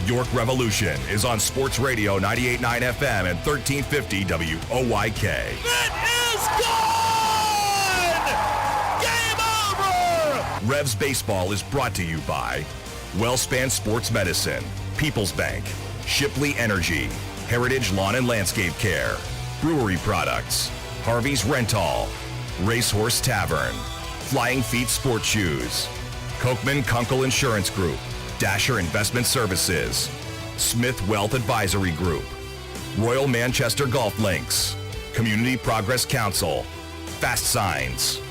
York Revolution is on Sports Radio 98.9 FM and 1350 WOYK. It is gone! Game over! Revs Baseball is brought to you by Wellspan Sports Medicine, People's Bank, Shipley Energy, Heritage Lawn and Landscape Care, Brewery Products, Harvey's Rental, Racehorse Tavern, Flying Feet Sports Shoes, Kochman Kunkel Insurance Group, Dasher Investment Services, Smith Wealth Advisory Group, Royal Manchester Golf Links, Community Progress Council, Fast Signs,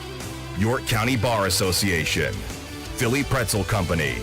York County Bar Association, Philly Pretzel Company,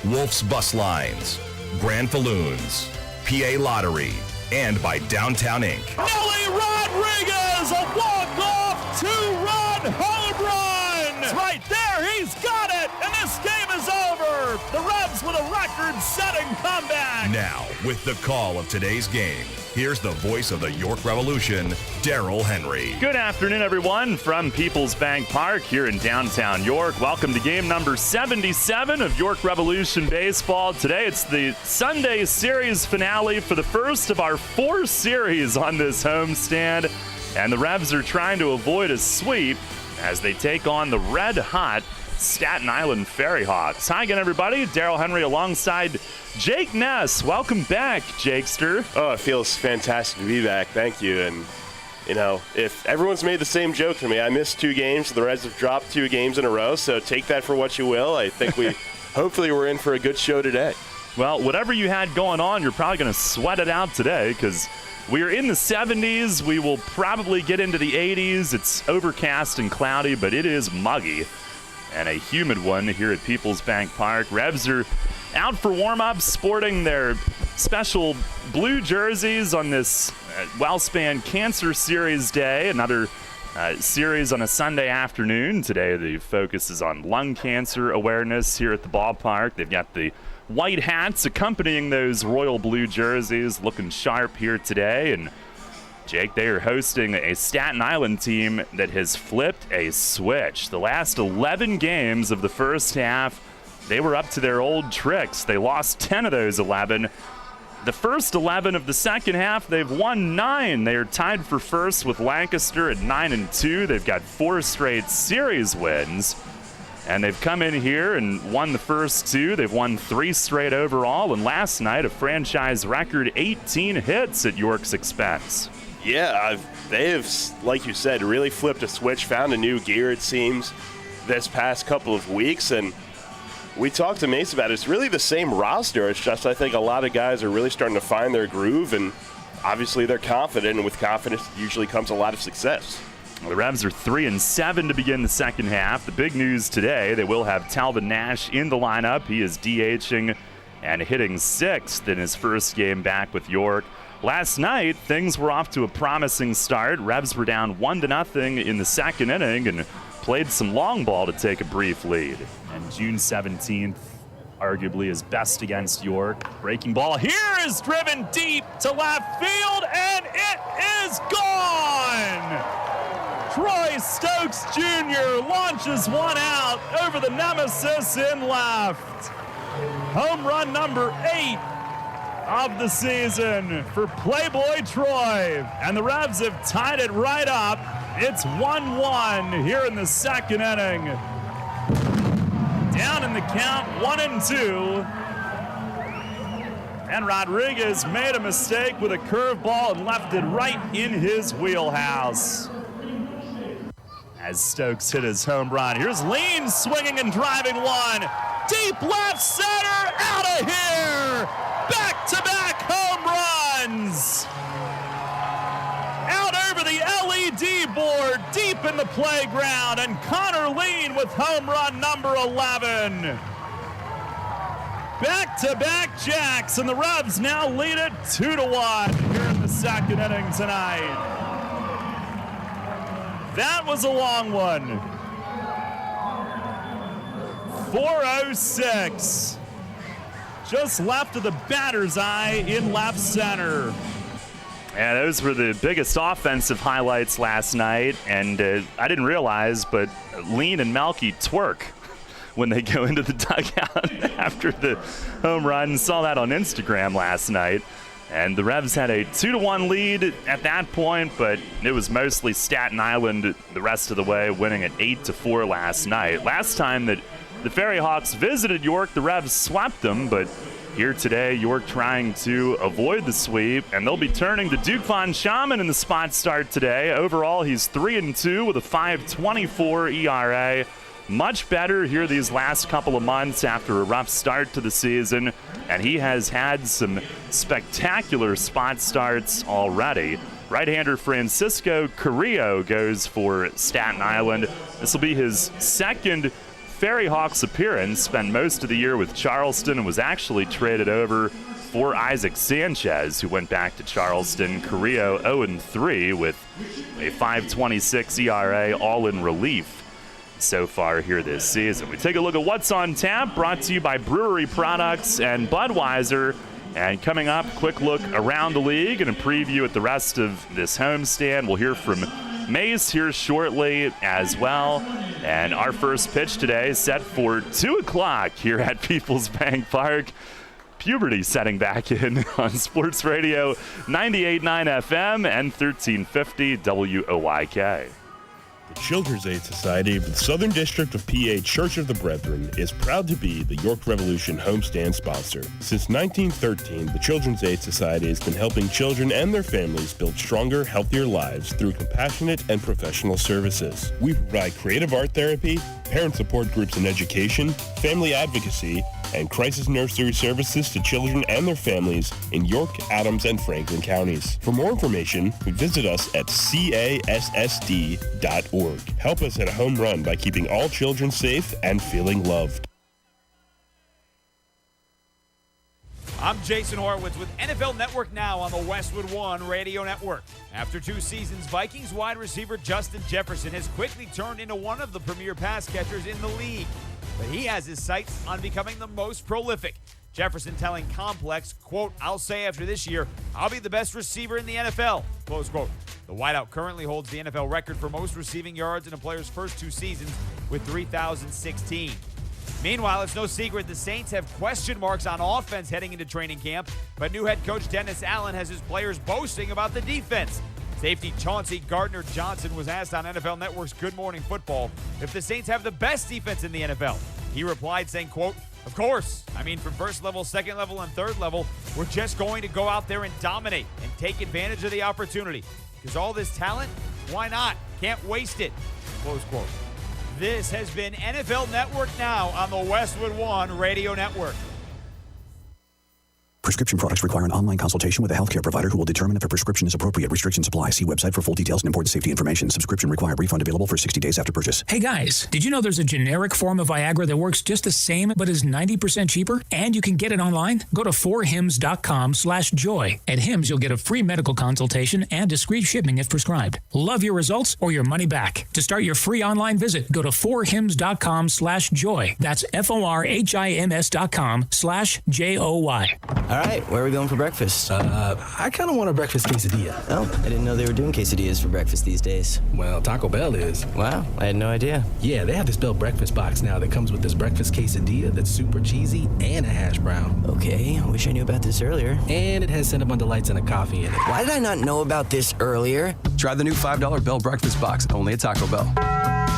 Wolf's Bus Lines, Grand Falloons, PA Lottery, and by Downtown Inc. Nelly Rodriguez, a walk-off two-run home run! It's right there, he's got it, and this game is over! The Revs with a record-setting comeback! Now, with the call of today's game, here's the voice of the York Revolution, Daryl Henry. Good afternoon, everyone, from People's Bank Park here in downtown York. Welcome to game number 77 of York Revolution Baseball. Today, it's the Sunday series finale for the first of our 4 series on this homestand. And the Revs are trying to avoid a sweep as they take on the red-hot Staten Island Ferry Hawks. Hi again, everybody. Daryl Henry alongside Jake Ness. Welcome back, Jakester. Oh, it feels fantastic to be back. Thank you. And, you know, if everyone's made the same joke to me, I missed 2 games. The Reds have dropped 2 games in a row, so take that for what you will. I think hopefully we're in for a good show today. Well, whatever you had going on, you're probably going to sweat it out today because we are in the 70s. We will probably get into the 80s. It's overcast and cloudy, but it is muggy and a humid one here at People's Bank Park. Revs are out for warm-ups, sporting their special blue jerseys on this Wellspan Cancer Series Day, another series on a Sunday afternoon. Today the focus is on lung cancer awareness here at the ballpark. They've got the white hats accompanying those royal blue jerseys, looking sharp here today. And Jake, they are hosting a Staten Island team that has flipped a switch. The last 11 games of the first half, they were up to their old tricks. They lost 10 of those 11. The first 11 of the second half, they've won 9. They are tied for first with Lancaster at 9-2. They've got 4 straight series wins. And they've come in here and won the first 2. They've won 3 straight overall. And last night, a franchise record 18 hits at York's expense. Yeah, they have, like you said, really flipped a switch, found a new gear, it seems, this past couple of weeks. And we talked to Mace about it. It's really the same roster. It's just I think a lot of guys are really starting to find their groove. And obviously they're confident. And with confidence usually comes a lot of success. The Revs are 3-7 to begin the second half. The big news today, they will have Talbot Nash in the lineup. He is DHing and hitting 6th in his first game back with York. Last night, things were off to a promising start. Revs were down 1-0 in the second inning and played some long ball to take a brief lead. And June 17th, arguably his best against York. Breaking ball here is driven deep to left field, and it is gone! Troy Stokes Jr. launches one out over the nemesis in left. Home run number 8 of the season for Playboy Troy. And the Revs have tied it right up. It's 1-1 here in the second inning. Down in the count, 1-2. And Rodriguez made a mistake with a curveball and left it right in his wheelhouse. As Stokes hit his home run. Here's Lean swinging and driving one. Deep left center, out of here! Back-to-back home runs! Out over the LED board, deep in the playground, and Connor Lean with home run number 11. Back-to-back jacks, and the Revs now lead it 2-1 here in the second inning tonight. That was a long one. 4:06. Just left of the batter's eye in left center. Yeah, those were the biggest offensive highlights last night, and I didn't realize, but Lean and Melky twerk when they go into the dugout after the home run. Saw that on Instagram last night. And the Revs had a 2-1 lead at that point, but it was mostly Staten Island the rest of the way, winning at 8-4 last night. Last time that the Ferry Hawks visited York, the Revs swept them, but here today, York trying to avoid the sweep, and they'll be turning to Duke Von Schaman in the spot start today. Overall, he's 3-2 with a 5.24 ERA. Much better here these last couple of months after a rough start to the season, and he has had some spectacular spot starts already. Right-hander Francisco Carrillo goes for Staten Island. This will be his second Ferry Hawks appearance. Spent most of the year with Charleston and was actually traded over for Isaac Sanchez, who went back to Charleston. Carrillo 0-3 with a 5.26 ERA, all in relief so far here this season. We take a look at what's on tap, brought to you by Brewery Products and Budweiser. And coming up, quick look around the league and a preview at the rest of this homestand. We'll hear from Mace here shortly as well. And our first pitch today is set for 2 o'clock here at People's Bank Park. Puberty setting back in on Sports Radio 98.9 FM and 1350 WOYK. The Children's Aid Society of the Southern District of PA Church of the Brethren is proud to be the York Revolution homestand sponsor. Since 1913, the Children's Aid Society has been helping children and their families build stronger, healthier lives through compassionate and professional services. We provide creative art therapy, parent support groups in education, family advocacy, and crisis nursery services to children and their families in York, Adams, and Franklin counties. For more information, visit us at cassd.org. Help us hit a home run by keeping all children safe and feeling loved. I'm Jason Horowitz with NFL Network Now on the Westwood One Radio Network. After 2 seasons, Vikings wide receiver Justin Jefferson has quickly turned into one of the premier pass catchers in the league. But he has his sights on becoming the most prolific. Jefferson telling Complex, quote, "I'll say after this year, I'll be the best receiver in the NFL," close quote. The wideout currently holds the NFL record for most receiving yards in a player's first 2 seasons with 3,016. Meanwhile, it's no secret the Saints have question marks on offense heading into training camp, but new head coach Dennis Allen has his players boasting about the defense. Safety Chauncey Gardner-Johnson was asked on NFL Network's Good Morning Football if the Saints have the best defense in the NFL. He replied saying, quote, "Of course. I mean, from first level, second level, and third level, we're just going to go out there and dominate and take advantage of the opportunity. Because all this talent, why not? Can't waste it," close quote. This has been NFL Network Now on the Westwood One Radio Network. Prescription products require an online consultation with a healthcare provider who will determine if a prescription is appropriate. Restrictions apply. See website for full details and important safety information. Subscription required. Refund available for 60 days after purchase. Hey guys, did you know there's a generic form of Viagra that works just the same but is 90% cheaper? And you can get it online? Go to 4hims.com/joy. At Hims, you'll get a free medical consultation and discreet shipping if prescribed. Love your results or your money back. To start your free online visit, go to 4hims.com/joy. That's FORHIMS.com/JOY. All right, where are we going for breakfast? I kind of want a breakfast quesadilla. Oh, I didn't know they were doing quesadillas for breakfast these days. Well, Taco Bell is. Wow, I had no idea. Yeah, they have this Bell breakfast box now that comes with this breakfast quesadilla that's super cheesy and a hash brown. Okay, I wish I knew about this earlier. And it has Cinnabon Under Lights and a coffee in it. Why did I not know about this earlier? Try the new $5 Bell breakfast box, only at Taco Bell.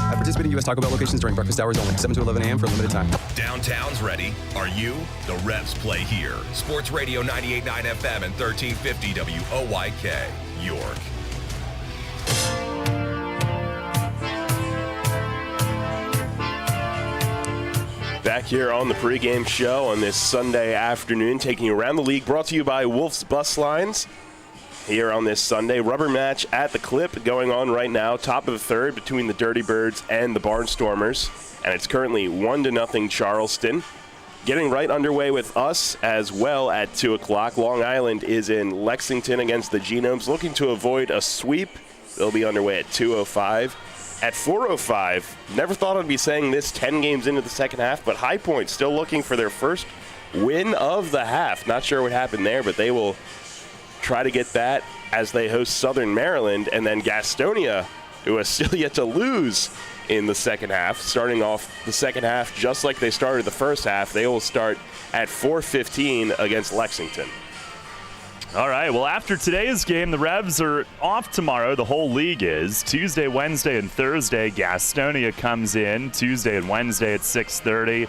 At participating U.S. Taco Bell locations during breakfast hours only, 7 to 11 a.m. for a limited time. Downtown's ready. Are you? The Revs play here. Sports Radio 98.9 FM and 1350 WOYK, York. Back here on the pregame show on this Sunday afternoon, taking you around the league, brought to you by Wolf's Bus Lines. Here on this Sunday, rubber match at the Clip going on right now, top of the third between the Dirty Birds and the Barnstormers, and it's currently 1-0 Charleston. Getting right underway with us as well at 2 o'clock. Long Island is in Lexington against the Genomes, looking to avoid a sweep. They'll be underway at 2:05. At 4:05, never thought I'd be saying this 10 games into the second half, but High Point still looking for their first win of the half. Not sure what happened there, but they will try to get that as they host Southern Maryland. And then Gastonia who has still yet to lose in the second half. Starting off the second half just like they started the first half, they will start at 4:15 against Lexington. All right, well, after today's game, the Revs are off tomorrow. The whole league is. Tuesday, Wednesday, and Thursday, Gastonia comes in. Tuesday and Wednesday at 6:30.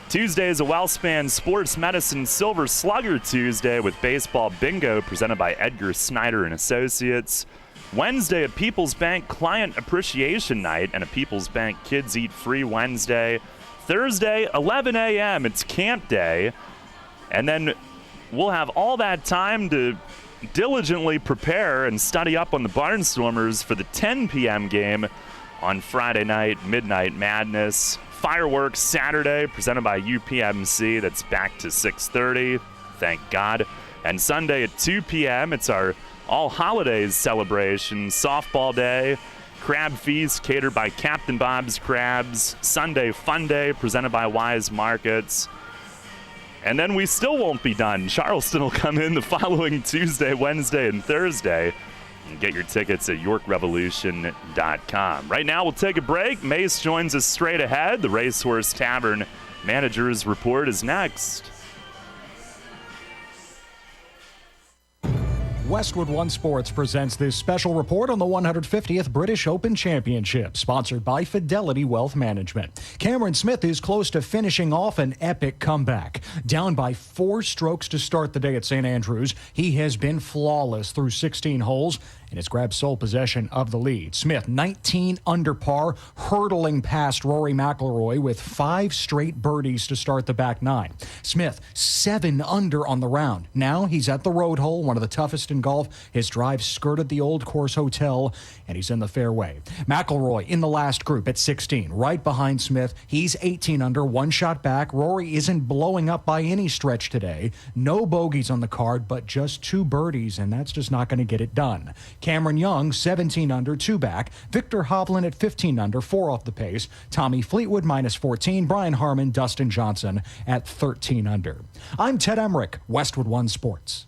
Tuesday is a WellSpan Sports Medicine Silver Slugger Tuesday with baseball bingo presented by Edgar Snyder and Associates. Wednesday, a People's Bank Client Appreciation Night and a People's Bank Kids Eat Free Wednesday. Thursday, 11 a.m., it's camp day. And then we'll have all that time to diligently prepare and study up on the Barnstormers for the 10 p.m. game on Friday night, Midnight Madness. Fireworks Saturday presented by UPMC. That's back to 6:30. Thank God. And Sunday at 2 p.m. it's our All Holidays celebration. Softball day, crab feast catered by Captain Bob's Crabs. Sunday Fun Day presented by Wise Markets. And then we still won't be done. Charleston will come in the following Tuesday, Wednesday, and Thursday. And get your tickets at YorkRevolution.com. Right now, we'll take a break. Mace joins us straight ahead. The Racehorse Tavern Manager's Report is next. Westwood One Sports presents this special report on the 150th British Open Championship, sponsored by Fidelity Wealth Management. Cameron Smith is close to finishing off an epic comeback. Down by 4 strokes to start the day at St. Andrews, he has been flawless through 16 holes and has grabbed sole possession of the lead. Smith, 19 under par, hurtling past Rory McIlroy with 5 straight birdies to start the back 9. Smith, 7 under on the round. Now he's at the road hole, one of the toughest in golf. His drive skirted the Old Course Hotel, and he's in the fairway. McIlroy in the last group at 16, right behind Smith. He's 18 under, 1 shot back. Rory isn't blowing up by any stretch today. No bogeys on the card, but just 2 birdies, and that's just not going to get it done. Cameron Young, 17 under, 2 back. Victor Hovland at 15 under, 4 off the pace. Tommy Fleetwood minus 14. Brian Harmon, Dustin Johnson at 13 under. I'm Ted Emmerich, Westwood One Sports.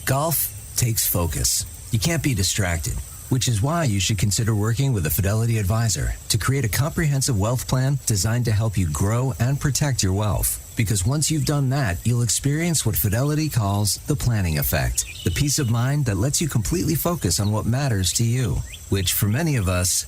Golf takes focus. You can't be distracted, which is why you should consider working with a Fidelity advisor to create a comprehensive wealth plan designed to help you grow and protect your wealth. Because once you've done that, you'll experience what Fidelity calls the planning effect, the peace of mind that lets you completely focus on what matters to you, which for many of us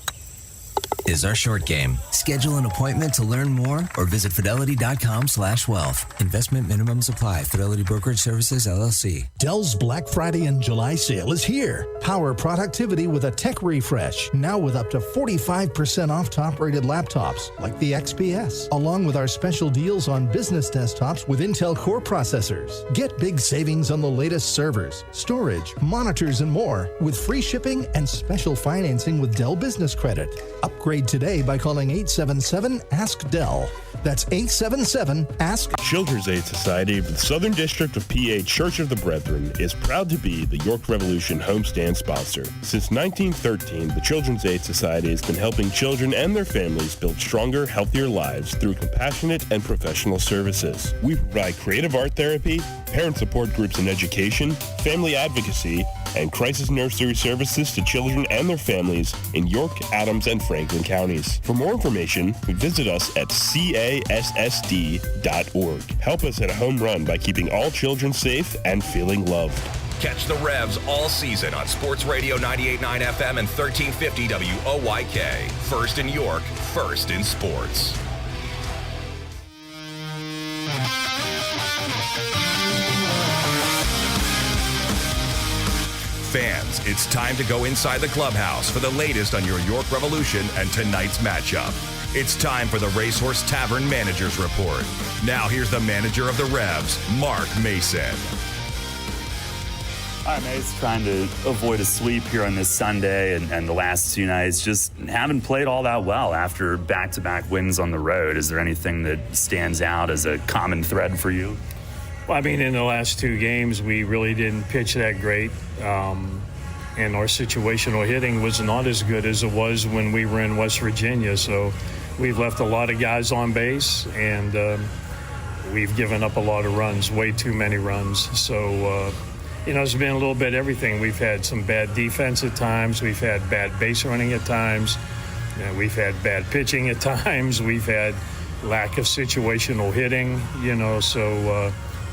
is our short game. Schedule an appointment to learn more or visit fidelity.com/wealth. Investment minimums apply. Fidelity Brokerage Services, LLC. Dell's Black Friday and July sale is here. Power productivity with a tech refresh. Now with up to 45% off top-rated laptops like the XPS, along with our special deals on business desktops with Intel Core processors. Get big savings on the latest servers, storage, monitors, and more with free shipping and special financing with Dell Business Credit. Upgrade today by calling 877-ASK-DELL. That's 877-ASK. Children's Aid Society of the Southern District of PA Church of the Brethren is proud to be the York Revolution homestand sponsor. Since 1913, the Children's Aid Society has been helping children and their families build stronger, healthier lives through compassionate and professional services. We provide creative art therapy, parent support groups in education, family advocacy, and crisis nursery services to children and their families in York, Adams, and Franklin counties. For more information, visit us at cassd.org. Help us hit a home run by keeping all children safe and feeling loved. Catch the Revs all season on Sports Radio 98.9 FM and 1350 WOYK. First in York, first in sports. Fans, it's time to go inside the clubhouse for the latest on your York Revolution and tonight's matchup. It's time for the Racehorse Tavern Manager's Report. Now here's the manager of the Revs, Mark Mason. All right, Mace, trying to avoid a sweep here on this Sunday and the last 2 nights. Just haven't played all that well after back-to-back wins on the road. Is there anything that stands out as a common thread for you? Well, I mean, in the last 2 games, we really didn't pitch that great. And our situational hitting was not as good as it was when we were in West Virginia. So we've left a lot of guys on base, and we've given up a lot of runs, way too many runs. So it's been a little bit everything. We've had some bad defense at times. We've had bad base running at times. We've had bad pitching at times. We've had lack of situational hitting,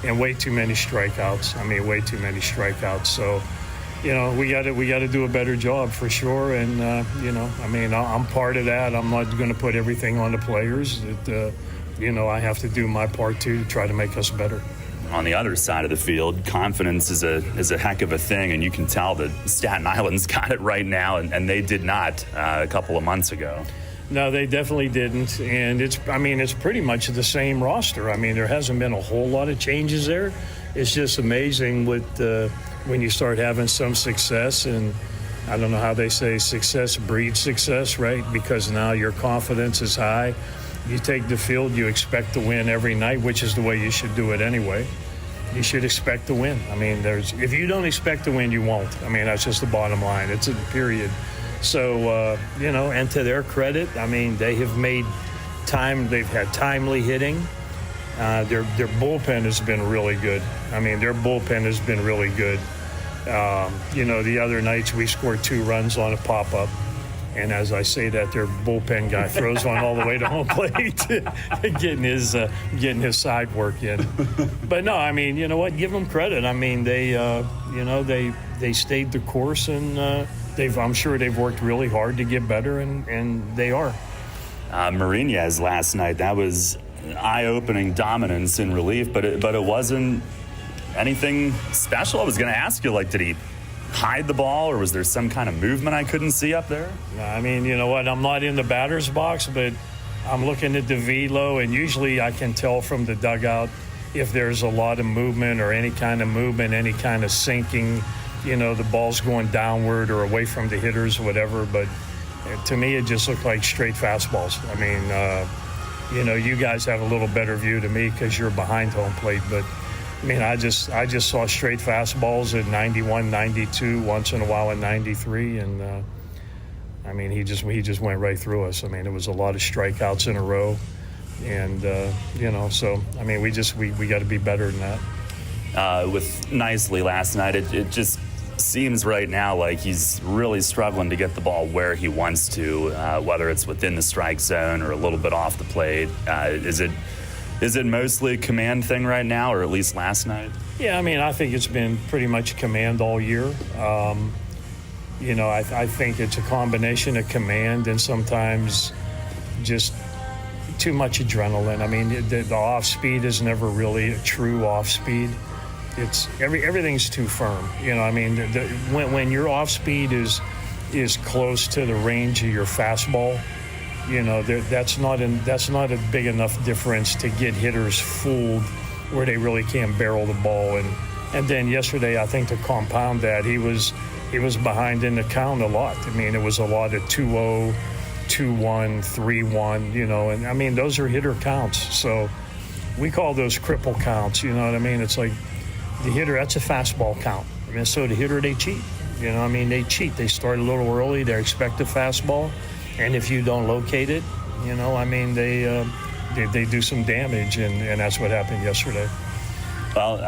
and way too many strikeouts. Way too many strikeouts. So, we got to do a better job for sure. And, I'm part of that. I'm not going to put everything on the players. I have to do my part too to try to make us better. On the other side of the field, confidence is a heck of a thing, and you can tell that Staten Island's got it right now, and they did not a couple of months ago. No, they definitely didn't, and it's pretty much the same roster. There hasn't been a whole lot of changes there. It's just amazing when you start having some success, and I don't know how they say success breeds success, right? Because now your confidence is high. You take the field, you expect to win every night, which is the way you should do it anyway. You should expect to win. If you don't expect to win, you won't. That's just the bottom line. It's a period. So, and to their credit, they have made time. They've had timely hitting. Their bullpen has been really good. Their bullpen has been really good. The other nights we scored 2 runs on a pop-up. And as I say that, their bullpen guy throws one all the way to home plate, getting his side work in. But no, you know what? Give them credit. They stayed the course, and I'm sure they've worked really hard to get better, and they are. Marinez last night, that was eye-opening dominance in relief, but it wasn't anything special. I was going to ask you, did he hide the ball, or was there some kind of movement I couldn't see up there? You know what? I'm not in the batter's box, but I'm looking at the velo, and usually I can tell from the dugout if there's a lot of movement or any kind of movement, any kind of sinking, the ball's going downward or away from the hitters, whatever. But to me, it just looked like straight fastballs. You guys have a little better view to me because you're behind home plate, but I just saw straight fastballs at 91, 92, once in a while at 93, and he just went right through us. It was a lot of strikeouts in a row, and we got to be better than that. With Nicely last night, it just seems right now like he's really struggling to get the ball where he wants to, whether it's within the strike zone or a little bit off the plate. Is it mostly a command thing right now, or at least last night? Yeah, I think it's been pretty much command all year. I think it's a combination of command and sometimes just too much adrenaline. The off speed is never really a true off speed. It's everything's too firm. When your off speed is close to the range of your fastball, that's not a big enough difference to get hitters fooled where they really can't barrel the ball. And then yesterday, I think to compound that, he was behind in the count a lot. It was a lot of 2-0, 2-1, 3-1, and those are hitter counts. So we call those cripple counts, It's like the hitter, that's a fastball count. So the hitter, they cheat. They cheat. They start a little early. They expect a fastball. And if you don't locate it, they do some damage, and that's what happened yesterday. Well,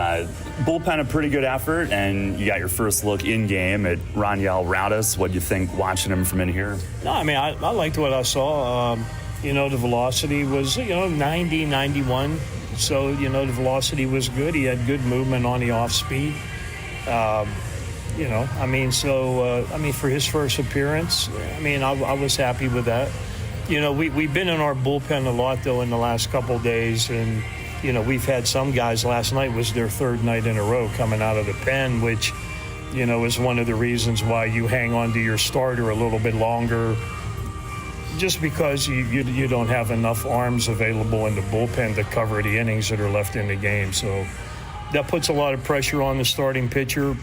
bullpen a pretty good effort, and you got your first look in game at Raniel Raudas. What do you think watching him from in here? No, I liked what I saw. The velocity was 90, 91. So the velocity was good. He had good movement on the off speed. For his first appearance, I was happy with that. We've been in our bullpen a lot, though, in the last couple of days, and, we've had some guys. Last night was their 3rd night in a row coming out of the pen, which, is one of the reasons why you hang on to your starter a little bit longer, just because you don't have enough arms available in the bullpen to cover the innings that are left in the game. So that puts a lot of pressure on the starting pitcher.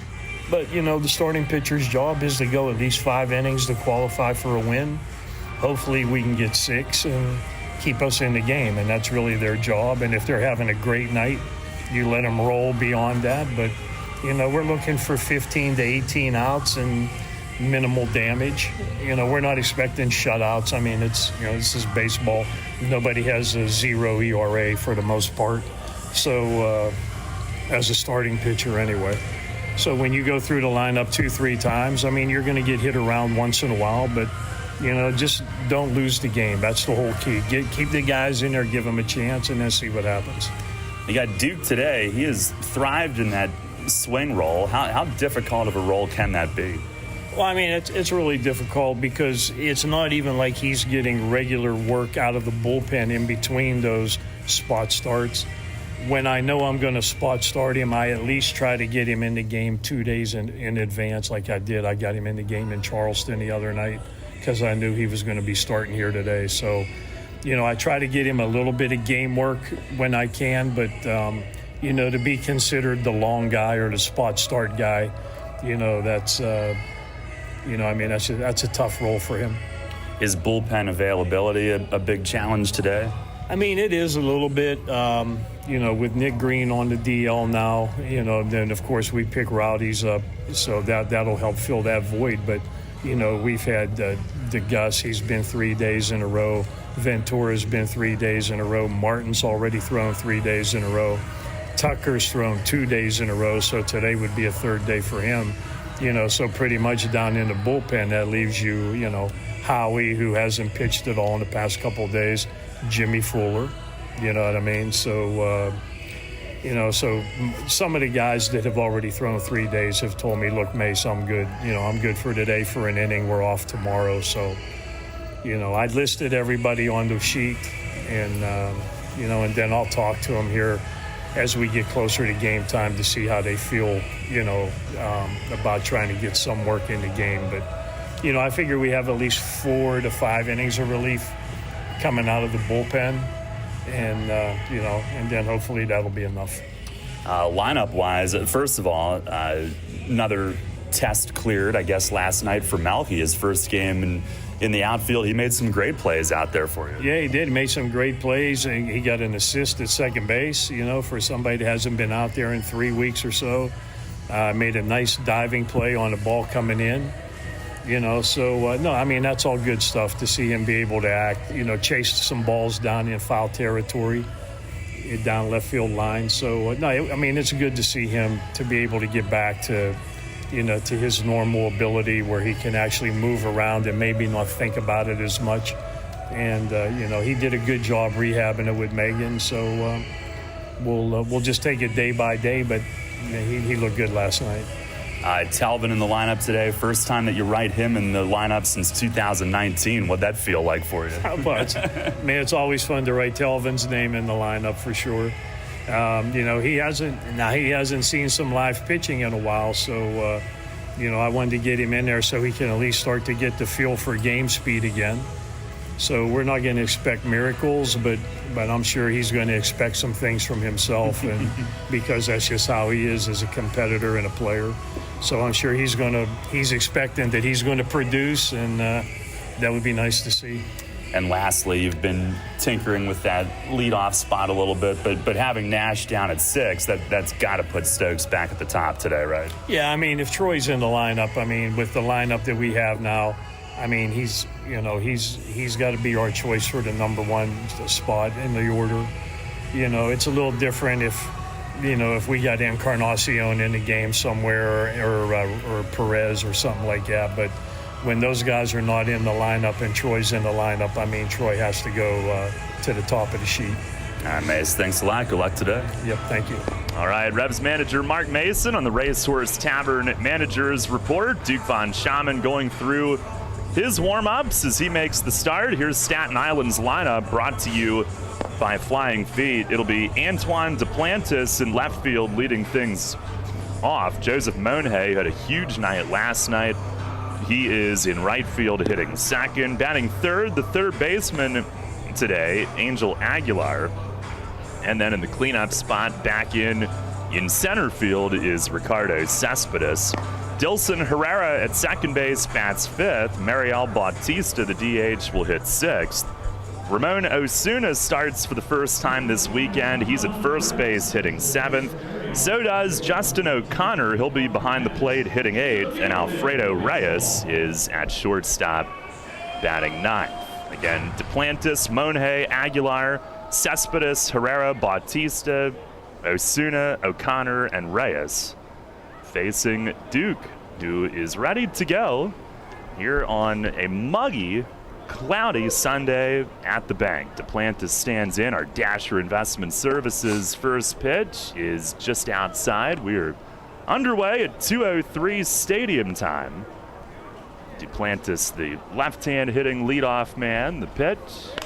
But, the starting pitcher's job is to go at least 5 innings to qualify for a win. Hopefully we can get 6 and keep us in the game, and that's really their job. And if they're having a great night, you let them roll beyond that. But, we're looking for 15 to 18 outs and minimal damage. We're not expecting shutouts. This is baseball. Nobody has a 0 ERA for the most part. So, as a starting pitcher anyway. So when you go through the lineup 2-3 times, I mean, you're going to get hit around once in a while, but, just don't lose the game. That's the whole key. Keep the guys in there, give them a chance, and then see what happens. You got Duke today. He has thrived in that swing role. How difficult of a role can that be? Well, I mean, it's really difficult because it's not even like he's getting regular work out of the bullpen in between those spot starts. When I know I'm going to spot start him, I at least try to get him in the game 2 days in advance like I did. I got him in the game in Charleston the other night because I knew he was going to be starting here today. So, I try to get him a little bit of game work when I can, but, to be considered the long guy or the spot start guy, that's, that's a tough role for him. Is bullpen availability a big challenge today? I mean, it is a little bit, with Nick Green on the DL now, then of course we pick Rowdy's up, so that'll help fill that void. But, we've had the Gus, he's been 3 days in a row. Ventura's been 3 days in a row. Martin's already thrown 3 days in a row. Tucker's thrown 2 days in a row, so today would be a third day for him. So pretty much down in the bullpen, that leaves you, Howie, who hasn't pitched at all in the past couple of days, Jimmy Fuller, you know what I mean? So, so some of the guys that have already thrown 3 days have told me, look, Mace, I'm good. I'm good for today for an inning. We're off tomorrow. So, I listed everybody on the sheet and, and then I'll talk to them here as we get closer to game time to see how they feel, about trying to get some work in the game. But, I figure we have at least 4 to 5 innings of relief coming out of the bullpen, and and then hopefully that'll be enough. Lineup-wise, first of all, another test cleared, I guess, last night for Melky, his first game in the outfield. He made some great plays out there for you. Yeah, he did. He made some great plays. He got an assist at second base, for somebody that hasn't been out there in 3 weeks or so. Made a nice diving play on the ball coming in. No, I mean, that's all good stuff to see him be able to act, chase some balls down in foul territory, down left field line. So, no, I mean, it's good to see him to be able to get back to, to his normal ability where he can actually move around and maybe not think about it as much. And, he did a good job rehabbing it with Megan. So we'll just take it day by day, but he looked good last night. Talbot in the lineup today. First time that you write him in the lineup since 2019. What'd that feel like for you? Man, it's always fun to write Talvin's name in the lineup for sure. He hasn't seen some live pitching in a while, so I wanted to get him in there so he can at least start to get the feel for game speed again. So we're not going to expect miracles, but I'm sure he's going to expect some things from himself, and because that's just how he is as a competitor and a player. So I'm sure he's expecting that he's going to produce, and that would be nice to see. And lastly, you've been tinkering with that leadoff spot a little bit, but having Nash down at 6, that's got to put Stokes back at the top today, right? Yeah, I mean, if Troy's in the lineup, with the lineup that we have now, he's got to be our choice for the number 1 spot in the order. It's a little different if we got Encarnacion in the game somewhere or Perez or something like that. But when those guys are not in the lineup and Troy's in the lineup, Troy has to go to the top of the sheet. All right, Mace, thanks a lot. Good luck today. Yep, thank you. All right, Revs manager Mark Mason on the Racehorse Tavern Managers Report. Duke Von Schaman going through his warm-ups as he makes the start. Here's Staten Island's lineup brought to you by Flying Feet. It'll be Antoine Duplantis in left field leading things off. Joseph Monhay had a huge night last night. He is in right field hitting second. Batting third, the third baseman today, Angel Aguilar. And then in the cleanup spot back in center field is Ricardo Cespedes. Dilson Herrera at second base bats fifth. Mariel Bautista, the DH, will hit sixth. Ramon Osuna starts for the first time this weekend. He's at first base hitting seventh. So does Justin O'Connor. He'll be behind the plate hitting eighth. And Alfredo Reyes is at shortstop batting ninth. Again, Duplantis, Monhay, Aguilar, Cespedes, Herrera, Bautista, Osuna, O'Connor, and Reyes facing Duke, who is ready to go here on a muggy, cloudy Sunday at the bank. Duplantis stands in. Our Dasher Investment Services first pitch is just outside. We are underway at 2:03 stadium time. Duplantis, the left-hand hitting leadoff man. The pitch,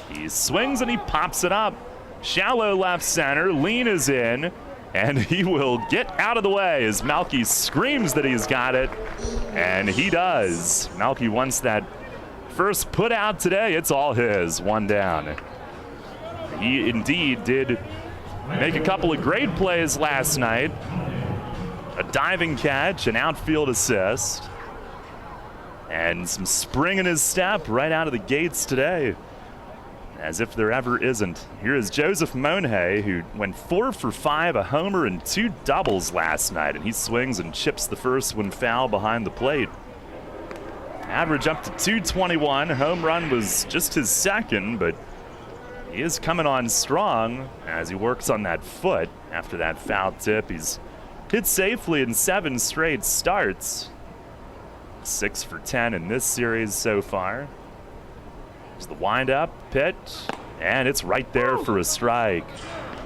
he swings and he pops it up. Shallow left center, lean is in, and he will get out of the way as Melky screams that he's got it, and he does. Melky wants that first put out today. It's all his, one down. He indeed did make a couple of great plays last night. A diving catch, an outfield assist, and some spring in his step right out of the gates today, as if there ever isn't. Here is Joseph Monhay, who went 4 for 5, a homer and 2 doubles last night, and he swings and chips the first one foul behind the plate. Average up to 221. Home run was just his second, but he is coming on strong as he works on that foot after that foul tip. He's hit safely in 7 straight starts. 6 for 10 in this series so far. There's the windup pitch, and it's right there for a strike.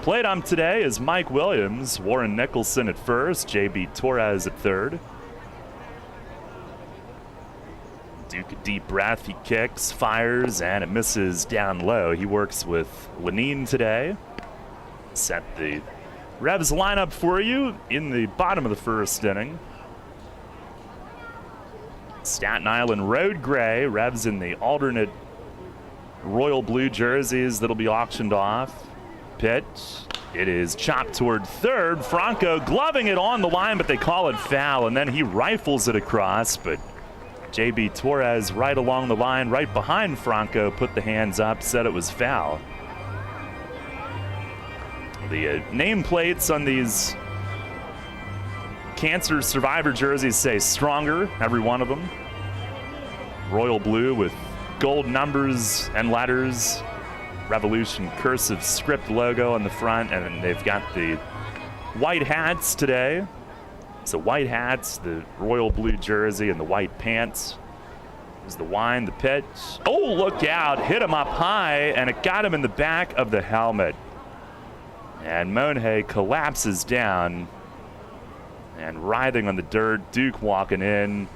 Plate on today is Mike Williams, Warren Nicholson at first, J.B. Torres at third. Duke a deep breath, he kicks, fires, and it misses down low. He works with Lenine today. Set the Revs lineup for you in the bottom of the first inning. Staten Island Road Gray, Revs in the alternate royal blue jerseys that'll be auctioned off. Pitch, it is chopped toward third. Franco gloving it on the line, but they call it foul, and then he rifles it across, but J.B. Torres right along the line, right behind Franco, put the hands up, said it was foul. The nameplates on these cancer survivor jerseys say stronger, every one of them. Royal blue with gold numbers and letters, Revolution cursive script logo on the front, and then they've got the white hats today. So white hats, the royal blue jersey, and the white pants. There's the wine, the pitch. Oh, look out, hit him up high, and it got him in the back of the helmet. And Monhay collapses down and writhing on the dirt. Duke walking in,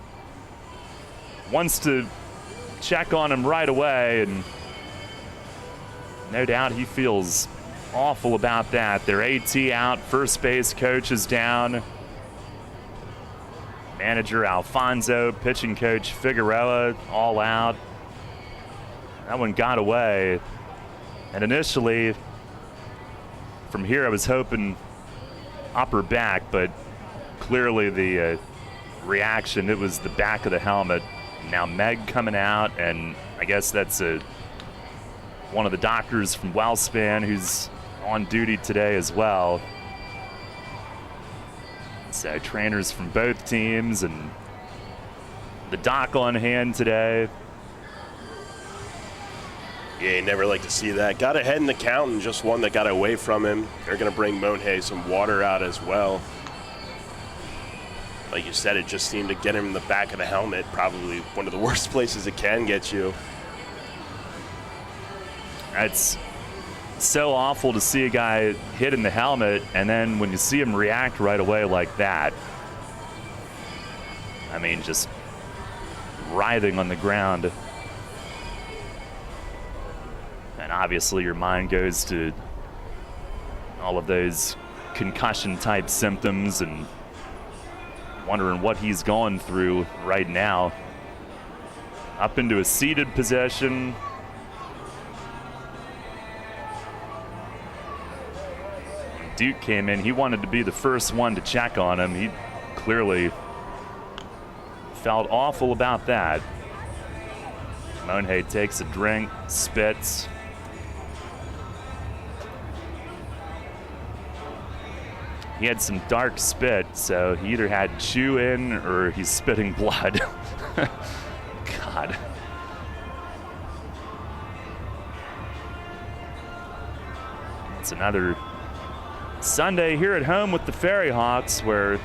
wants to check on him right away, and no doubt he feels awful about that. Their AT out, first base coach is down. Manager Alfonso, pitching coach Figueroa, all out. That one got away. And initially, from here I was hoping upper back, but clearly the reaction, it was the back of the helmet. Now Meg coming out, and I guess that's one of the doctors from Wellspan who's on duty today as well. So trainers from both teams and the doc on hand today. Yeah, you never like to see that. Got ahead in the count and just one that got away from him. They're going to bring Monhay some water out as well. Like you said, it just seemed to get him in the back of the helmet. Probably one of the worst places it can get you. It's so awful to see a guy hit in the helmet, and then when you see him react right away like that, I mean, just writhing on the ground. And obviously your mind goes to all of those concussion-type symptoms and wondering what he's going through right now. Up into a seated position. When Duke came in, he wanted to be the first one to check on him. He clearly felt awful about that. Monhay takes a drink, spits. He had some dark spit, so he either had chew in or he's spitting blood. God. It's another Sunday here at home with the Ferry Hawks, where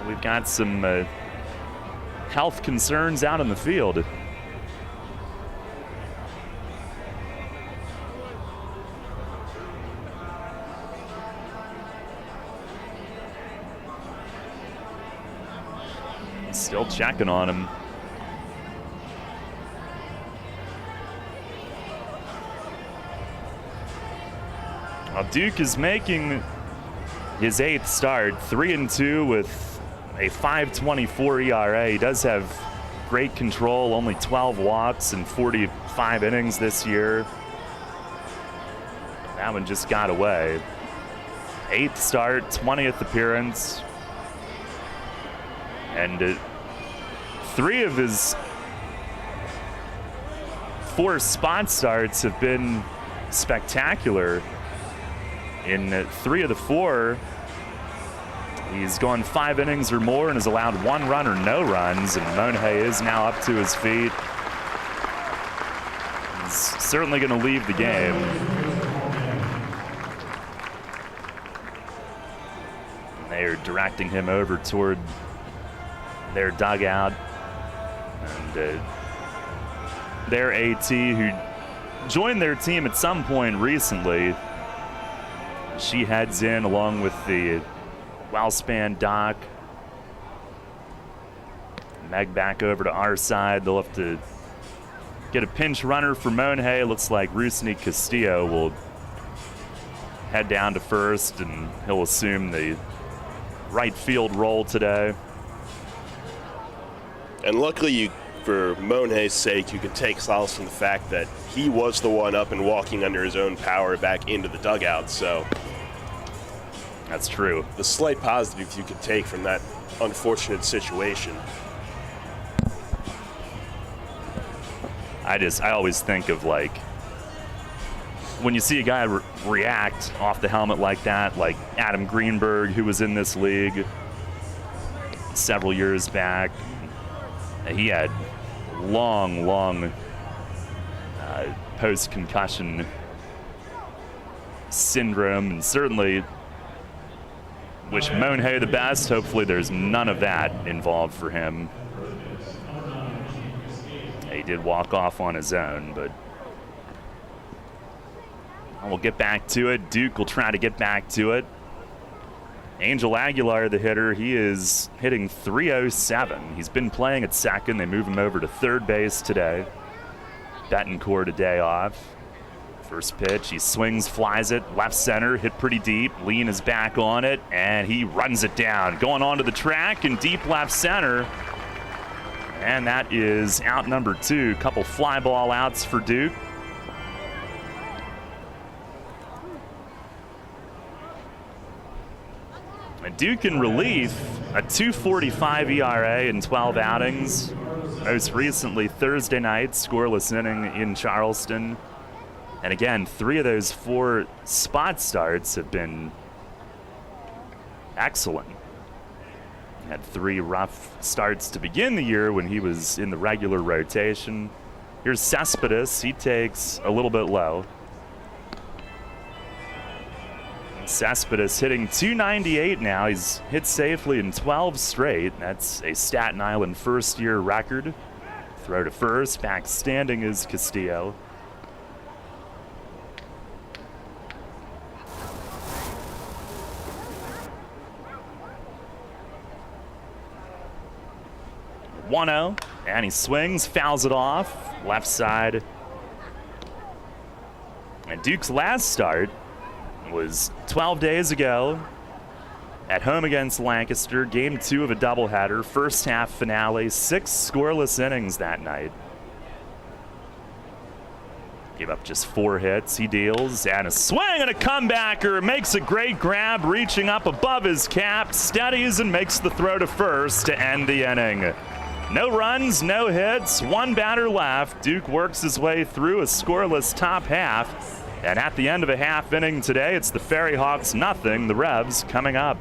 we've got some health concerns out in the field. Still checking on him. Well, Duke is making his 8th start, 3-2 with a 5.24 ERA. He does have great control, only 12 walks and 45 innings this year. That one just got away. 8th start, 20th appearance. And 3 of his 4 spot starts have been spectacular. In 3 of the 4, he's gone 5 innings or more and has allowed 1 run or no runs, and Monhay is now up to his feet. He's certainly going to leave the game. They are directing him over toward their dugout. And their AT, who joined their team at some point recently, she heads in along with the Wellspan Doc. Meg back over to our side. They'll have to get a pinch runner for Monhay. Looks like Rusney Castillo will head down to first, and he'll assume the right field role today. And luckily, for Monhay's sake, you can take solace in the fact that he was the one up and walking under his own power back into the dugout. So that's true. The slight positive you can take from that unfortunate situation. I always think of, like, when you see a guy react off the helmet like that, like Adam Greenberg, who was in this league several years back. He had long post-concussion syndrome, and certainly wish Monhay the best. Hopefully there's none of that involved for him. He did walk off on his own, but we'll get back to it. Duke will try to get back to it. Angel Aguilar, the hitter, he is hitting .307. He's been playing at second. They move him over to third base today. Betancourt a day off. First pitch, he swings, flies it, left center, hit pretty deep. Lean is back on it, and he runs it down. Going onto the track in deep left center. And that is out number 2. Couple fly ball outs for Duke. Duke in relief, a 2.45 ERA in 12 outings. Most recently Thursday night, scoreless inning in Charleston. And again, 3 of those 4 spot starts have been excellent. Had 3 rough starts to begin the year when he was in the regular rotation. Here's Cespedes. He takes a little bit low. Cespedes hitting .298 now. He's hit safely in 12 straight. That's a Staten Island first-year record. Throw to first. Back standing is Castillo. .1-0, and he swings, fouls it off, left side. And Duke's last start was 12 days ago at home against Lancaster, game 2 of a doubleheader, first half finale, 6 scoreless innings that night. Gave up just 4 hits. He deals, and a swing and a comebacker. Makes a great grab, reaching up above his cap, steadies and makes the throw to first to end the inning. No runs, no hits, 1 batter left. Duke works his way through a scoreless top half. And at the end of a half inning today, it's the Ferry Hawks nothing, the Rebs coming up.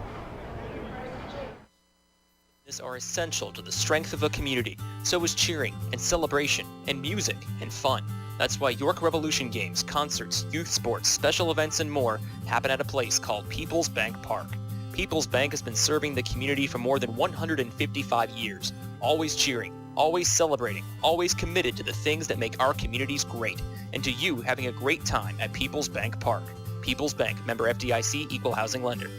Are essential to the strength of a community. So is cheering and celebration and music and fun. That's why York Revolution games, concerts, youth sports, special events, and more happen at a place called People's Bank Park. People's Bank has been serving the community for more than 155 years, always cheering, always celebrating, always committed to the things that make our communities great, and to you having a great time at People's Bank Park. People's Bank, member FDIC, equal housing lender.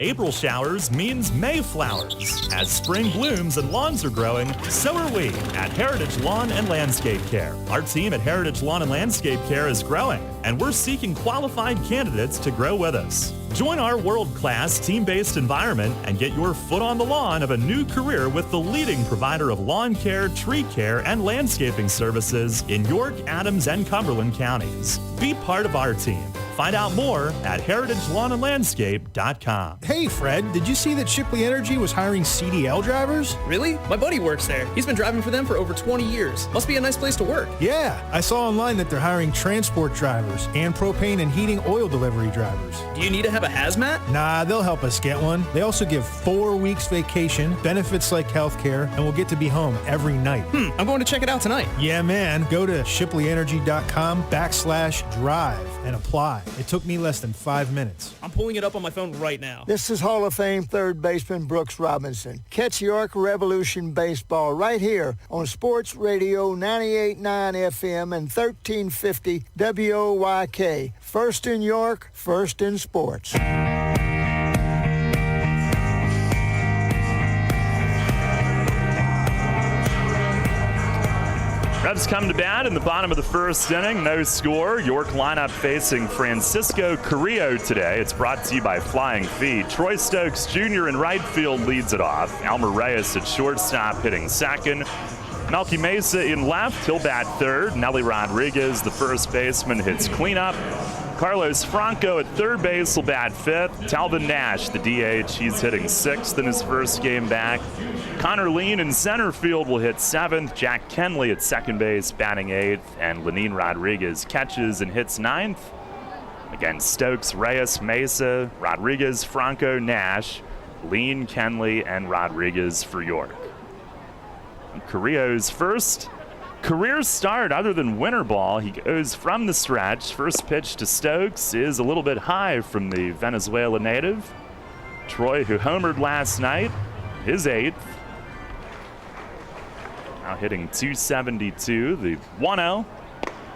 April showers means May flowers. As spring blooms and lawns are growing, so are we at Heritage Lawn and Landscape Care. Our team at Heritage Lawn and Landscape Care is growing, and we're seeking qualified candidates to grow with us. Join our world-class team-based environment and get your foot on the lawn of a new career with the leading provider of lawn care, tree care, and landscaping services in York, Adams, and Cumberland counties. Be part of our team. Find out more at heritagelawnandlandscape.com. Hey, Fred, did you see that Shipley Energy was hiring CDL drivers? Really? My buddy works there. He's been driving for them for over 20 years. Must be a nice place to work. Yeah, I saw online that they're hiring transport drivers and propane and heating oil delivery drivers. Do you need to have a hazmat? Nah, they'll help us get one. They also give 4 weeks vacation, benefits like healthcare, and we'll get to be home every night. I'm going to check it out tonight. Yeah, man. Go to shipleyenergy.com/drive and apply. It took me less than 5 minutes. I'm pulling it up on my phone right now. This is Hall of Fame third baseman Brooks Robinson. Catch York Revolution baseball right here on Sports Radio 98.9 FM and 1350 WOYK. First in York, first in sports. Revs come to bat in the bottom of the first inning. No score. York lineup facing Francisco Carrillo today. It's brought to you by Flying Feet. Troy Stokes Jr. in right field leads it off. Elmer Reyes at shortstop hitting second. Melky Mesa in left. He'll bat third. Nelly Rodriguez, the first baseman, hits cleanup. Carlos Franco at third base will bat fifth. Talbot Nash, the DH, he's hitting sixth in his first game back. Connor Lean in center field will hit seventh. Jack Kenley at second base batting eighth. And Lenine Rodriguez catches and hits ninth. Again, Stokes, Reyes, Mesa, Rodriguez, Franco, Nash, Lean, Kenley, and Rodriguez for York. And Carrillo's first career start other than winter ball. He goes from the stretch. First pitch to Stokes is a little bit high from the Venezuela native. Troy, who homered last night, his eighth. Now hitting 272, the 1-0.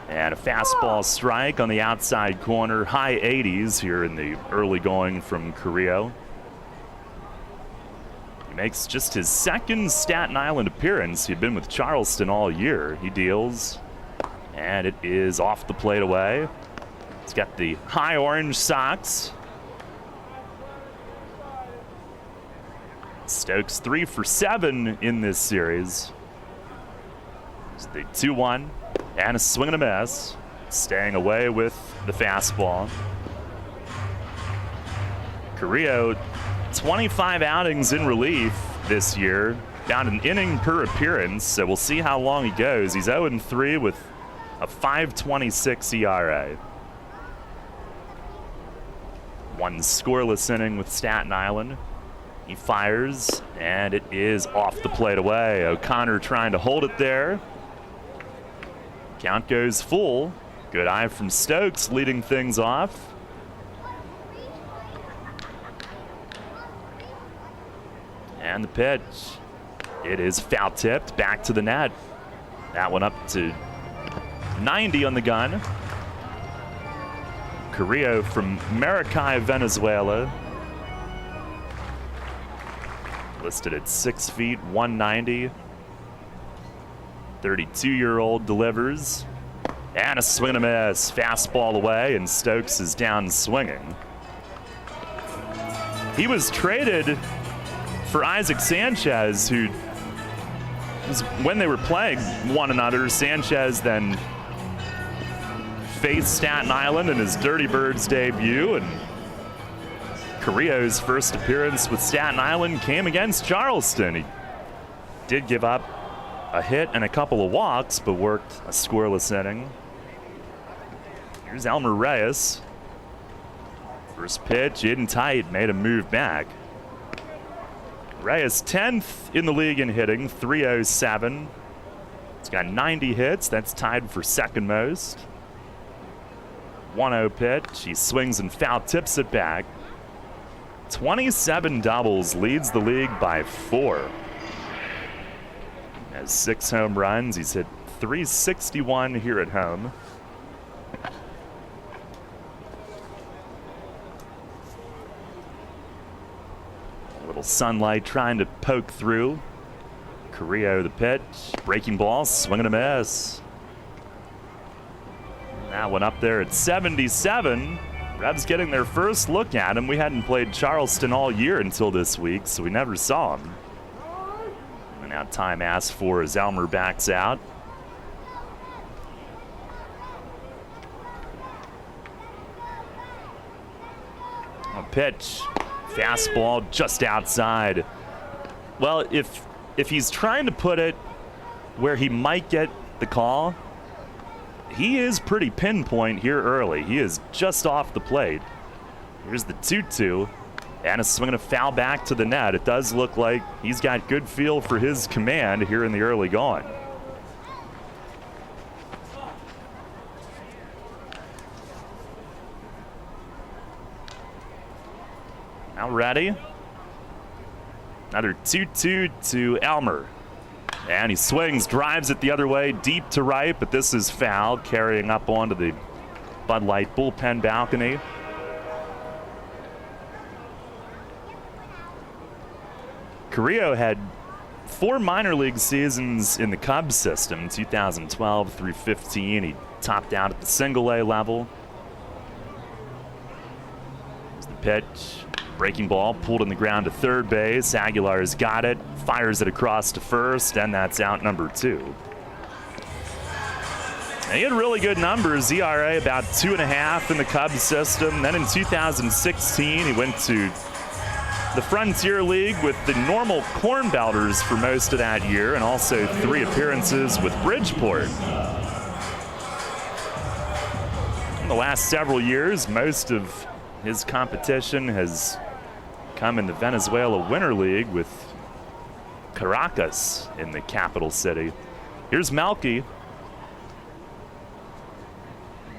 And a fastball strike on the outside corner. High 80s here in the early going from Carrillo. He makes just his second Staten Island appearance. He'd been with Charleston all year. He deals, and it is off the plate away. He's got the high orange socks. Stokes 3 for 7 in this series. It's the 2-1 and a swing and a miss. Staying away with the fastball. Carrillo, 25 outings in relief this year, down an inning per appearance, so we'll see how long he goes. He's 0-3 with a 5.26 ERA. One scoreless inning with Staten Island. He fires, and it is off the plate away. O'Connor trying to hold it there. Count goes full. Good eye from Stokes leading things off. And the pitch. It is foul tipped back to the net. That one up to 90 on the gun. Carrillo from Maracay, Venezuela. Listed at 6 feet, 190. 32-year-old delivers. And a swing and a miss. Fastball away, and Stokes is down swinging. He was traded for Isaac Sanchez, who was, when they were playing one another, Sanchez then faced Staten Island in his Dirty Birds debut, and Carrillo's first appearance with Staten Island came against Charleston. He did give up a hit and a couple of walks, but worked a scoreless inning. Here's Elmer Reyes. First pitch in tight, made him move back. Reyes 10th in the league in hitting, 307. He's got 90 hits. That's tied for second most. 1-0 pitch. He swings and foul tips it back. 27 doubles, leads the league by 4. Has 6 home runs. He's hit .361 here at home. A little sunlight trying to poke through. Carrillo the pitch, breaking ball, swing and a miss. That one up there at 77. Revs getting their first look at him. We hadn't played Charleston all year until this week, so we never saw him. And now time asked for as Elmer backs out. A pitch, fastball just outside. Well, if he's trying to put it where he might get the call, he is pretty pinpoint here early. He is just off the plate. Here's the 2-2, and a swing and a foul back to the net. It does look like he's got good feel for his command here in the early going. Now ready. Another 2-2 to Elmer. And he swings, drives it the other way, deep to right, but this is foul, carrying up onto the Bud Light bullpen balcony. Carrillo had 4 minor league seasons in the Cubs system, 2012 through 15. He topped out at the single-A level. Here's the pitch. Breaking ball, pulled on the ground to third base. Aguilar's got it, fires it across to first, and that's out number 2. And he had really good numbers, ERA about 2.5 in the Cubs system. Then in 2016, he went to the Frontier League with the normal Corn Belters for most of that year, and also 3 appearances with Bridgeport. In the last several years, most of his competition has come in the Venezuela Winter League with Caracas in the capital city. Here's Melky.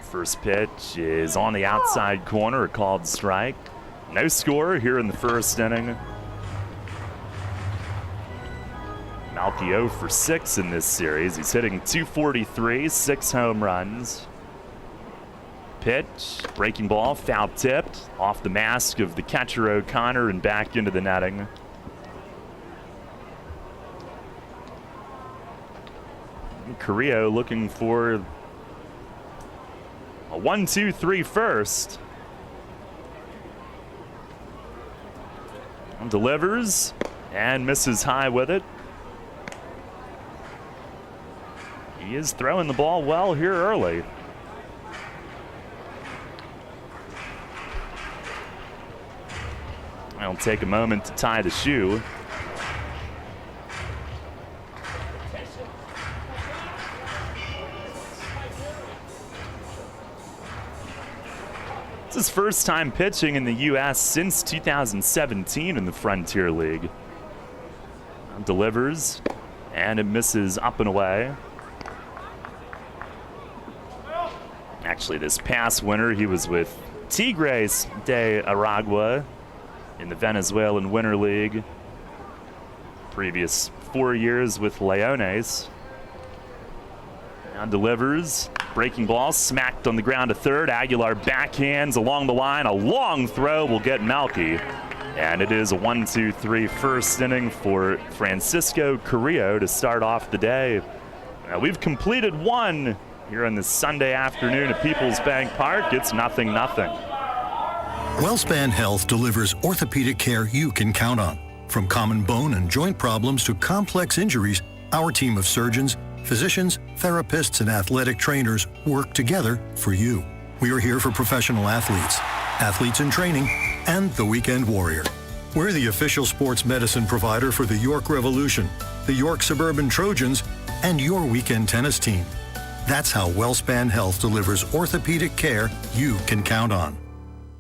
First pitch is on the outside corner, a called strike. No score here in the first inning. Melky 0 for 6 in this series. He's hitting .243, 6 home runs. Pitch, breaking ball, foul tipped, off the mask of the catcher O'Connor and back into the netting. And Carrillo looking for a 1-2-3 first. And delivers and misses high with it. He is throwing the ball well here early. It'll take a moment to tie the shoe. It's his first time pitching in the U.S. since 2017 in the Frontier League. Delivers, and it misses up and away. Actually, this past winter, he was with Tigres de Aragua in the Venezuelan Winter League. Previous 4 years with Leones. Now delivers. Breaking ball, smacked on the ground to third. Aguilar backhands along the line. A long throw will get Melky. And it is a 1-2-3 first inning for Francisco Carrillo to start off the day. Now we've completed 1 here on this Sunday afternoon at Peoples Bank Park. It's 0-0. WellSpan Health delivers orthopedic care you can count on. From common bone and joint problems to complex injuries, our team of surgeons, physicians, therapists, and athletic trainers work together for you. We are here for professional athletes, athletes in training, and the weekend warrior. We're the official sports medicine provider for the York Revolution, the York Suburban Trojans, and your weekend tennis team. That's how WellSpan Health delivers orthopedic care you can count on.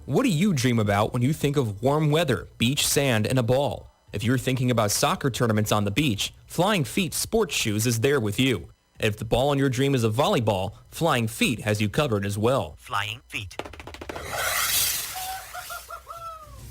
What do you dream about when you think of warm weather, beach sand, and a ball? If you're thinking about soccer tournaments on the beach, Flying Feet Sports Shoes is there with you. If the ball in your dream is a volleyball, Flying Feet has you covered as well. Flying Feet.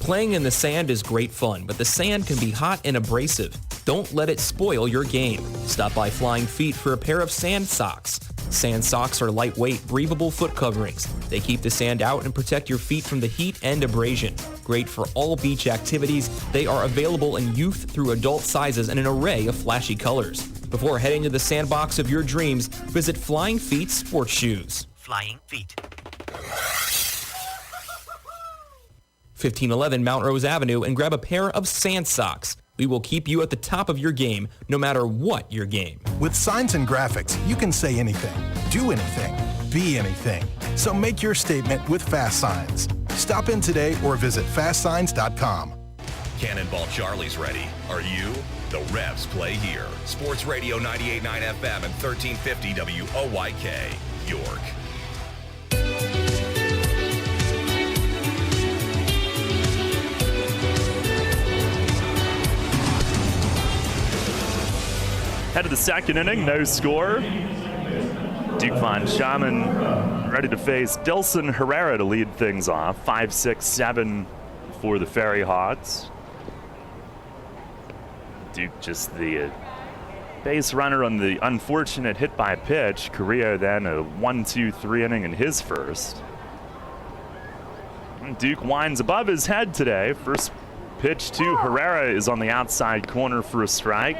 Playing in the sand is great fun, but the sand can be hot and abrasive. Don't let it spoil your game. Stop by Flying Feet for a pair of sand socks. Sand socks are lightweight, breathable foot coverings. They keep the sand out and protect your feet from the heat and abrasion. Great for all beach activities, they are available in youth through adult sizes and an array of flashy colors. Before heading to the sandbox of your dreams, visit Flying Feet Sports Shoes. Flying Feet. 1511 Mount Rose Avenue and grab a pair of sand socks. We will keep you at the top of your game, no matter what your game. With signs and graphics, you can say anything, do anything, be anything. So make your statement with Fast Signs. Stop in today or visit fastsigns.com. Cannonball Charlie's ready. Are you? The Revs play here. Sports Radio 98.9 FM and 1350 WOYK, York. Head of the second inning, no score. Duke Von Schaman ready to face Dilson Herrera to lead things off. 5-6-7 for the Ferry Hawks. Duke just the base runner on the unfortunate hit by pitch. Carrillo then a 1-2-3 inning in his first. And Duke winds above his head today. First pitch to Herrera is on the outside corner for a strike.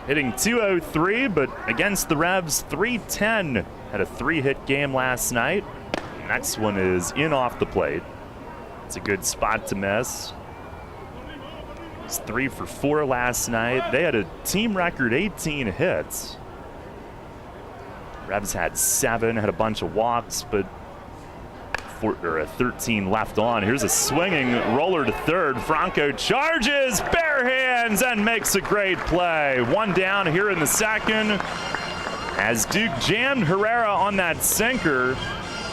Hitting .203, but against the Revs, .310. Had a 3-hit game last night. Next one is in off the plate. It's a good spot to miss. It's 3 for 4 last night. They had a team record 18 hits. Revs had 7, had a bunch of walks, but 13 left on. Here's a swinging roller to third. Franco charges, bare hands, and makes a great play. One down here in the second as Duke jammed Herrera on that sinker,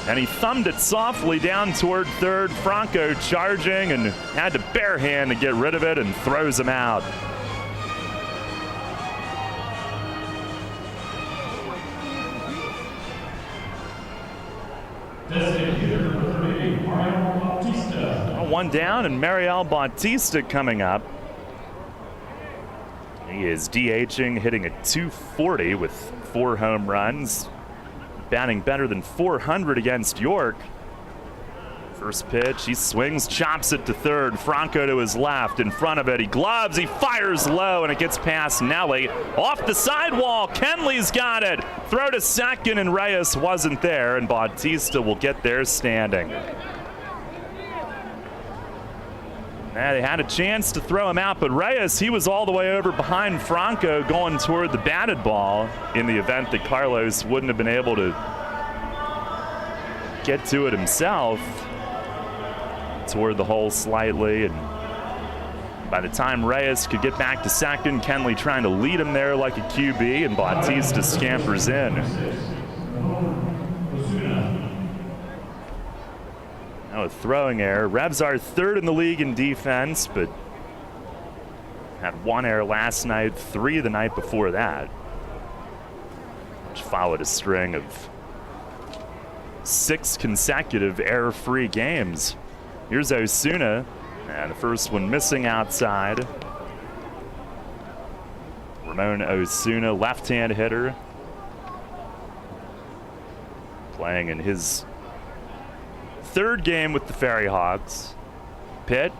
and he thumbed it softly down toward third. Franco charging and had to bare hand to get rid of it and throws him out. One down, and Mariel Bautista coming up. He is DHing, hitting at .240 with 4 home runs. Batting better than .400 against York. First pitch, he swings, chops it to third. Franco to his left, in front of it. He gloves, he fires low, and it gets past Nelly. Off the sidewall, Kenley's got it. Throw to second, and Reyes wasn't there, and Bautista will get there standing. They had a chance to throw him out, but Reyes, he was all the way over behind Franco going toward the batted ball in the event that Carlos wouldn't have been able to get to it himself. Toward the hole slightly, and by the time Reyes could get back to second, Kenley trying to lead him there like a QB, and Bautista scampers in. Now a throwing error. Revs are third in the league in defense, but had 1 error last night, 3 the night before that, which followed a string of 6 consecutive error-free games. Here's Osuna, and the first one missing outside. Ramon Osuna, left-hand hitter, playing in his 3rd game with the Ferry Hawks. Pitch,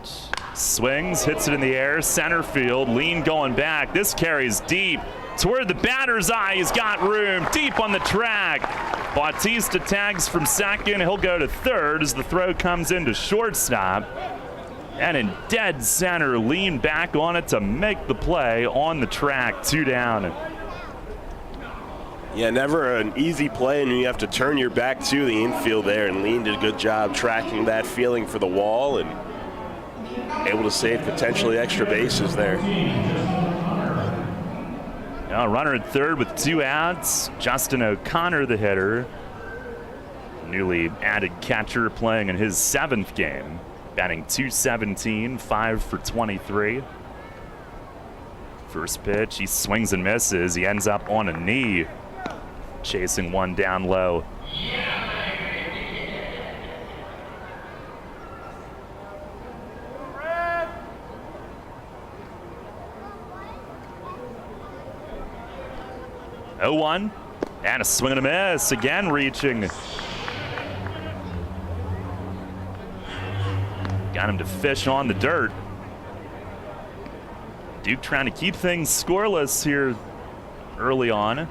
swings, hits it in the air, center field, lean going back. This carries deep toward the batter's eye. He's got room deep on the track. Bautista tags from second. He'll go to third as the throw comes into shortstop. And in dead center, lean back on it to make the play on the track. 2 down. Yeah, never an easy play, and you have to turn your back to the infield there, and Lean did a good job tracking that, feeling for the wall, and able to save potentially extra bases there. Now runner at third with 2 outs. Justin O'Connor, the hitter. Newly added catcher playing in his 7th game. Batting .217, 5 for 23. First pitch, he swings and misses. He ends up on a knee, chasing one down low. 0-1. And a swing and a miss. Again reaching. Got him to fish on the dirt. Duke trying to keep things scoreless here early on.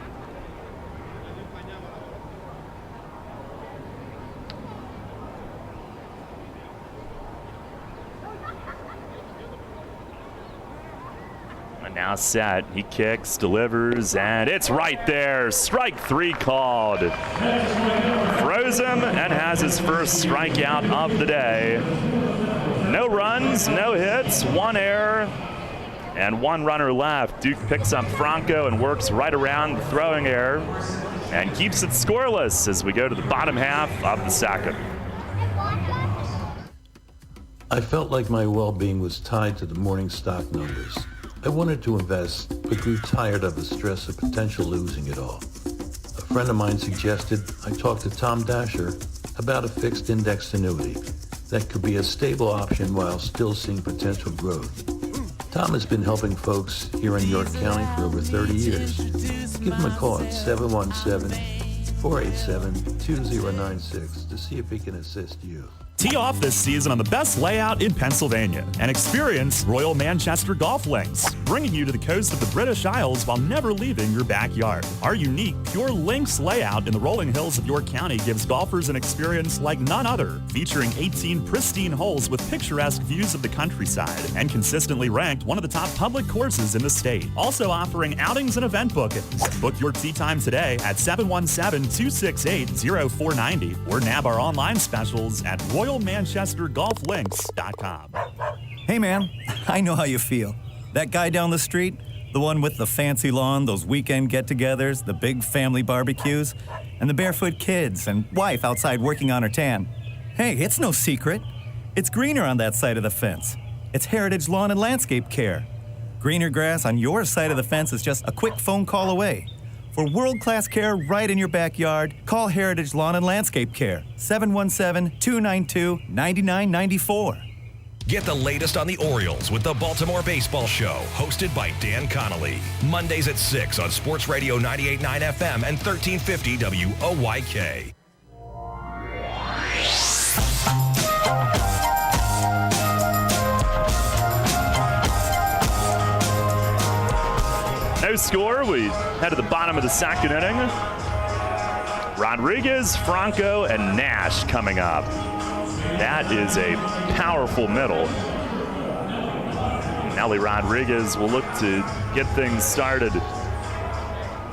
And now set. He kicks, delivers, and it's right there. Strike 3 called. Throws him and has his first strikeout of the day. No runs, no hits, 1 error, and 1 runner left. Duke picks up Franco and works right around the throwing error and keeps it scoreless as we go to the bottom half of the second. I felt like my well-being was tied to the morning stock numbers. I wanted to invest, but grew tired of the stress of potential losing it all. A friend of mine suggested I talk to Tom Dasher about a fixed index annuity that could be a stable option while still seeing potential growth. Tom has been helping folks here in York County for over 30 years. Give him a call at 717-487-2096 to see if he can assist you. Tee off this season on the best layout in Pennsylvania and experience Royal Manchester Golf Links, bringing you to the coast of the British Isles while never leaving your backyard. Our unique Pure Links layout in the rolling hills of York County gives golfers an experience like none other, featuring 18 pristine holes with picturesque views of the countryside and consistently ranked one of the top public courses in the state. Also offering outings and event bookings. Book your tee time today at 717-268-0490 or nab our online specials at RoyalManchesterGolfLinks.com. Hey man, I know how you feel. That guy down the street, the one with the fancy lawn, those weekend get-togethers, the big family barbecues, and the barefoot kids and wife outside working on her tan. Hey, it's no secret. It's greener on that side of the fence. It's Heritage Lawn and Landscape Care. Greener grass on your side of the fence is just a quick phone call away. For world-class care right in your backyard, call Heritage Lawn and Landscape Care, 717-292-9994. Get the latest on the Orioles with the Baltimore Baseball Show, hosted by Dan Connolly. Mondays at 6 on Sports Radio 98.9 FM and 1350 WOYK. No score. We head to the bottom of the second inning. Rodriguez, Franco, and Nash coming up. That is a powerful middle. Nelly Rodriguez will look to get things started.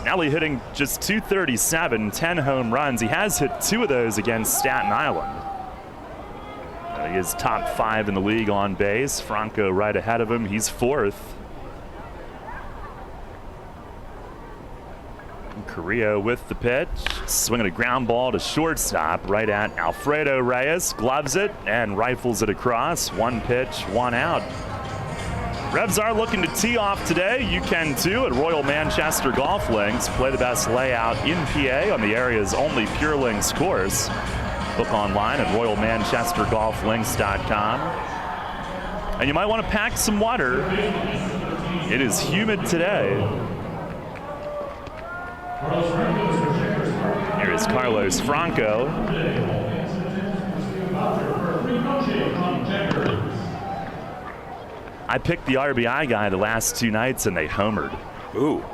Nelly hitting just .237, 10 home runs. He has hit 2 of those against Staten Island. He is top 5 in the league on base. Franco right ahead of him. He's 4th. Carrillo with the pitch, swinging a ground ball to shortstop right at Alfredo Reyes, gloves it and rifles it across. 1 pitch, 1 out. Revs are looking to tee off today. You can too at Royal Manchester Golf Links. Play the best layout in PA on the area's only Pure Links course. Book online at RoyalManchesterGolfLinks.com. And you might want to pack some water. It is humid today. Here is Carlos Franco. I picked the RBI guy the last 2 nights and they homered. Ooh,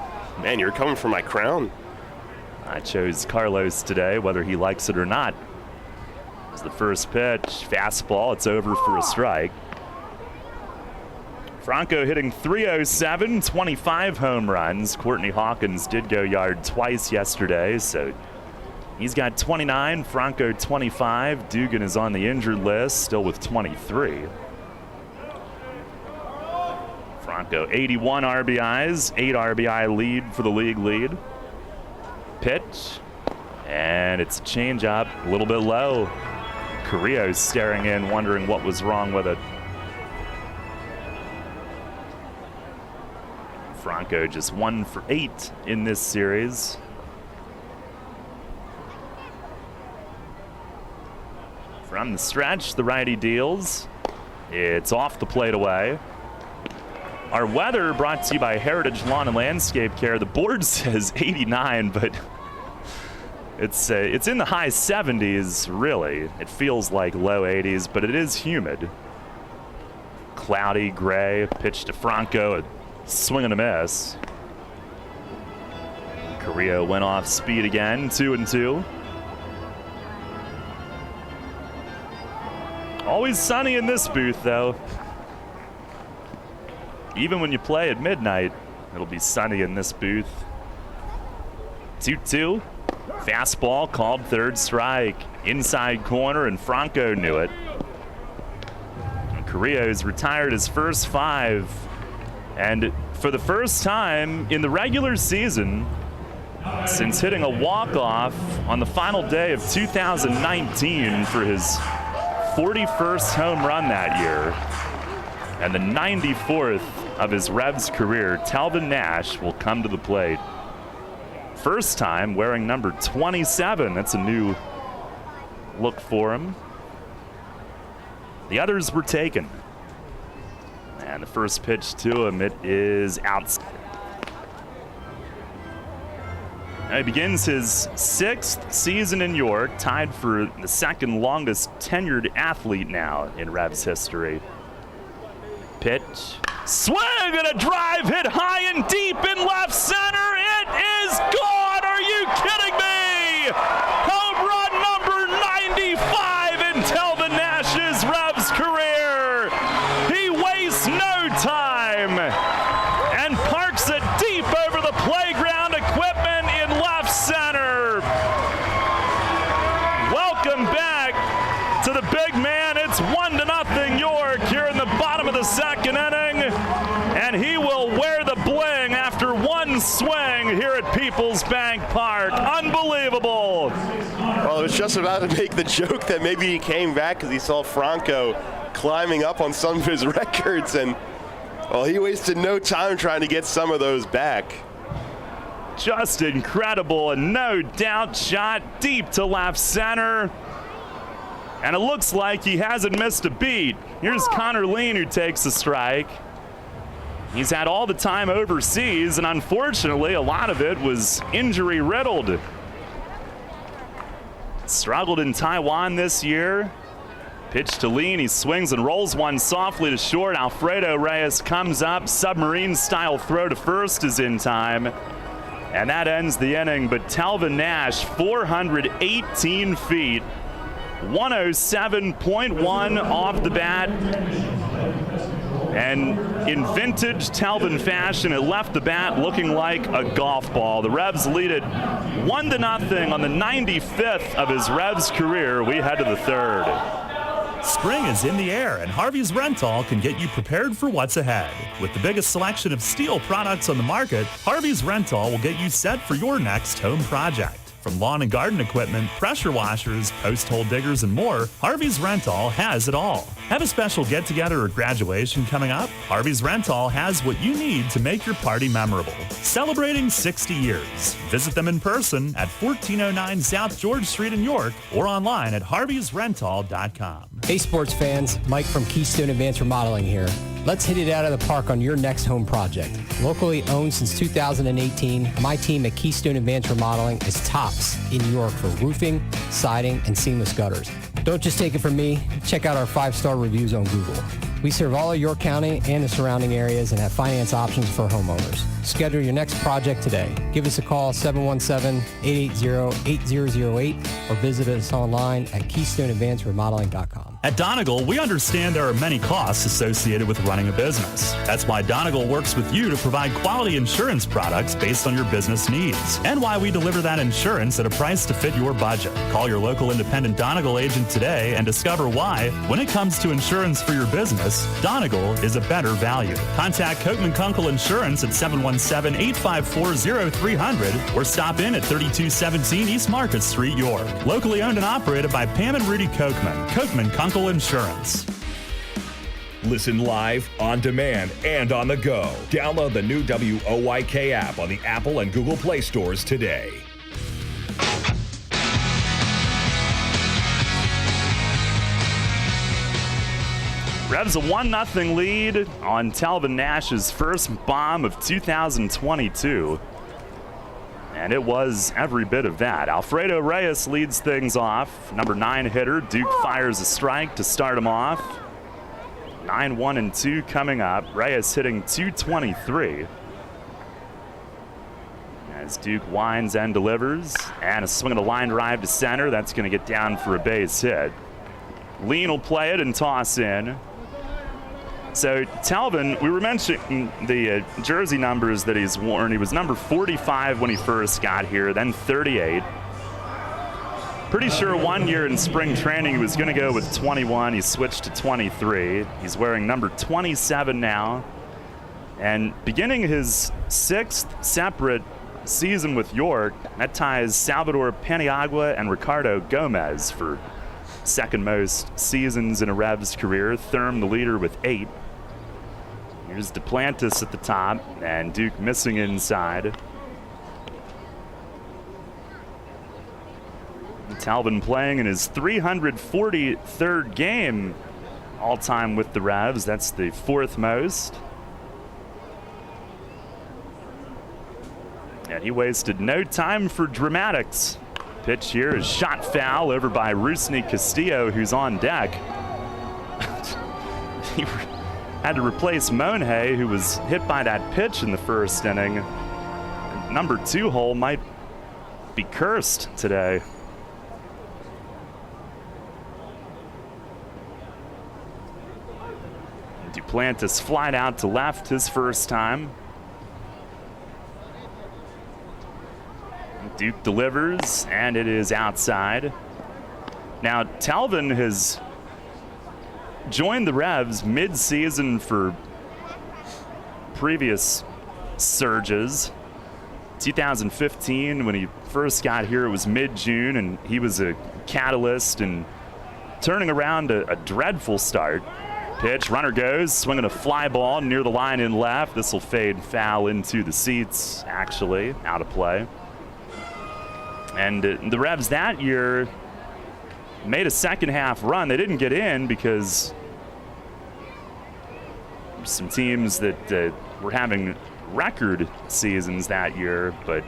man, you're coming for my crown. I chose Carlos today, whether he likes it or not. It's the first pitch, fastball, it's over for a strike. Franco hitting .307, 25 home runs. Courtney Hawkins did go yard twice yesterday, so he's got 29, Franco 25. Dugan is on the injured list, still with 23. Franco 81 RBIs, 8 RBI lead for the league lead. Pitch, and it's a changeup, a little bit low. Carrillo's staring in, wondering what was wrong with it. Franco just 1 for 8 in this series. From the stretch, the righty deals. It's off the plate away. Our weather brought to you by Heritage Lawn and Landscape Care. The board says 89, but it's in the high 70s, really. It feels like low 80s, but it is humid. Cloudy, gray, pitch to Franco, a swing and a miss. Carrillo went off speed again, 2-2. Always sunny in this booth, though. Even when you play at midnight, it'll be sunny in this booth. 2-2. Fastball called third strike. Inside corner, and Franco knew it. And Carrillo's retired his first 5. And for the first time in the regular season, since hitting a walk-off on the final day of 2019 for his 41st home run that year, and the 94th of his Revs career, Talbot Nash will come to the plate. First time wearing number 27. That's a new look for him. The others were taken. And the first pitch to him, it is outside. He begins his 6th season in York, tied for the second longest tenured athlete now in Revs history. Pitch, swing, and a drive hit high and deep in left center. It is gone. Are you kidding me? Home run number 95 in Talbot Nash's Revs career. He wastes no time and parks it deep over the playground equipment in left center. Welcome back to the big man. It's 1-0 York here in the bottom of the second inning, and he will wear the bling after one swing here at People's Bank Park. Unbelievable. Well, I was just about to make the joke that maybe he came back because he saw Franco climbing up on some of his records, and well, he wasted no time trying to get some of those back. Just incredible, and no doubt shot deep to left center. And it looks like he hasn't missed a beat. Here's Connor Lean, who takes the strike. He's had all the time overseas, and unfortunately, a lot of it was injury-riddled. Struggled in Taiwan this year. Pitch to Lean, he swings and rolls one softly to short. Alfredo Reyes comes up, submarine-style throw to first is in time. And that ends the inning, but Talbot Nash, 418 feet. 107.1 off the bat. And in vintage Talbot fashion, it left the bat looking like a golf ball. The Revs lead it 1-0 on the 95th of his Revs career. We head to the third. Spring is in the air, and Harvey's Rental can get you prepared for what's ahead. With the biggest selection of steel products on the market, Harvey's Rental will get you set for your next home project. From lawn and garden equipment, pressure washers, post hole diggers, and more, Harvey's Rental has it all. Have a special get-together or graduation coming up? Harvey's Rental has what you need to make your party memorable. Celebrating 60 years. Visit them in person at 1409 South George Street in York or online at harveysrental.com. Hey sports fans, Mike from Keystone Advanced Remodeling here. Let's hit it out of the park on your next home project. Locally owned since 2018, my team at Keystone Advanced Remodeling is tops in York for roofing, siding, and seamless gutters. Don't just take it from me. Check out our 5-star reviews on Google. We serve all of York County and the surrounding areas and have finance options for homeowners. Schedule your next project today. Give us a call, 717-880-8008, or visit us online at KeystoneAdvancedRemodeling.com. At Donegal, we understand there are many costs associated with running a business. That's why Donegal works with you to provide quality insurance products based on your business needs, and why we deliver that insurance at a price to fit your budget. Call your local independent Donegal agent today and discover why, when it comes to insurance for your business, Donegal is a better value. Contact Kochman Kunkel Insurance at 717-854-0300 or stop in at 3217 East Market Street, York. Locally owned and operated by Pam and Rudy Kochman. Kochman Kunkel Insurance. Listen live, on demand, and on the go. Download the new WOYK app on the Apple and Google Play stores today. Revs a 1-0 lead on Talbot Nash's first bomb of 2022. And it was every bit of that. Alfredo Reyes leads things off. Number 9 hitter. Duke fires a strike to start him off. 9-1-2 coming up. Reyes hitting .223. As Duke winds and delivers. And a swing and a line drive to center. That's going to get down for a base hit. Lean will play it and toss in. So Talbot, we were mentioning the jersey numbers that he's worn. He was number 45 when he first got here, then 38. Pretty sure 1 year in spring training he was going to go with 21. He switched to 23. He's wearing number 27 now. And beginning his 6th separate season with York, that ties Salvador Paniagua and Ricardo Gomez for second most seasons in a Revs career. Thurm the leader with 8. Here's Duplantis at the top, and Duke missing inside. Talbot playing in his 343rd game all-time with the Revs. That's the 4th most. And he wasted no time for dramatics. Pitch here is shot foul over by Rusney Castillo, who's on deck. He had to replace Monhay, who was hit by that pitch in the first inning. Number 2 hole might be cursed today. Duplantis flied out to left his first time. Duke delivers, and it is outside. Now, Talbot has joined the Revs mid-season for previous surges. 2015, when he first got here, it was mid-June, and he was a catalyst in turning around a dreadful start. Pitch, runner goes, swinging a fly ball near the line in left. This will fade foul into the seats, actually, out of play. And the Revs that year made a second half run. They didn't get in because some teams that were having record seasons that year, but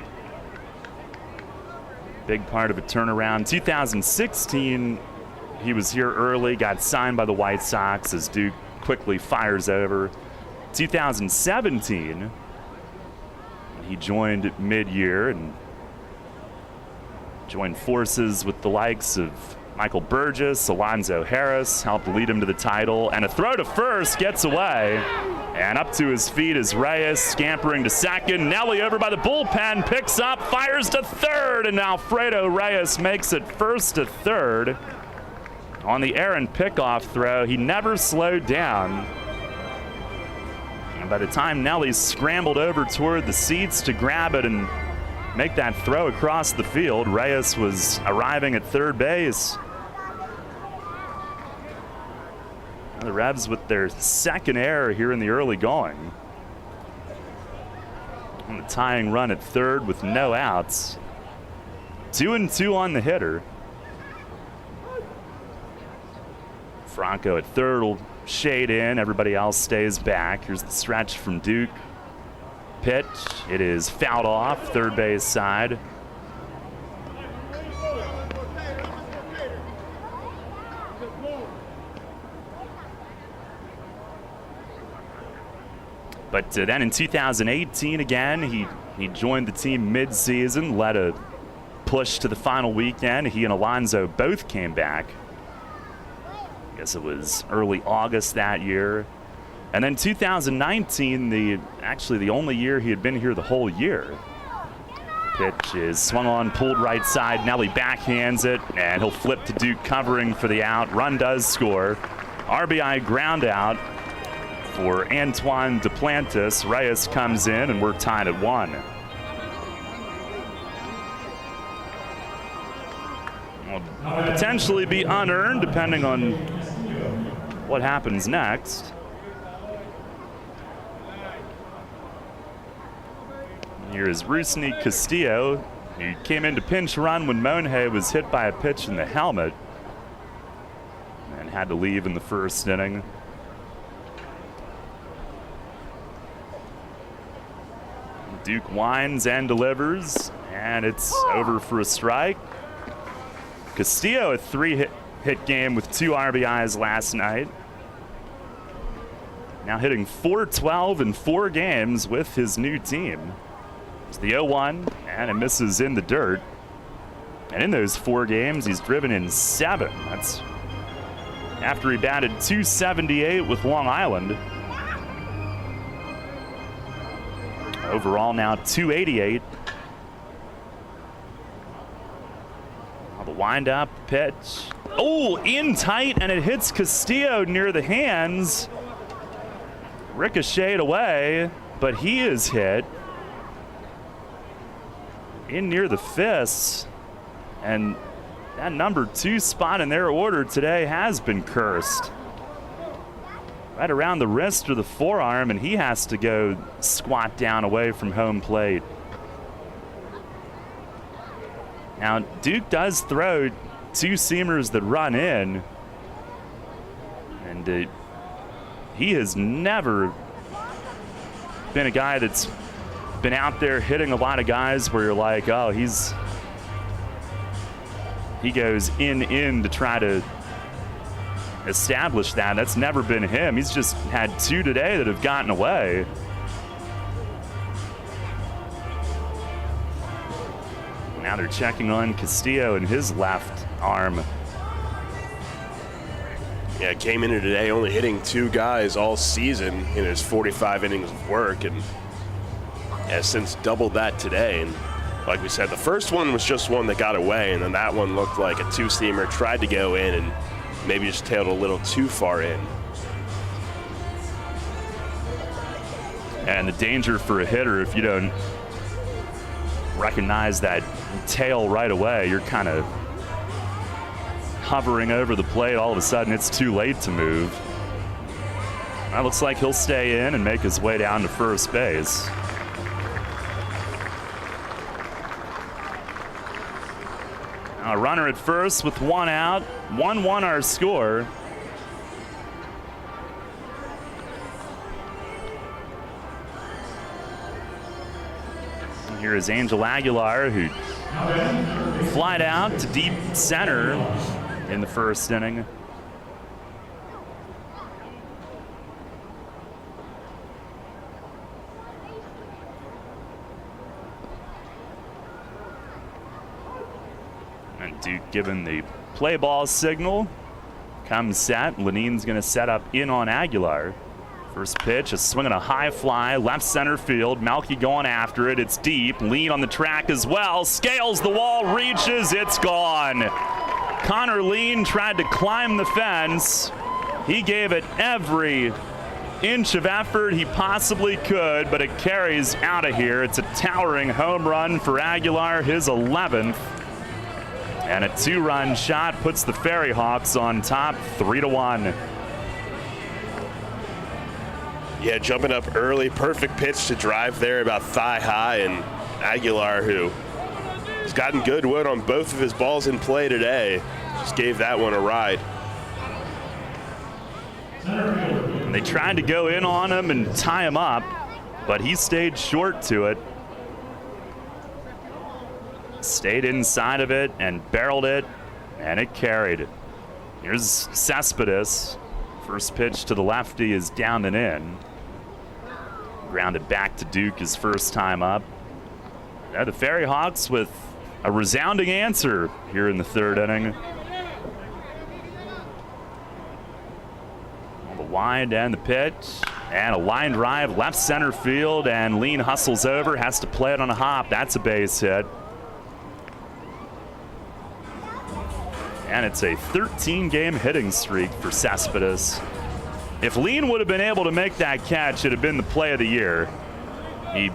big part of a turnaround. 2016, he was here early, got signed by the White Sox as Duke quickly fires over. 2017, he joined mid-year and joined forces with the likes of Michael Burgess, Alonzo Harris, helped lead him to the title, and a throw to first gets away. And up to his feet is Reyes, scampering to second. Nelly over by the bullpen, picks up, fires to third, and Alfredo Reyes makes it first to third. On the errant pickoff throw, he never slowed down. And by the time Nelly scrambled over toward the seats to grab it and make that throw across the field, Reyes was arriving at third base. The Revs with their second error here in the early going. And the tying run at third with no outs. 2-2 on the hitter. Franco at third will shade in. Everybody else stays back. Here's the stretch from Duke. Pitch. It is fouled off, third base side. But then in 2018 again, he joined the team mid-season, led a push to the final weekend. He and Alonzo both came back. I guess it was early August that year. And then 2019, actually the only year he had been here the whole year. Pitch is swung on, pulled right side. Nelly backhands it, and he'll flip to Duke covering for the out. Run does score. RBI ground out for Antoine Duplantis. Reyes comes in, and we're tied at 1. Will potentially be unearned, depending on what happens next. Here is Rusney Castillo. He came in to pinch run when Monhay was hit by a pitch in the helmet and had to leave in the first inning. Duke winds and delivers, and it's over for a strike. Castillo, a 3-hit game with 2 RBIs last night. Now hitting .412 in 4 games with his new team. It's the 0-1, and it misses in the dirt. And in those 4 games, he's driven in 7. That's after he batted .278 with Long Island. Overall now .288. The wind-up pitch. Oh, in tight, and it hits Castillo near the hands. Ricocheted away, but he is hit in near the fists. And that number 2 spot in their order today has been cursed. Right around the wrist or the forearm, and he has to go squat down away from home plate. Now, Duke does throw 2 seamers that run in, and he has never been a guy that's been out there hitting a lot of guys where you're like, oh, he goes in to try to establish that. That's never been him. He's just had 2 today that have gotten away. Now they're checking on Castillo and his left arm. Yeah, came into today only hitting 2 guys all season in his 45 innings of work, and has since doubled that today. And like we said, the first one was just one that got away, and then that one looked like a 2-seamer, tried to go in and maybe just tailed a little too far in. And the danger for a hitter, if you don't recognize that tail right away, you're kind of hovering over the plate. All of a sudden, it's too late to move. That looks like he'll stay in and make his way down to first base. A runner at first with 1 out. 1-1 our score. And here is Angel Aguilar, who flied out to deep center in the first inning. And Duke given the play ball signal. Comes set. Lanine's going to set up in on Aguilar. First pitch, a swing and a high fly, left center field. Malky going after it. It's deep. Lean on the track as well. Scales the wall, reaches, it's gone. Connor Lean tried to climb the fence. He gave it every inch of effort he possibly could, but it carries out of here. It's a towering home run for Aguilar, his 11th. And a 2-run shot puts the Ferry Hawks on top, 3-1. Yeah, jumping up early, perfect pitch to drive there about thigh high, and Aguilar, who has gotten good wood on both of his balls in play today, just gave that one a ride. And they tried to go in on him and tie him up, but he stayed short to it. Stayed inside of it and barreled it, and it carried. Here's Cespedes. First pitch to the lefty is down and in. Grounded back to Duke his first time up. Now the Ferry Hawks with a resounding answer here in the third inning. The wind and the pitch, and a line drive left center field, and Lean hustles over, has to play it on a hop. That's a base hit. And it's a 13-game hitting streak for Cespedes. If Lean would have been able to make that catch, it'd have been the play of the year. He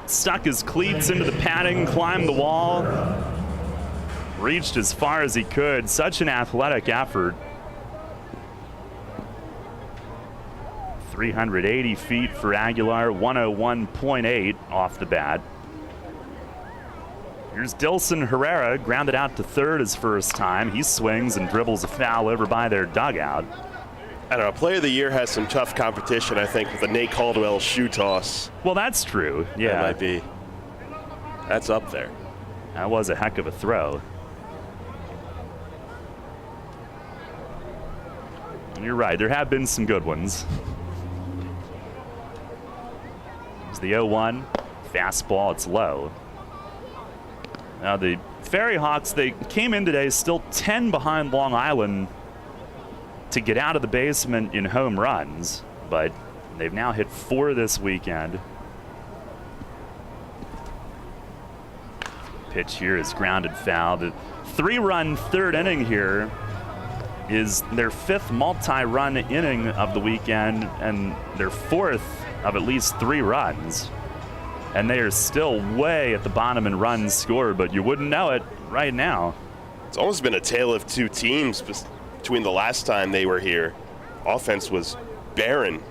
stuck his cleats into the padding, climbed the wall, reached as far as he could. Such an athletic effort. 380 feet for Aguilar, 101.8 off the bat. Here's Dilson Herrera, grounded out to third his first time. He swings and dribbles a foul over by their dugout. I don't know. Player of the Year has some tough competition, I think, with the Nate Caldwell shoe toss. Well, that's true. Yeah. That might be. That's up there. That was a heck of a throw. And you're right. There have been some good ones. It's the 0-1. Fastball. It's low. Now the Ferry Hawks, they came in today still 10 behind Long Island to get out of the basement in home runs, but they've now hit 4 this weekend. Pitch here is grounded foul. The 3-run third inning here is their 5th multi-run inning of the weekend and their 4th of at least 3 runs. And they are still way at the bottom in runs scored, but you wouldn't know it right now. It's almost been a tale of two teams between the last time they were here. Offense was barren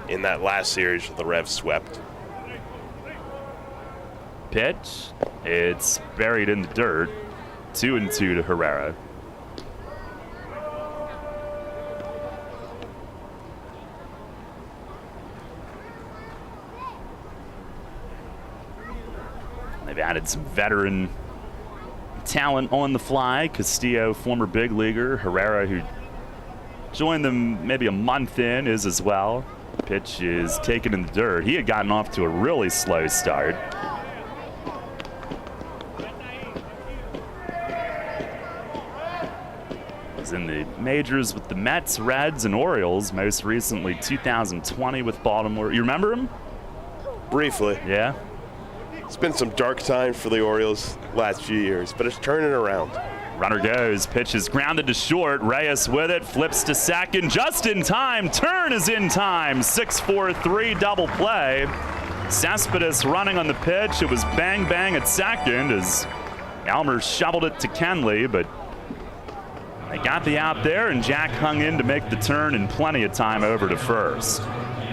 in that last series the Revs swept. Pitch. It's buried in the dirt. 2-2 to Herrera. They've added some veteran talent on the fly. Castillo, former big leaguer. Herrera, who joined them maybe a month in, is as well. Pitch is taken in the dirt. He had gotten off to a really slow start. Was in the majors with the Mets, Reds, and Orioles. Most recently, 2020 with Baltimore. You remember him? Briefly. Yeah. It's been some dark time for the Orioles last few years, but it's turning around. Runner goes. Pitch is grounded to short. Reyes with it. Flips to second. Just in time. Turn is in time. 6-4-3 double play. Cespedes running on the pitch. It was bang bang at second as Elmer shoveled it to Kenley, but they got the out there, and Jack hung in to make the turn in plenty of time over to first.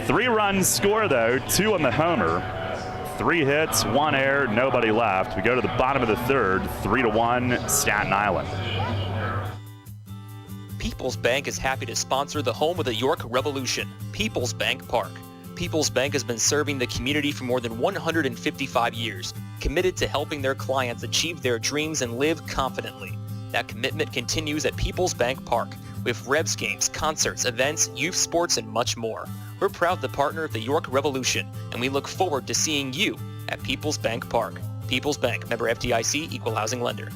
3 runs score, though. 2 on the homer. 3 hits, 1 error, nobody left. We go to the bottom of the third, 3-1 Staten Island. People's Bank is happy to sponsor the home of the York Revolution, People's Bank Park. People's Bank has been serving the community for more than 155 years, committed to helping their clients achieve their dreams and live confidently. That commitment continues at People's Bank Park with Revs games, concerts, events, youth sports, and much more. We're proud to partner of the York Revolution, and we look forward to seeing you at People's Bank Park. People's Bank, member FDIC, equal housing lender.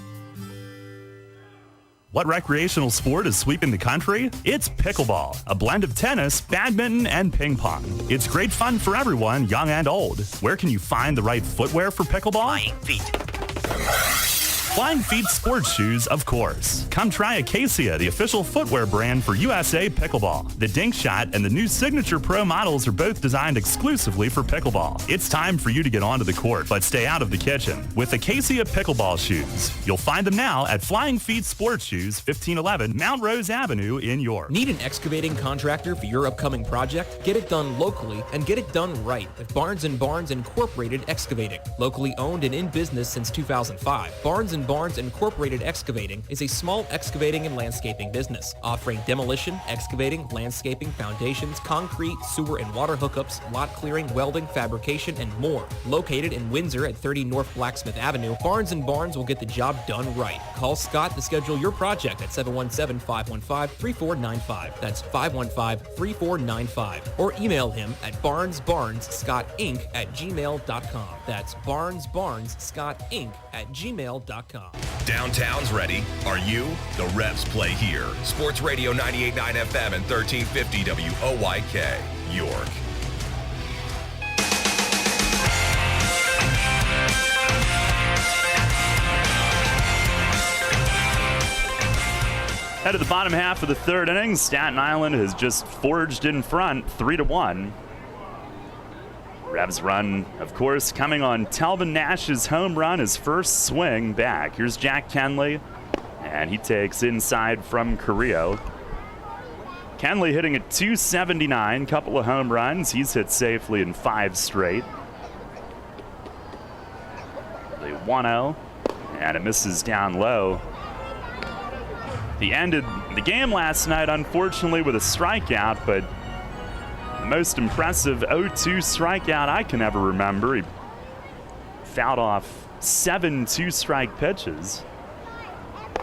What recreational sport is sweeping the country? It's pickleball, a blend of tennis, badminton, and ping pong. It's great fun for everyone, young and old. Where can you find the right footwear for pickleball? Flying Feet. Flying Feet sports shoes, of course. Come try Acacia, the official footwear brand for USA Pickleball. The Dink Shot and the new Signature Pro models are both designed exclusively for pickleball. It's time for you to get onto the court, but stay out of the kitchen with Acacia Pickleball shoes. You'll find them now at Flying Feet Sports Shoes, 1511 Mount Rose Avenue in York. Need an excavating contractor for your upcoming project? Get it done locally and get it done right with Barnes & Barnes Incorporated Excavating. Locally owned and in business since 2005, Barnes Incorporated Excavating is a small excavating and landscaping business offering demolition, excavating, landscaping, foundations, concrete, sewer and water hookups, lot clearing, welding, fabrication, and more. Located in Windsor at 30 North Blacksmith Avenue, Barnes & Barnes will get the job done right. Call Scott to schedule your project at 717-515-3495. That's 515-3495. Or email him at barnesbarnesscottinc@gmail.com. That's barnesbarnesscottinc@gmail.com. Downtown's ready. Are you? The Revs play here. Sports Radio 98.9 FM and 1350 WOYK, York. Head to the bottom half of the third inning. Staten Island has just forged in front, 3-1. Revs run, of course, coming on Talbot Nash's home run, his first swing back. Here's Jack Kenley, and he takes inside from Carrillo. Kenley hitting at .279, couple of home runs. He's hit safely in 5 straight. The 1-0, and it misses down low. He ended The game last night, unfortunately, with a strikeout, but the most impressive 0-2 strikeout I can ever remember. He fouled off 7 two-strike pitches.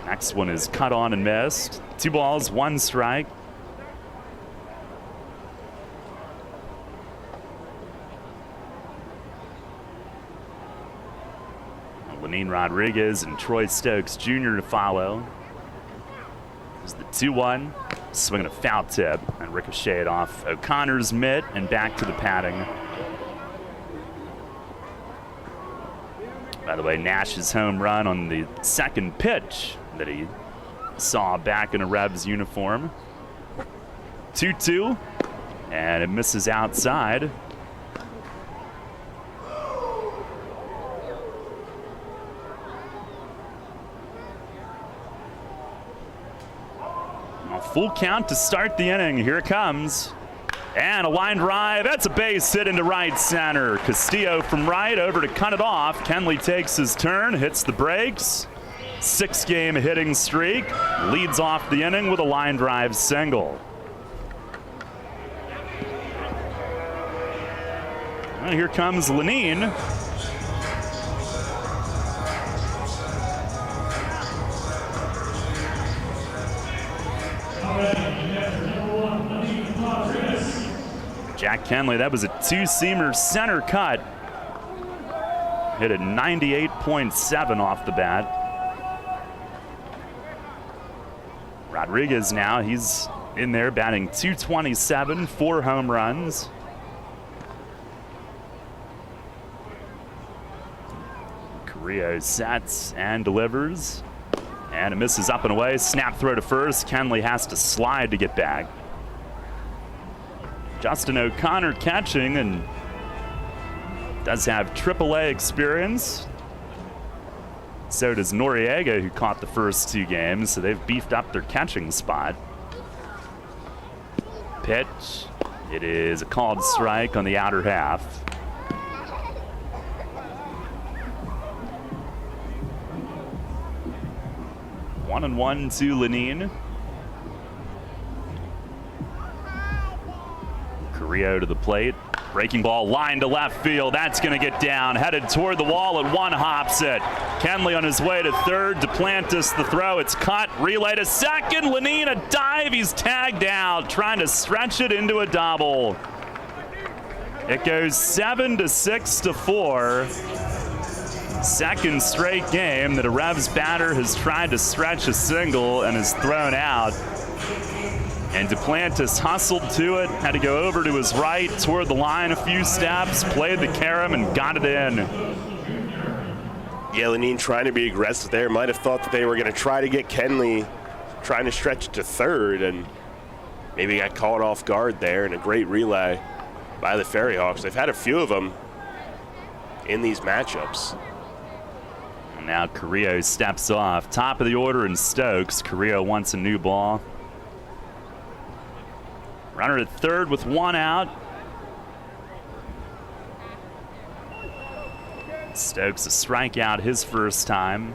Next one is cut on and missed. 2 balls, 1 strike. Lenin Rodriguez and Troy Stokes Jr. to follow. There's the 2-1. Swinging a foul tip and ricocheted off O'Connor's mitt and back to the padding. By the way, Nash's home run on the second pitch that he saw back in a Revs uniform. 2-2, and it misses outside. A full count to start the inning. Here it comes. And a line drive. That's a base hit into right center. Castillo from right over to cut it off. Kenley takes his turn, hits the brakes. 6-game hitting streak. Leads off the inning with a line drive single. And here comes Lenin. Jack Kenley, that was a 2-seamer center cut. Hit at 98.7 off the bat. Rodriguez now, he's in there batting .227, 4 home runs. Carrillo sets and delivers. And it misses up and away. Snap throw to first. Kenley has to slide to get back. Justin O'Connor catching and does have AAA experience. So does Noriega, who caught the first 2 games, so they've beefed up their catching spot. Pitch. It is a called strike on the outer half. One and one to Lenin. Carrillo to the plate. Breaking ball, line to left field. That's going to get down. Headed toward the wall and one hops it. Kenley on his way to third. Duplantis the throw. It's cut. Relay to second. Lenin a dive. He's tagged out. Trying to stretch it into a double. It goes 7-6-4. Second straight game that a Revs batter has tried to stretch a single and is thrown out. And Duplantis hustled to it, had to go over to his right, toward the line a few steps, played the carom, and got it in. Yeah, Lenin trying to be aggressive there. Might have thought that they were going to try to get Kenley trying to stretch it to third, and maybe got caught off guard there. And a great relay by the Ferry Hawks. They've had a few of them in these matchups. And now Carrillo steps off. Top of the order in Stokes. Carrillo wants a new ball. Runner at third with 1 out. Stokes a strikeout his first time.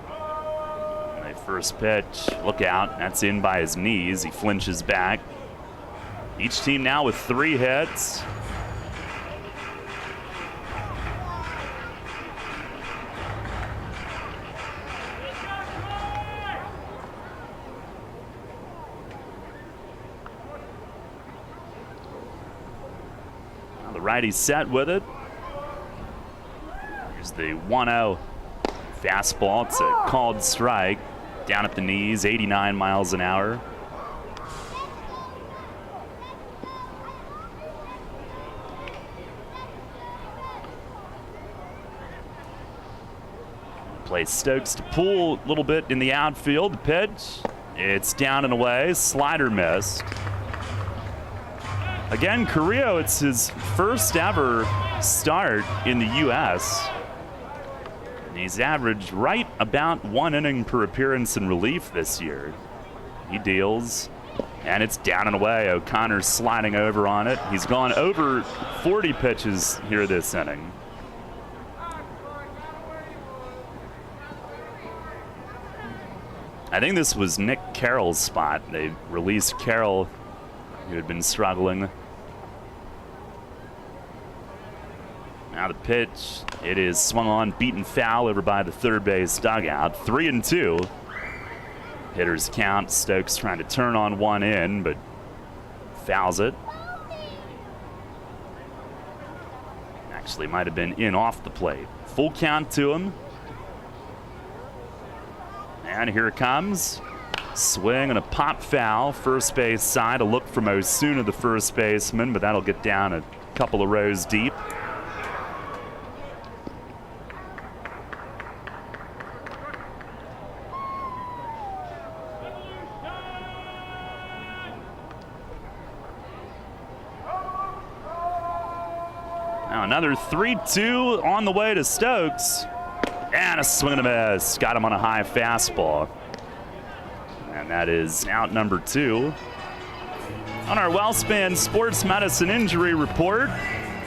And a first pitch, look out, that's in by his knees. He flinches back. Each team now with 3 hits. The righty set with it. Here's the 1-0 fastball. It's a called strike. Down at the knees, 89 miles an hour. Plays Stokes to pull a little bit in the outfield. The pitch, it's down and away. Slider missed. Again, Carrillo, it's his first ever start in the U.S. And he's averaged right about 1 inning per appearance in relief this year. He deals, and it's down and away. O'Connor's sliding over on it. He's gone over 40 pitches here this inning. I think this was Nick Carroll's spot. They released Carroll, who had been struggling. Now the pitch, it is swung on, beaten foul over by the third base dugout. 3-2. Hitters count. Stokes trying to turn on one in, but fouls it. Actually might have been in off the plate. Full count to him. And here it comes. Swing and a pop foul. First base side. A look from Osuna, the first baseman, but that'll get down a couple of rows deep. Now another 3-2 on the way to Stokes. And a swing and a miss. Got him on a high fastball. And that is out number 2. On our WellSpan Sports Medicine Injury Report,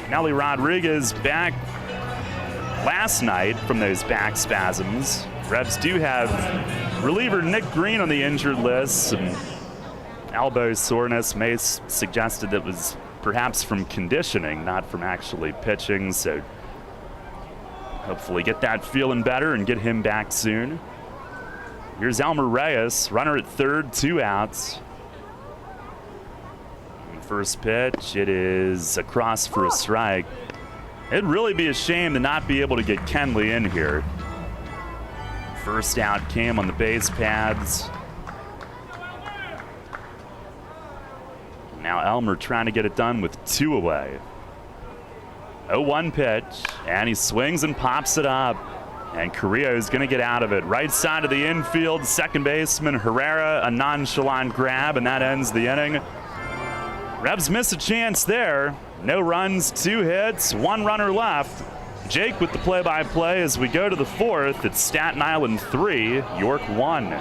Nelly Rodriguez back last night from those back spasms. Rebs do have reliever Nick Green on the injured list. Some elbow soreness. Mace suggested that was perhaps from conditioning, not from actually pitching. So hopefully get that feeling better and get him back soon. Here's Elmer Reyes, runner at third, 2 outs. And first pitch, it is across for a strike. It'd really be a shame to not be able to get Kenley in here. First out came on the base pads. Now Elmer trying to get it done with 2 away. 0-1 pitch, and he swings and pops it up. And Carrillo's going to get out of it. Right side of the infield, second baseman Herrera, a nonchalant grab, and that ends the inning. Rebs miss a chance there. No runs, 2 hits, 1 runner left. Jake with the play-by-play as we go to the 4th. It's Staten Island 3, York 1.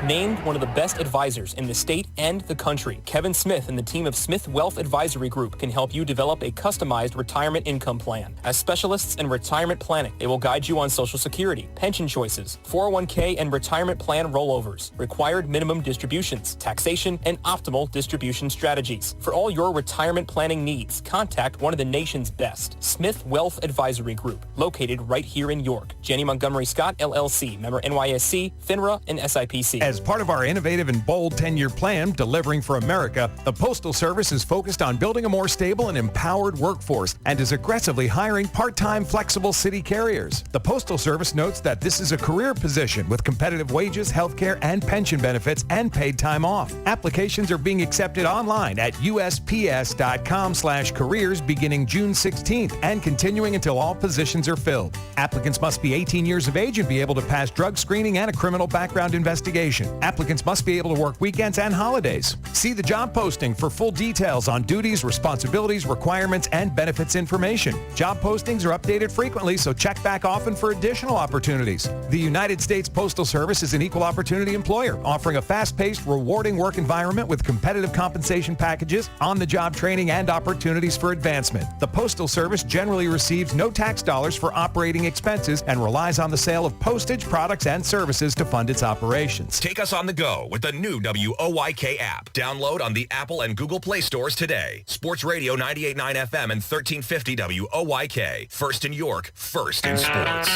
Named one of the best advisors in the state and the country, Kevin Smith and the team of Smith Wealth Advisory Group can help you develop a customized retirement income plan. As specialists in retirement planning, they will guide you on Social Security, pension choices, 401k and retirement plan rollovers, required minimum distributions, taxation, and optimal distribution strategies. For all your retirement planning needs, contact one of the nation's best, Smith Wealth Advisory Group, located right here in York. Janney Montgomery Scott, LLC, member NYSE, FINRA, and SIPC. As part of our innovative and bold 10-year plan, Delivering for America, the Postal Service is focused on building a more stable and empowered workforce and is aggressively hiring part-time flexible city carriers. The Postal Service notes that this is a career position with competitive wages, health care, and pension benefits and paid time off. Applications are being accepted online at usps.com/careers beginning June 16th and continuing until all positions are filled. Applicants must be 18 years of age and be able to pass drug screening and a criminal background investigation. Applicants must be able to work weekends and holidays. See the job posting for full details on duties, responsibilities, requirements, and benefits information. Job postings are updated frequently, so check back often for additional opportunities. The United States Postal Service is an equal opportunity employer, offering a fast-paced, rewarding work environment with competitive compensation packages, on-the-job training, and opportunities for advancement. The Postal Service generally receives no tax dollars for operating expenses and relies on the sale of postage, products, and services to fund its operations. Take us on the go with the new WOYK app. Download on the Apple and Google Play stores today. Sports Radio 98.9 FM and 1350 WOYK. First in York, first in sports.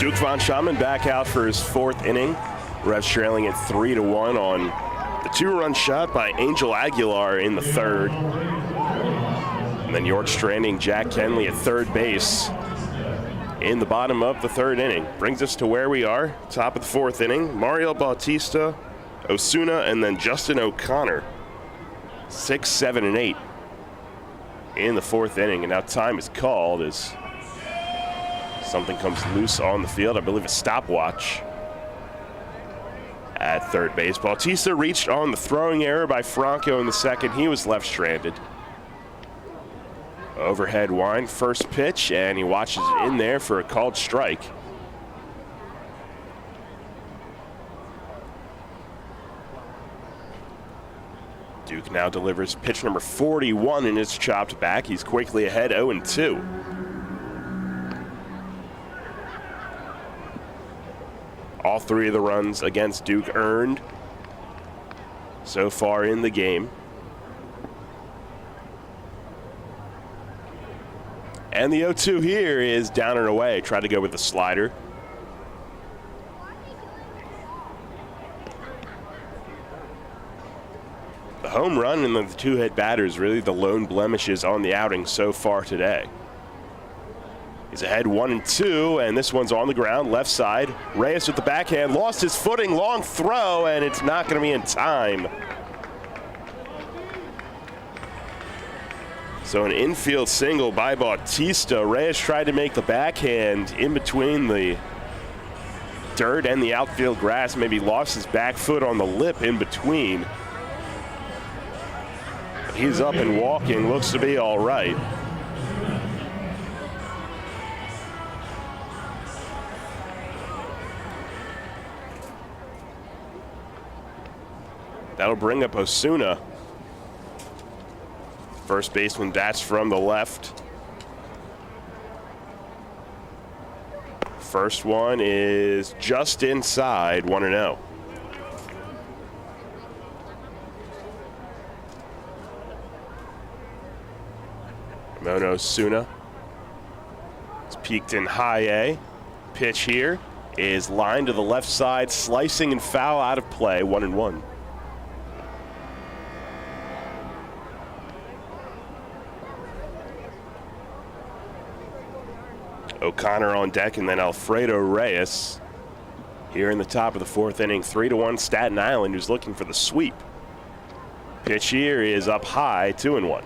Duke Von Schaman back out for his 4th inning. Revs trailing at 3-1 on the 2-run shot by Angel Aguilar in the 3rd. And then York stranding Jack Kenley at third base in the bottom of the 3rd inning. Brings us to where we are, top of the 4th inning. Mario Bautista, Osuna, and then Justin O'Connor. 6, 7, and 8 in the 4th inning. And now time is called as something comes loose on the field. I believe a stopwatch at third base. Bautista reached on the throwing error by Franco in the 2nd. He was left stranded. Overhead wind, first pitch, and he watches it in there for a called strike. Duke now delivers pitch number 41 and it's chopped back. He's quickly ahead 0-2. All three of the runs against Duke earned so far in the game. And the 0-2 here is down and away. Tried to go with the slider. The home run and the two-hit batters really the lone blemishes on the outing so far today. He's ahead 1-2, and this one's on the ground, left side. Reyes with the backhand, lost his footing, long throw, and it's not going to be in time. So an infield single by Bautista. Reyes tried to make the backhand in between the dirt and the outfield grass, maybe lost his back foot on the lip in between. But he's up and walking, looks to be all right. That'll bring up Osuna. First baseman bats from the left. First one is just inside, 1-0. Ramon Osuna. It's peaked in high A. Pitch here is lined to the left side, slicing and foul out of play, 1-1. O'Connor on deck, and then Alfredo Reyes here in the top of the fourth inning. 3-1 Staten Island, who's looking for the sweep. Pitch here is up high, 2-1.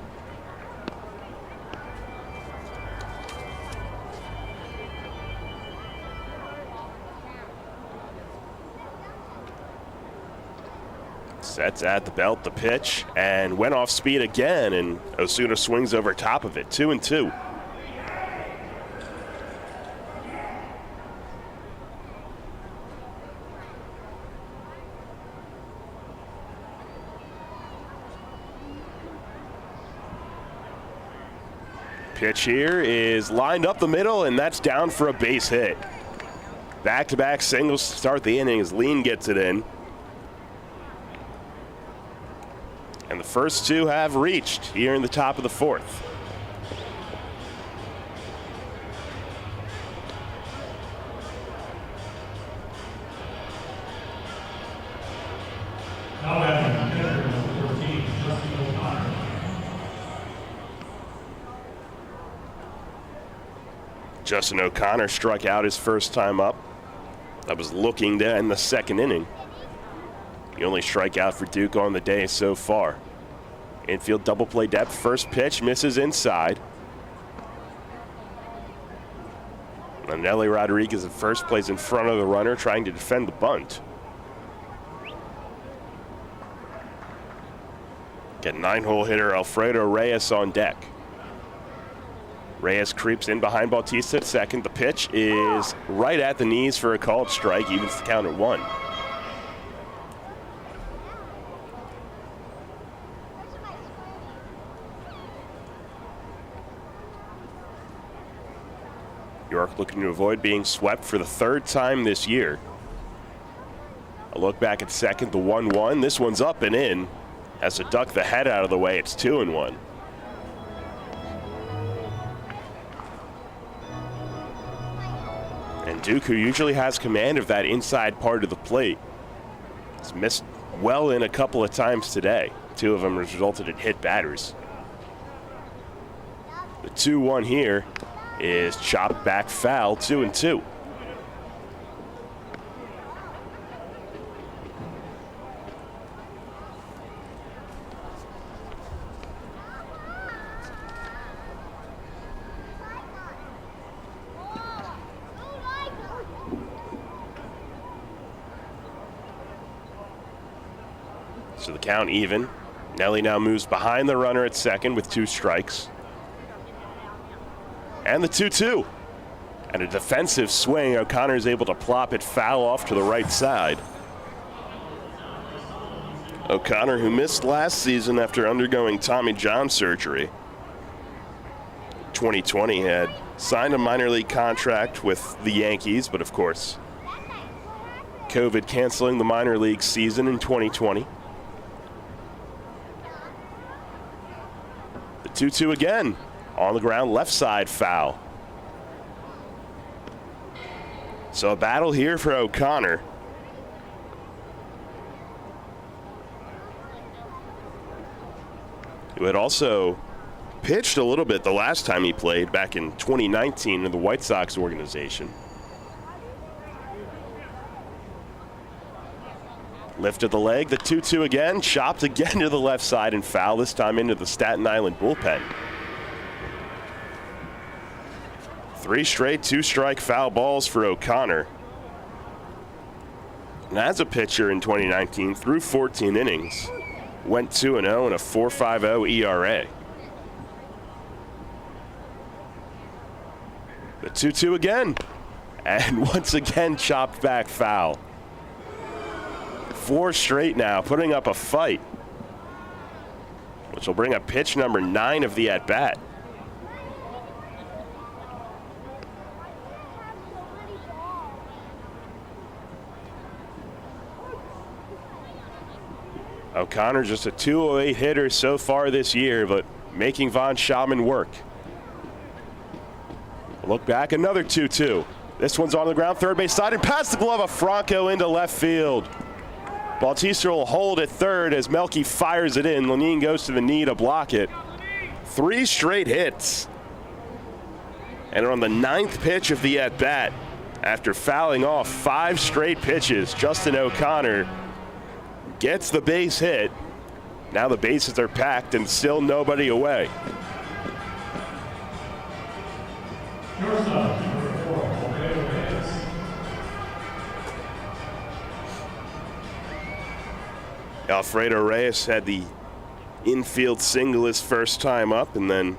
Sets at the belt, the pitch, and went off speed again, and Osuna swings over top of it, 2-2. Pitch here is lined up the middle, and that's down for a base hit. Back-to-back singles to start the inning as Lean gets it in. And the first two have reached here in the top of the fourth. Justin O'Connor struck out his first time up. That was looking to end the second inning. The only strikeout for Duke on the day so far. Infield double play depth. First pitch misses inside. And Nelly Rodriguez at first plays in front of the runner, trying to defend the bunt. Get 9-hole hitter Alfredo Reyes on deck. Reyes creeps in behind Bautista at second. The pitch is right at the knees for a called strike, evens the count at 1. York looking to avoid being swept for the third time this year. A look back at second, the 1-1. This one's up and in. Has to duck the head out of the way. It's 2-1. And Duke, who usually has command of that inside part of the plate, has missed well in a couple of times today. 2 of them resulted in hit batters. The 2-1 here is chopped back foul, 2-2. So the count even. Nelly now moves behind the runner at second with 2 strikes. And the 2-2. And a defensive swing. O'Connor is able to plop it foul off to the right side. O'Connor, who missed last season after undergoing Tommy John surgery. 2020 had signed a minor league contract with the Yankees, but of course, COVID canceling the minor league season in 2020. The 2-2 again. On the ground, left side foul. So a battle here for O'Connor. Who had also pitched a little bit the last time he played back in 2019 in the White Sox organization. Lifted the leg, the 2-2 again, chopped again to the left side and foul, this time into the Staten Island bullpen. 3 straight 2-strike foul balls for O'Connor. And as a pitcher in 2019, through 14 innings, went 2-0 and a 4.50 ERA. The 2-2 again, and once again chopped back foul. 4 straight now, putting up a fight, which will bring up pitch number 9 of the at-bat. O'Connor just a 208 hitter so far this year, but making Von Schaman work. Look back, another 2-2. This one's on the ground, third base side, and past the glove of Franco into left field. Bautista will hold at third as Melky fires it in. Lenine goes to the knee to block it. 3 straight hits. And on the 9th pitch of the at-bat, after fouling off 5 straight pitches, Justin O'Connor gets the base hit. Now the bases are packed and still nobody away. Alfredo Reyes had the infield single his first time up, and then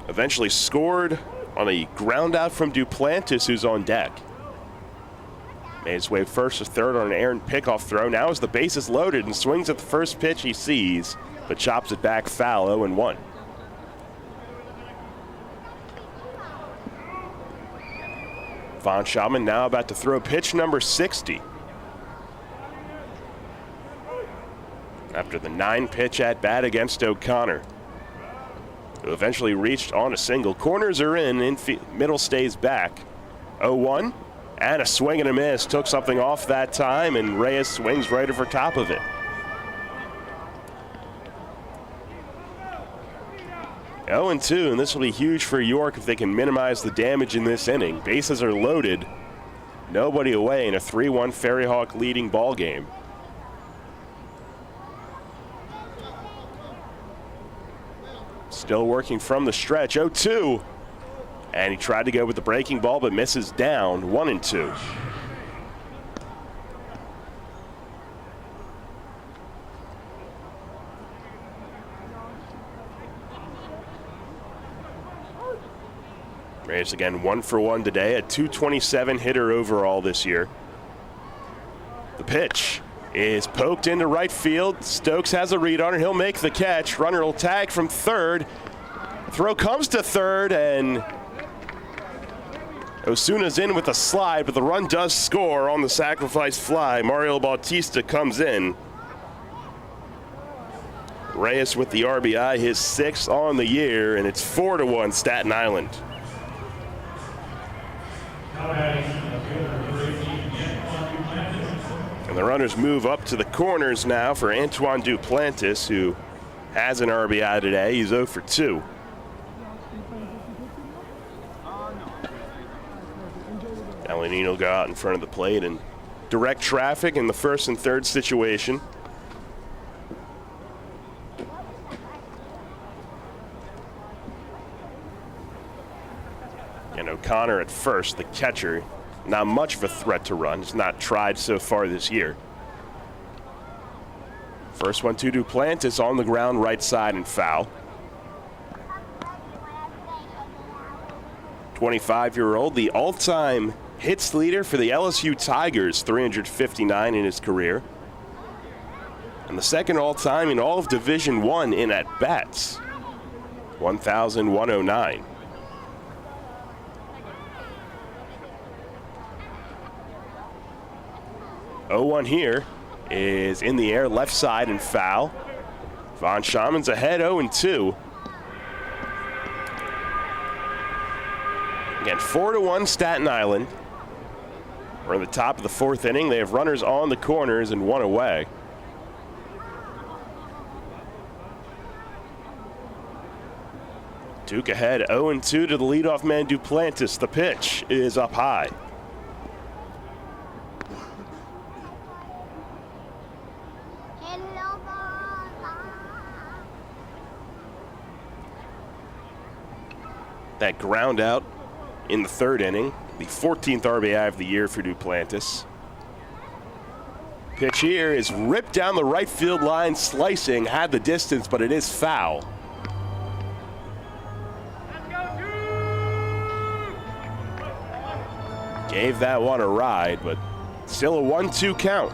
eventually scored on a ground out from Duplantis, who's on deck. Made his way first to third on an errant pickoff throw. Now as the base is loaded and swings at the first pitch he sees, but chops it back foul, 0-1. Von Schaman now about to throw pitch number 60. After the 9-pitch at-bat against O'Connor, who eventually reached on a single. Corners are in middle stays back. 0-1, and a swing and a miss. Took something off that time, and Reyes swings right over top of it. Oh, 0-2, and this will be huge for York if they can minimize the damage in this inning. Bases are loaded, nobody away in a 3-1 Ferry Hawk leading ball game. Still working from the stretch, 0-2. And he tried to go with the breaking ball, but misses down, 1-2. Reyes again 1 for 1 today, a .227 hitter overall this year. The pitch is poked into right field. Stokes has a read on it. He'll make the catch. Runner will tag from third. Throw comes to third, and Osuna's in with a slide, but the run does score on the sacrifice fly. Mario Bautista comes in. Reyes with the RBI, his 6th on the year, and it's 4-1 Staten Island. And the runners move up to the corners now for Antoine Duplantis, who has an RBI today. He's 0 for 2. Lenine will go out in front of the plate and direct traffic in the first and third situation. And O'Connor at first, the catcher, not much of a threat to run. He's not tried so far this year. First one to Duplantis on the ground, right side, and foul. 25-year-old, the all-time hits leader for the LSU Tigers, 359 in his career. And the second all-time in all of Division I in at-bats, 1,109. Oh, 1 here is in the air, left side and foul. Von Schauman's ahead 0-2. Again, 4-1 Staten Island. We're in the top of the 4th inning. They have runners on the corners and 1 away. Duke ahead 0-2 to the leadoff man Duplantis. The pitch is up high. That ground out in the 3rd inning, the 14th RBI of the year for Duplantis. Pitch here is ripped down the right field line, slicing, had the distance, but it is foul. Gave that one a ride, but still a 1-2 count.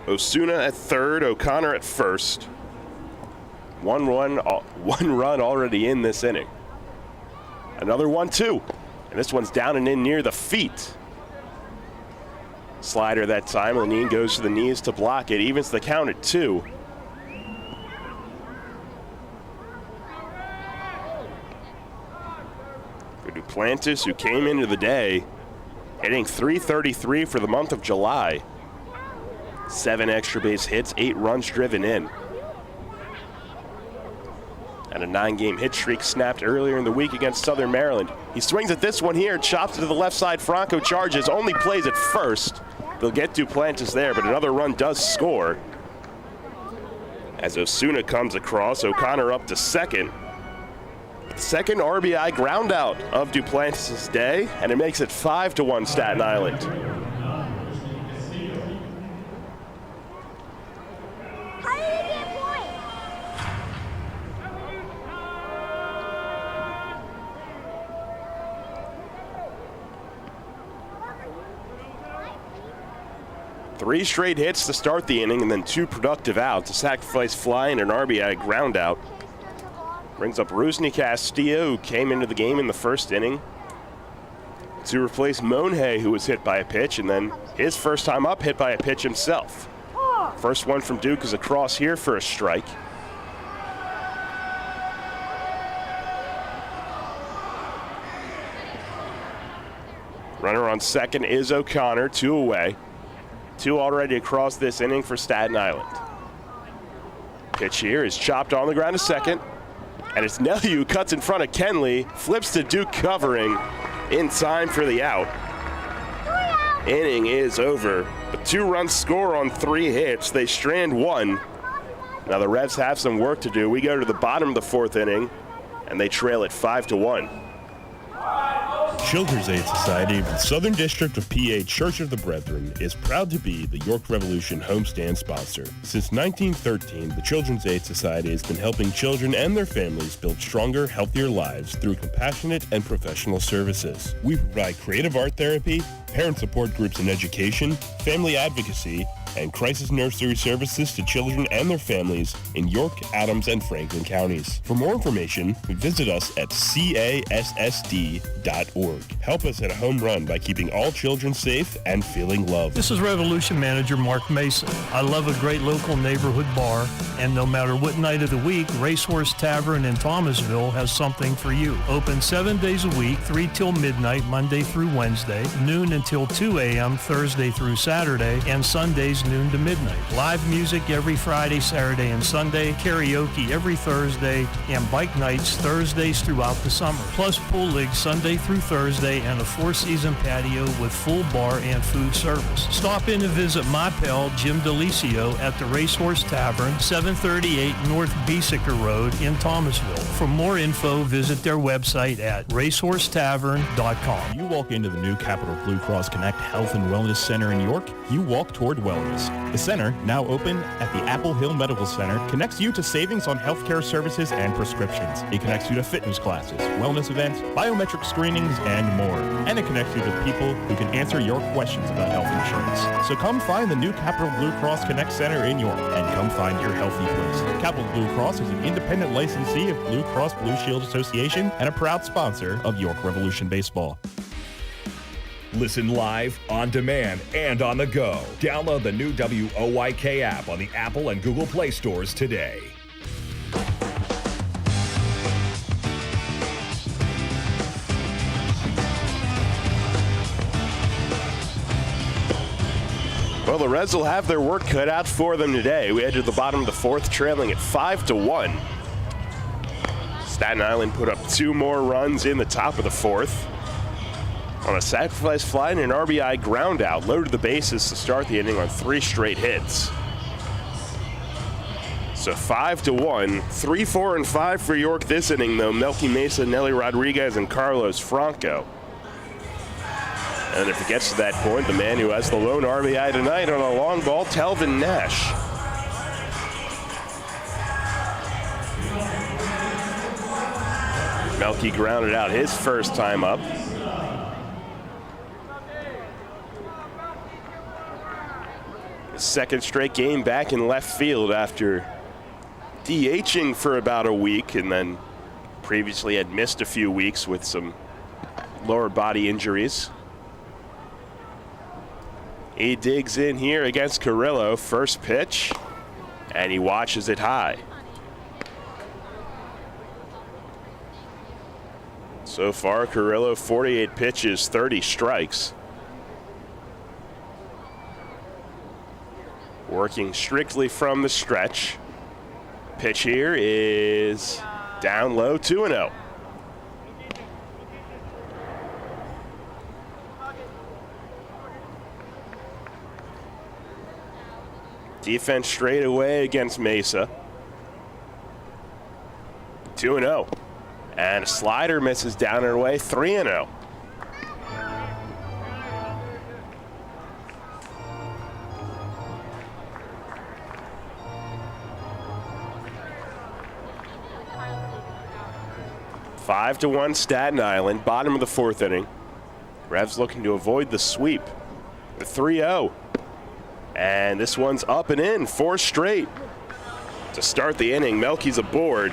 Osuna at 3rd, O'Connor at 1st. One run already in this inning. Another 1-2, and this one's down and in near the feet. Slider that time. Lenine goes to the knees to block it. Evens the count at 2. For Duplantis, who came into the day hitting .333 for the month of July. 7 extra base hits, 8 runs driven in. And a 9-game hit streak snapped earlier in the week against Southern Maryland. He swings at this one here, chops it to the left side. Franco charges, only plays at first. They'll get Duplantis there, but another run does score. As Osuna comes across, O'Connor up to 2nd. Second RBI ground out of Duplantis' day, and it makes it 5-1 Staten Island. Three straight hits to start the inning and then 2 productive outs. A sacrifice fly and an RBI ground out. Brings up Rusney Castillo, who came into the game in the 1st inning to replace Monhay, who was hit by a pitch, and then his first time up hit by a pitch himself. First one from Duke is across here for a strike. Runner on 2nd is O'Connor, 2 away. 2 already across this inning for Staten Island. Pitch here is chopped on the ground to 2nd. And it's Nelly who cuts in front of Kenley, flips to Duke covering in time for the out. Inning is over. A 2-run score on 3 hits. They strand 1. Now the Revs have some work to do. We go to the bottom of the 4th inning, and they trail it 5-1. Children's Aid Society of the Southern District of PA Church of the Brethren is proud to be the York Revolution homestand sponsor. Since 1913, the Children's Aid Society has been helping children and their families build stronger, healthier lives through compassionate and professional services. We provide creative art therapy, parent support groups and education, family advocacy, and crisis nursery services to children and their families in York, Adams, and Franklin counties. For more information, visit us at cassd.org. Help us hit a home run by keeping all children safe and feeling loved. This is Revolution Manager Mark Mason. I love a great local neighborhood bar, and no matter what night of the week, Racehorse Tavern in Thomasville has something for you. Open 7 days a week, 3 till midnight, Monday through Wednesday, noon until 2 a.m. Thursday through Saturday, and Sundays noon to midnight. Live music every Friday, Saturday, and Sunday, karaoke every Thursday, and bike nights Thursdays throughout the summer. Plus pool league Sunday through Thursday, and a 4-season patio with full bar and food service. Stop in and visit my pal Jim DeLisio at the Racehorse Tavern, 738 North Beesicker Road in Thomasville. For more info, visit their website at racehorsetavern.com. You walk into the new Capital Blue Cross Connect Health and Wellness Center in York, you walk toward wellness. The center, now open at the Apple Hill Medical Center, connects you to savings on healthcare services and prescriptions. It connects you to fitness classes, wellness events, biometric screenings, and more. And it connects you to people who can answer your questions about health insurance. So come find the new Capital Blue Cross Connect Center in York, and come find your healthy place. Capital Blue Cross is an independent licensee of Blue Cross Blue Shield Association and a proud sponsor of York Revolution Baseball. Listen live, on demand, and on the go. Download the new WOYK app on the Apple and Google Play stores today. Well, the Reds will have their work cut out for them today. We head to the bottom of the fourth, trailing at 5-1. Staten Island put up 2 more runs in the top of the fourth on a sacrifice fly and an RBI ground out. Loaded the bases to start the inning on 3 straight hits. So 5-1, 3, 4, and 5 for York this inning, though. Melky Mesa, Nelly Rodriguez, and Carlos Franco. And if it gets to that point, the man who has the lone RBI tonight on a long ball, Talbot Nash. Melky grounded out his first time up. His second straight game back in left field after DHing for about a week, and then previously had missed a few weeks with some lower body injuries. He digs in here against Carrillo. First pitch, and he watches it high. So far, Carrillo, 48 pitches, 30 strikes. Working strictly from the stretch. Pitch here is down low, 2-0. Defense straight away against Mesa. 2-0. And a slider misses down and away, 3-0. Five to 1 Staten Island, bottom of the fourth inning. Revs looking to avoid the sweep. The 3-0. And this one's up and in, 4 straight. To start the inning, Melky's aboard.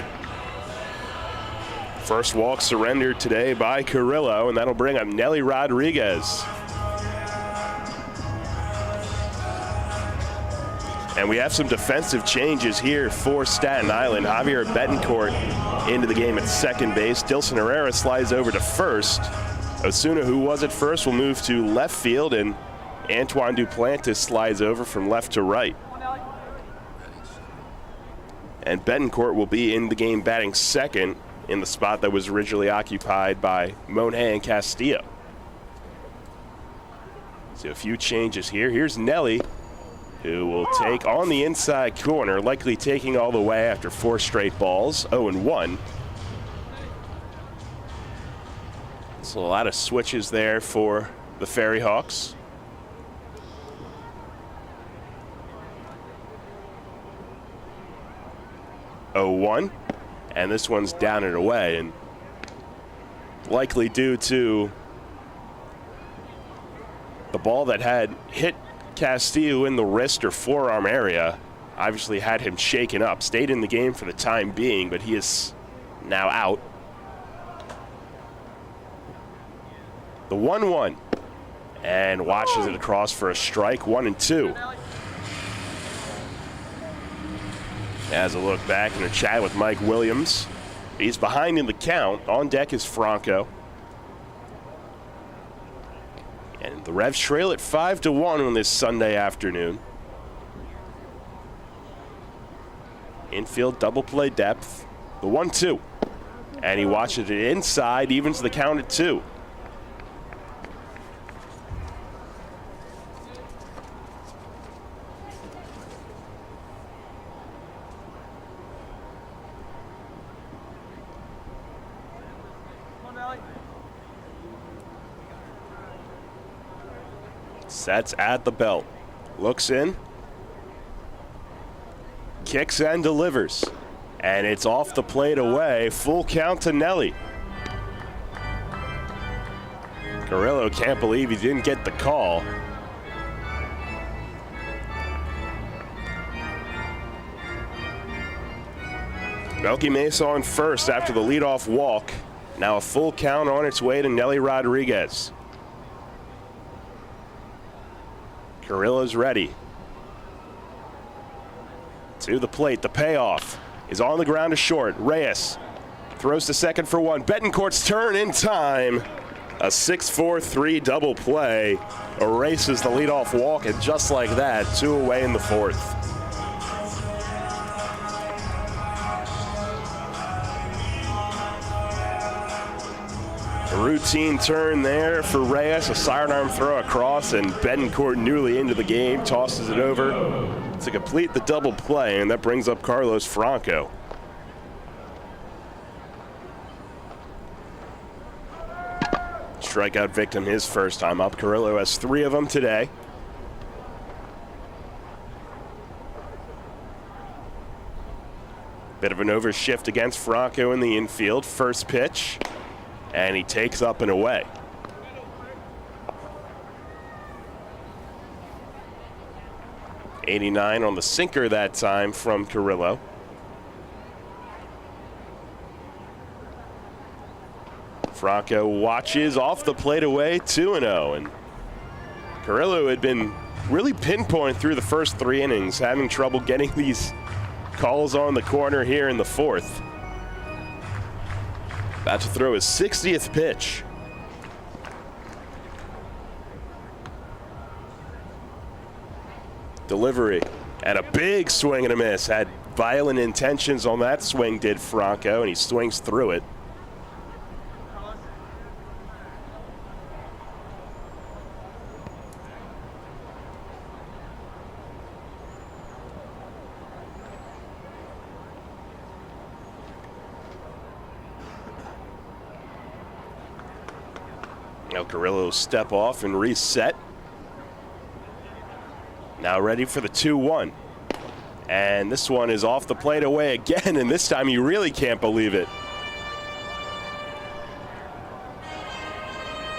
First walk surrendered today by Carrillo, and that'll bring up Nelly Rodriguez. And we have some defensive changes here for Staten Island. Javier Betancourt into the game at second base. Dilson Herrera slides over to first. Osuna, who was at first, will move to left field, and Antoine Duplantis slides over from left to right. And Betancourt will be in the game batting second in the spot that was originally occupied by Monet and Castillo. So a few changes here. Here's Nelly, who will take on the inside corner, likely taking all the way after 4 straight balls, 0-1. So a lot of switches there for the Ferry Hawks. And this one's down and away, and likely due to the ball that had hit Castillo in the wrist or forearm area, obviously had him shaken up. Stayed in the game for the time being, but he is now out. The 1-1, and watches it across for a strike, 1-2. Has a look back and a chat with Mike Williams. He's behind in the count. On deck is Franco. And the Revs trail at 5-1 on this Sunday afternoon. Infield double play depth. The 1-2. And he watches it inside, evens the count at 2. Sets at the belt. Looks in. Kicks and delivers. And it's off the plate away. Full count to Nelly. Carrillo can't believe he didn't get the call. Melky Mesa on first after the leadoff walk. Now a full count on its way to Nelly Rodriguez. Carrillo's ready. To the plate, the payoff is on the ground to short. Reyes throws to second for one. Betancourt's turn in time. A 6-4-3 double play erases the leadoff walk, and just like that, 2 away in the fourth. A routine turn there for Reyes, a sidearm throw across, and Betancourt, newly into the game, tosses it over to complete the double play, and that brings up Carlos Franco. Strikeout victim his first time up. Carrillo has 3 of them today. Bit of an overshift against Franco in the infield. First pitch, and he takes up and away. '89 on the sinker that time from Carrillo. Franco watches off the plate away, 2-0. And Carrillo had been really pinpoint through the first 3 innings, having trouble getting these calls on the corner here in the fourth. About to throw his 60th pitch. Delivery and a big swing and a miss. Had violent intentions on that swing, did Franco, and he swings through it. Now Carrillo step off and reset. Now ready for the 2-1. And this one is off the plate away again, and this time you really can't believe it.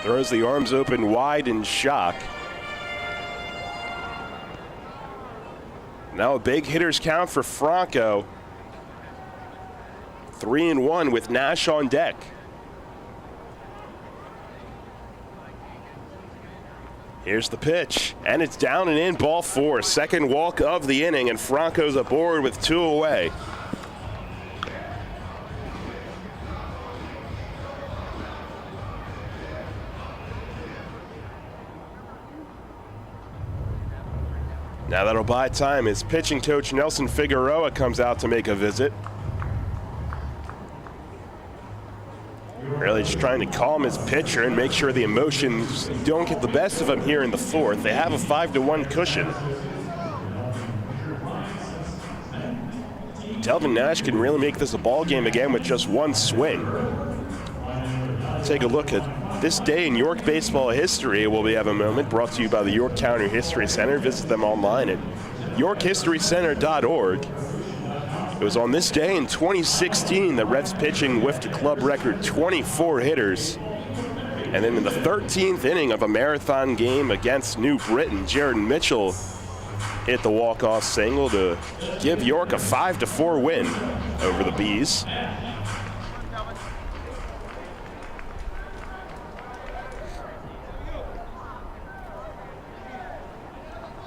Throws the arms open wide in shock. Now a big hitter's count for Franco. 3-1 with Nash on deck. Here's the pitch, and it's down and in, ball 4. Second walk of the inning, and Franco's aboard with 2 away. Now that'll buy time as pitching coach Nelson Figueroa comes out to make a visit. Really just trying to calm his pitcher and make sure the emotions don't get the best of him here in the fourth. They have a 5-1 cushion. Talbot Nash can really make this a ball game again with just 1 swing. Take a look at this day in York baseball history. We'll have a moment brought to you by the York County History Center. Visit them online at yorkhistorycenter.org. It was on this day in 2016 that Reds pitching whiffed a club record 24 hitters. And then in the 13th inning of a marathon game against New Britain, Jared Mitchell hit the walk-off single to give York a 5-4 win over the Bees.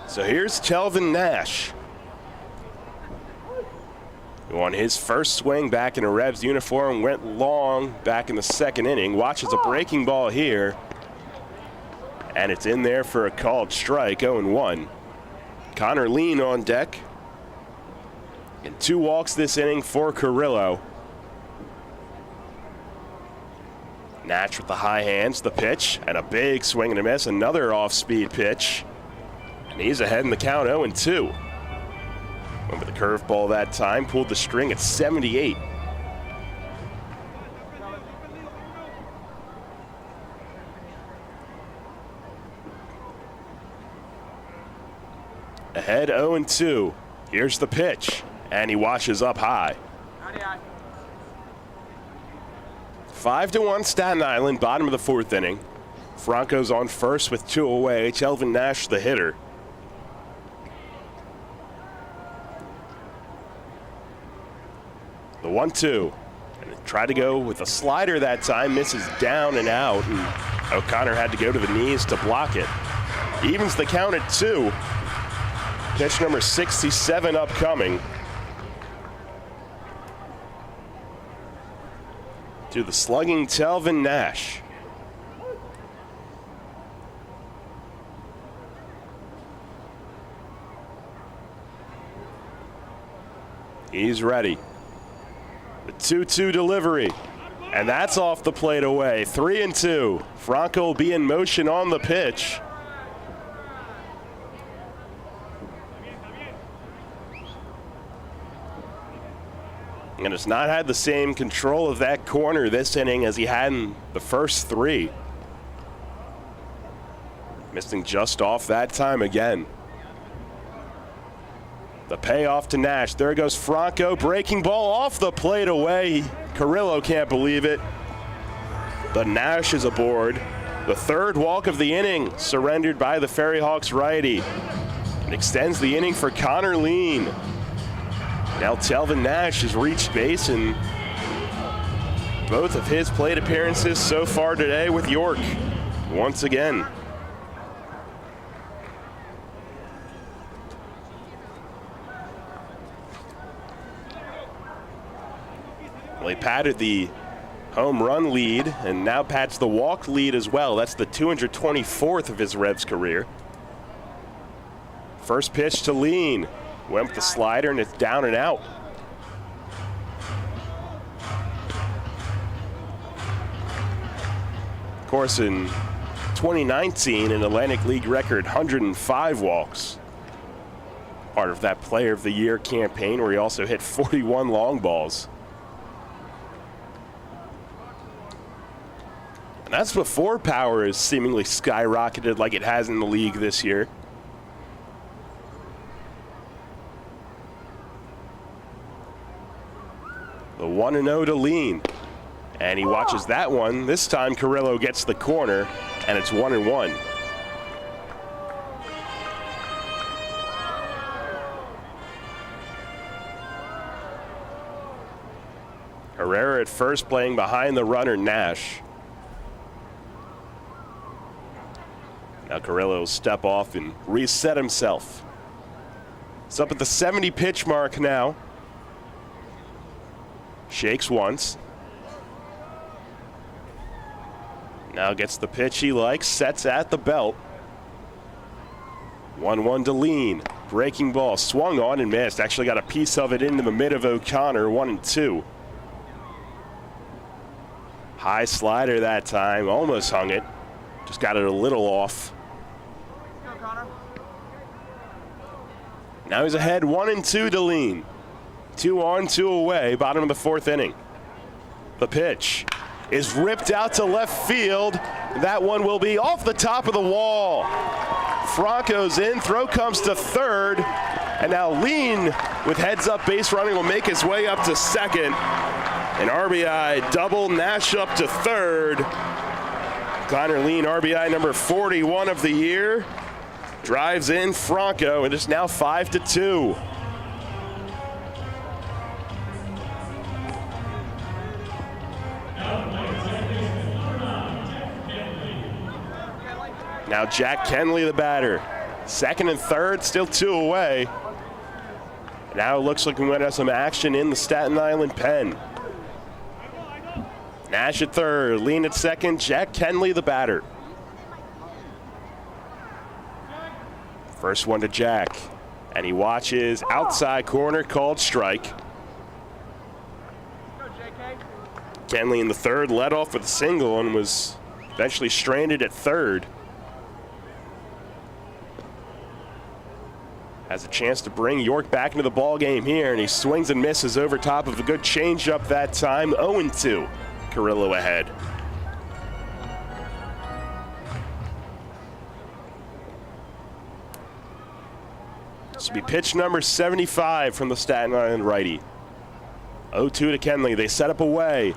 So here's Talbot Nash, who on his first swing back in a Revs uniform went long back in the second inning. Watches a breaking ball here, and it's in there for a called strike, 0-1. Connor Lean on deck, and 2 walks this inning for Carrillo. Nash with the high hands, the pitch, and a big swing and a miss, another off-speed pitch. And he's ahead in the count, 0-2. Went with the curveball that time, pulled the string at 78. Ahead 0-2. Here's the pitch, and he watches up high. 5-1 Staten Island, bottom of the fourth inning. Franco's on first with 2 away. Talbot Nash, the hitter. The 1-2. And tried to go with a slider that time, misses down and out, and O'Connor had to go to the knees to block it. Evens the count at 2. Pitch number 67 upcoming. To the slugging Talbot Nash. He's ready. The 2-2 delivery. And that's off the plate away. 3-2. Franco will be in motion on the pitch. And has not had the same control of that corner this inning as he had in the first 3. Missing just off that time again. The payoff to Nash. There goes Franco. Breaking ball off the plate away. Carrillo can't believe it. But Nash is aboard. The 3rd walk of the inning surrendered by the Ferry Hawks righty. It extends the inning for Connor Lean. Now Talbot Nash has reached base in both of his plate appearances so far today with York. Once again. Well, he patted the home run lead and now pats the walk lead as well. That's the 224th of his Revs career. First pitch to Lean. Went with the slider, and it's down and out. Of course, in 2019, an Atlantic League record 105 walks. Part of that Player of the Year campaign where he also hit 41 long balls. And that's before power has seemingly skyrocketed like it has in the league this year. The 1-0 to Lean. And he watches that one. This time Carrillo gets the corner, and it's 1-1. Herrera at first playing behind the runner Nash. Now Carrillo will step off and reset himself. It's up at the 70 pitch mark now. Shakes once. Now gets the pitch he likes, sets at the belt. 1-1 to Lean. Breaking ball, swung on and missed. Actually got a piece of it into the mid of O'Connor, 1-2. High slider that time, almost hung it. Just got it a little off. Now he's ahead 1-2 to Lean. 2 on, 2 away, bottom of the 4th inning. The pitch is ripped out to left field. That one will be off the top of the wall. Franco's in, throw comes to 3rd, and now Lean with heads-up base running will make his way up to 2nd. An RBI double, Nash up to 3rd. Connor Lean, RBI number 41 of the year. Drives in Franco, and it's now 5-2. Now Jack Kenley, the batter. 2nd and 3rd, still 2 away. Now it looks like we might have some action in the Staten Island pen. Nash at 3rd, Lean at 2nd, Jack Kenley, the batter. First one to Jack, and he watches outside corner, called strike. Kenley in the 3rd led off with a single and was eventually stranded at 3rd. Has a chance to bring York back into the ball game here, and he swings and misses over top of a good changeup that time. 0-2. Carrillo ahead. This will be pitch number 75 from the Staten Island righty. 0-2 to Kenley. They set up away.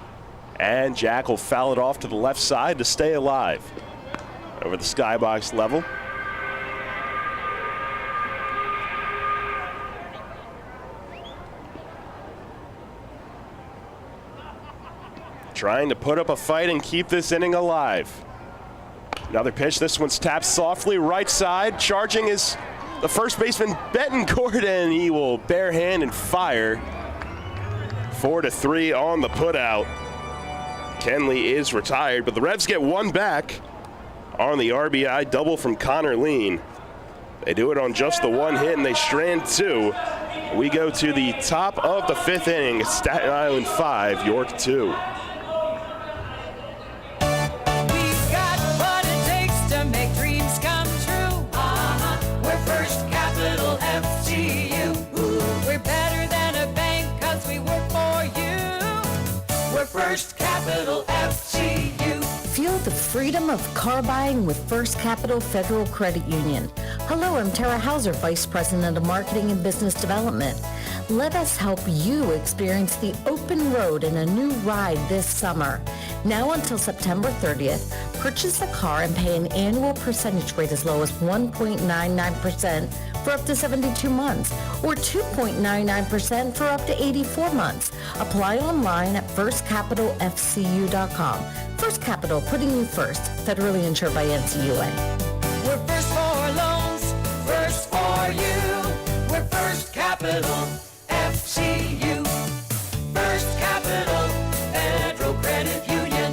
And Jack will foul it off to the left side to stay alive. Over the skybox level. Trying to put up a fight and keep this inning alive. Another pitch. This one's tapped softly right side. Charging is the first baseman, Betancourt, and he will barehand and fire. 4-3 on the putout. Kenley is retired, but the Revs get one back on the RBI double from Connor Lean. They do it on just the one hit, and they strand two. We go to the top of the fifth inning. Staten Island 5, York 2. First Capital FCU. Feel the freedom of car buying with First Capital Federal Credit Union. Hello, I'm Tara Hauser, Vice President of Marketing and Business Development. Let us help you experience the open road in a new ride this summer. Now until September 30th, purchase a car and pay an annual percentage rate as low as 1.99% for up to 72 months or 2.99% for up to 84 months. Apply online at firstcapitalfcu.com. First Capital, putting you first. Federally insured by NCUA. We're first for loans, first for you. We're First Capital FCU. First Capital Federal Credit Union.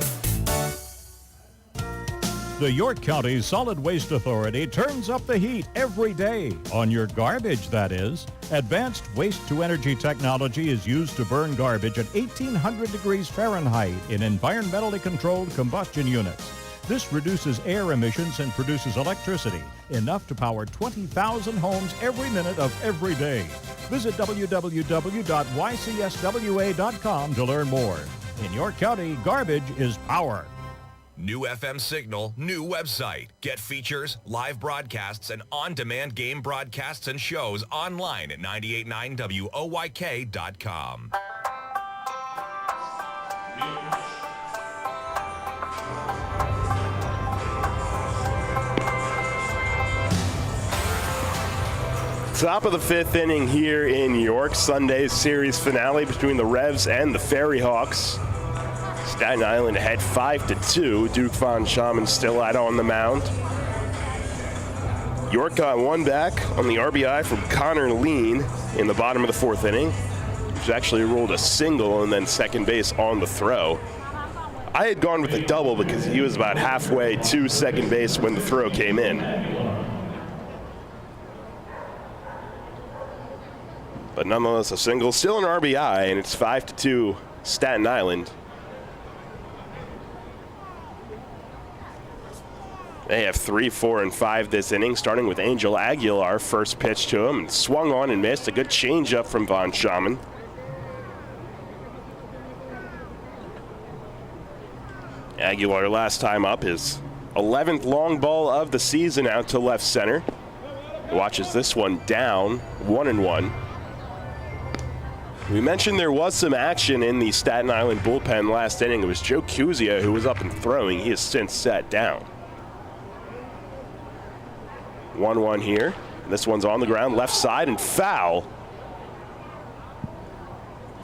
The York County Solid Waste Authority turns up the heat every day. On your garbage, that is. Advanced waste-to-energy technology is used to burn garbage at 1,800 degrees Fahrenheit in environmentally controlled combustion units. This reduces air emissions and produces electricity, enough to power 20,000 homes every minute of every day. Visit www.ycswa.com to learn more. In York County, garbage is power. New FM signal, new website. Get features, live broadcasts, and on-demand game broadcasts and shows online at 989WOYK.com. Top of the fifth inning here in York. Sunday's series finale between the Revs and the Ferry Hawks. Staten Island ahead 5-2. Duke Von Schaman still out on the mound. York got one back on the RBI from Connor Lean in the bottom of the fourth inning, which actually ruled a single and then second base on the throw. I had gone with a double because he was about halfway to second base when the throw came in. But nonetheless, a single, still an RBI, and it's 5-2 Staten Island. They have 3, 4, and 5 this inning, starting with Angel Aguilar. First pitch to him, and swung on and missed. A good changeup from Von Schaman. Aguilar last time up, his 11th long ball of the season out to left center. He watches this one down, 1-1. We mentioned there was some action in the Staten Island bullpen last inning. It was Joe Cuzia who was up and throwing. He has since sat down. 1-1 here. This one's on the ground, left side, and foul.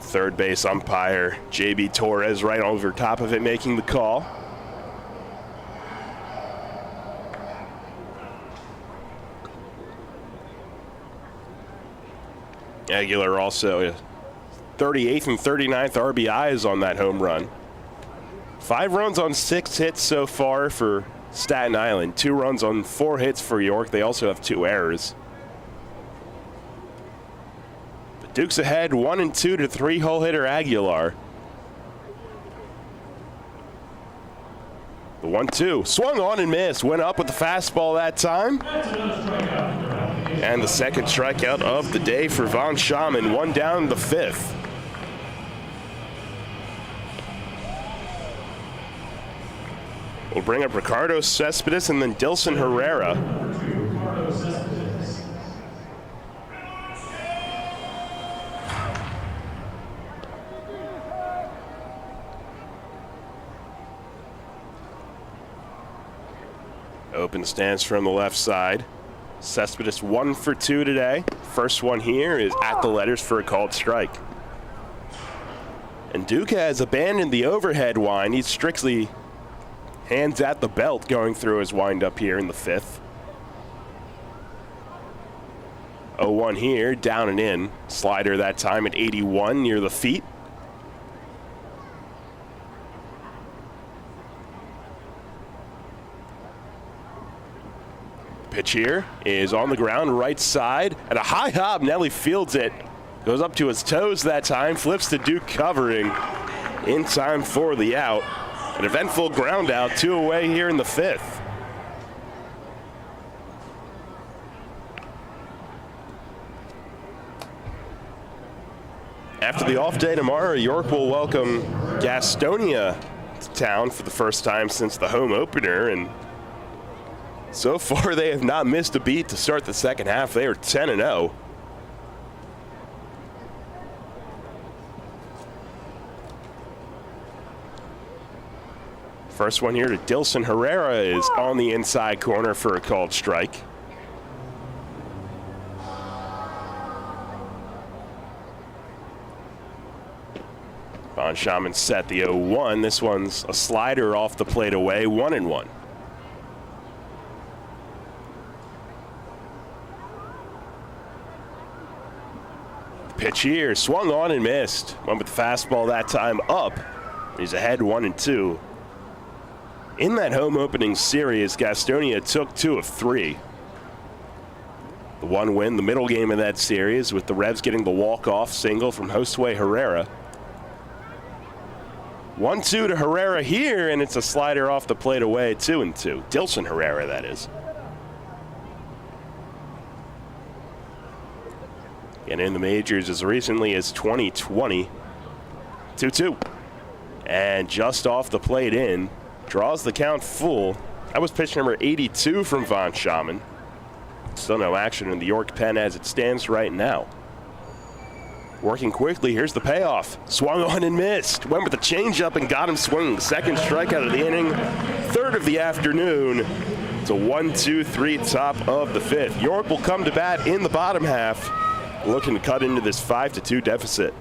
Third base umpire J.B. Torres right over top of it, making the call. Aguilar also 38th and 39th RBIs on that home run. 5 runs on 6 hits so far for Staten Island. 2 runs on 4 hits for York. They also have 2 errors. But Duke's ahead 1-2 to 3-hole hitter Aguilar. The 1-2 swung on and missed. Went up with the fastball that time. And the second strikeout of the day for Von Schaman. 1 down in the 5th. We'll bring up Ricardo Cespedes and then Dilson Herrera. Open stance from the left side. Cespedes 1 for 2 today. First one here is at the letters for a called strike. And Duca has abandoned the overhead wind. He's strictly hands at the belt going through his windup here in the 5th. 0-1 here, down and in. Slider that time at 81 near the feet. Pitch here is on the ground, right side, and a high hop. Nelly fields it. Goes up to his toes that time, flips to Duke covering in time for the out. An eventful ground out, 2 away here in the 5th. After the off day tomorrow, York will welcome Gastonia to town for the first time since the home opener, and so far they have not missed a beat to start the second half. They are 10-0. First one here to Dilson Herrera is on the inside corner for a called strike. Von Schaman set the 0-1. This one's a slider off the plate away, 1-1. Pitch here, swung on and missed. Went with the fastball that time up. He's ahead 1-2. In that home opening series, Gastonia took 2 of 3. The one win, the middle game of that series, with the Revs getting the walk-off single from Josue Herrera. 1-2 to Herrera here, and it's a slider off the plate away, 2-2. Dilson Herrera, that is. And in the majors as recently as 2020. 2-2. And just off the plate in. Draws the count full. That was pitch number 82 from Von Schaman. Still no action in the York pen as it stands right now. Working quickly, here's the payoff. Swung on and missed. Went with the changeup and got him swinging. Second strikeout of the inning. Third of the afternoon. It's a 1-2-3 top of the 5th. York will come to bat in the bottom half, looking to cut into this 5-2 deficit.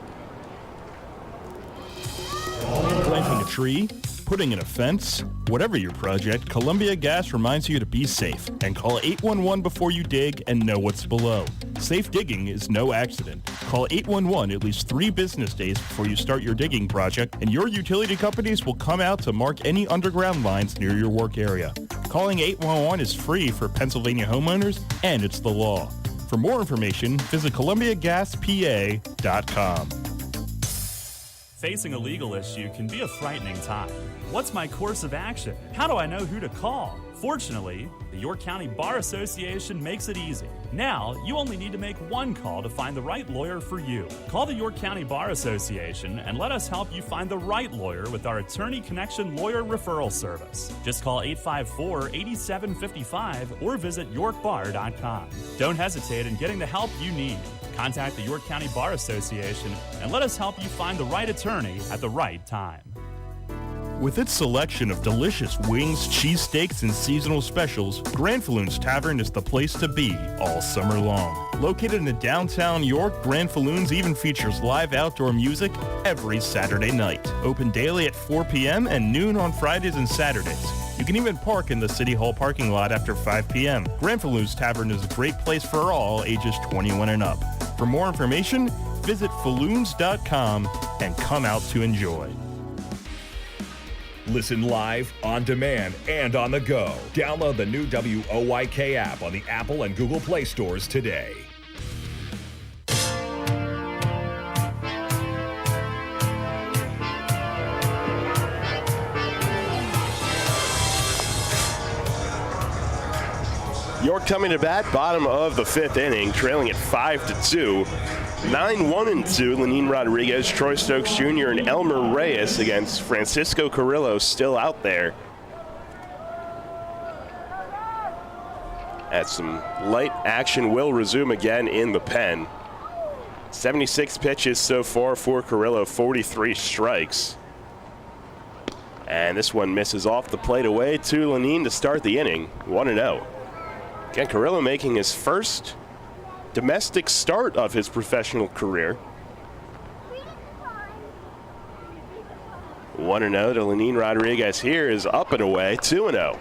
Planting a tree, putting in a fence, whatever your project, Columbia Gas reminds you to be safe and call 811 before you dig and know what's below. Safe digging is no accident. Call 811 at least 3 business days before you start your digging project, and your utility companies will come out to mark any underground lines near your work area. Calling 811 is free for Pennsylvania homeowners, and it's the law. For more information, visit ColumbiaGasPA.com. Facing a legal issue can be a frightening time. What's my course of action? How do I know who to call? Fortunately, the York County Bar Association makes it easy. Now, you only need to make one call to find the right lawyer for you. Call the York County Bar Association and let us help you find the right lawyer with our Attorney Connection Lawyer Referral Service. Just call 854-8755 or visit yorkbar.com. Don't hesitate in getting the help you need. Contact the York County Bar Association and let us help you find the right attorney at the right time. With its selection of delicious wings, cheesesteaks, and seasonal specials, Granfalloon's Tavern is the place to be all summer long. Located in downtown York, Granfalloon's even features live outdoor music every Saturday night. Open daily at 4 p.m. and noon on Fridays and Saturdays. You can even park in the City Hall parking lot after 5 p.m. Granfalloon's Tavern is a great place for all ages 21 and up. For more information, visit falloons.com and come out to enjoy. Listen live, on demand, and on the go. Download the new WOYK app on the Apple and Google Play stores today. York coming to bat, bottom of the 5th inning, trailing at 5-2. 9-1-2, Lenin Rodriguez, Troy Stokes Jr., and Elmer Reyes against Francisco Carrillo still out there. As some light action will resume again in the pen. 76 pitches so far for Carrillo, 43 strikes. And this one misses off the plate away to Lenine to start the inning, 1-0. Again, Carrillo making his first domestic start of his professional career. 1-0 to Lenine Rodriguez. Here is up and away, 2-0.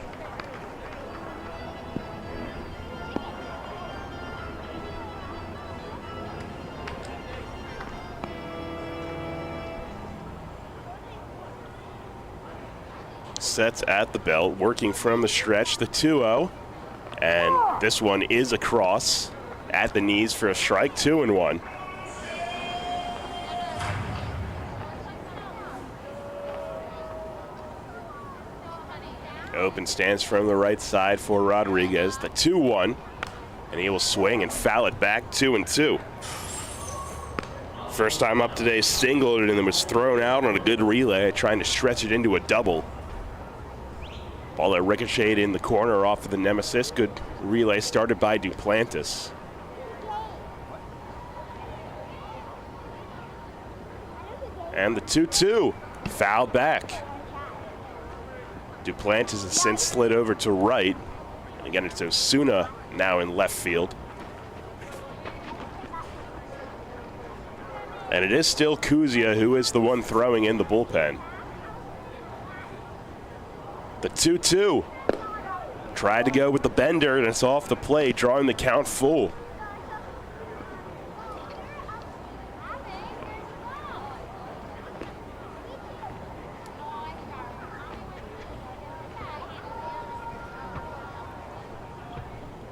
Sets at the belt, working from the stretch, the 2-0. And this one is across at the knees for a strike, 2-1. Open stance from the right side for Rodriguez, the 2-1. And he will swing and foul it back, 2-2. First time up today, singled and then was thrown out on a good relay, trying to stretch it into a double. Ball that ricocheted in the corner off of the nemesis. Good relay started by Duplantis. And the 2-2, fouled back. Duplantis has since slid over to right. And again, it's Osuna now in left field. And it is still Kuzia who is the one throwing in the bullpen. The 2-2. Tried to go with the bender, and it's off the plate, drawing the count full.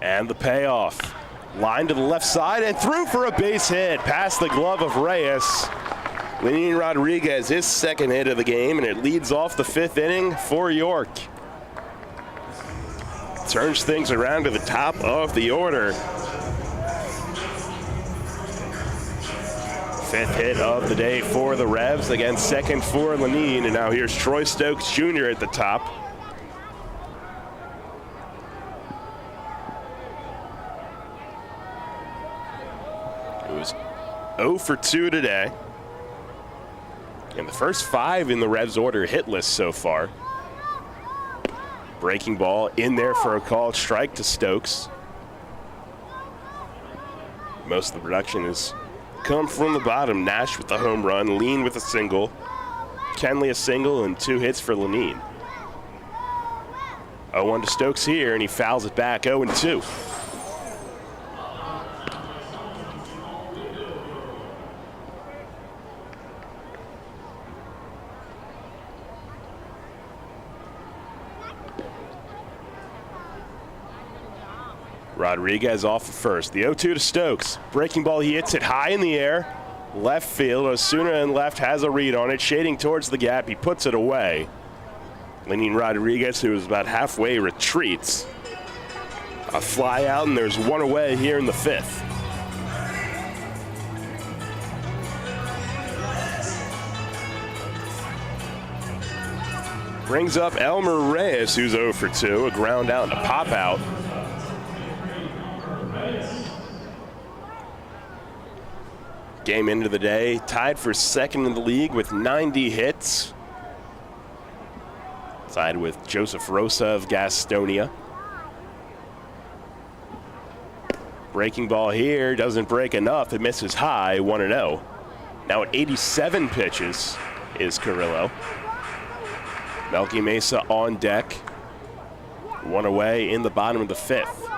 And the payoff. Line to the left side and through for a base hit. Past the glove of Reyes. Lenine Rodriguez, his second hit of the game, and it leads off the fifth inning for York. Turns things around to the top of the order. Fifth hit of the day for the Revs, again second for Lenine, and now here's Troy Stokes Jr. at the top. It was 0 for 2 today. And the first 5 in the Revs order hitless so far. Breaking ball in there for a called strike to Stokes. Most of the production has come from the bottom. Nash with the home run, Lean with a single, Kenley a single, and 2 hits for Lenine. 0-1 to Stokes here, and he fouls it back, 0-2. Rodriguez off at first. The 0-2 to Stokes. Breaking ball, he hits it high in the air. Left field. Osuna in left has a read on it. Shading towards the gap. He puts it away. Lenine Rodriguez, who is about halfway, retreats. A fly out, and there's one away here in the fifth. Brings up Elmer Reyes, who's 0 for 2. A ground out and a pop out. Game into the day, tied for second in the league with 90 hits. Tied with Joseph Rosa of Gastonia. Breaking ball here, doesn't break enough. It misses high, 1-0. Now at 87 pitches is Carrillo. Melky Mesa on deck. One away in the bottom of the fifth.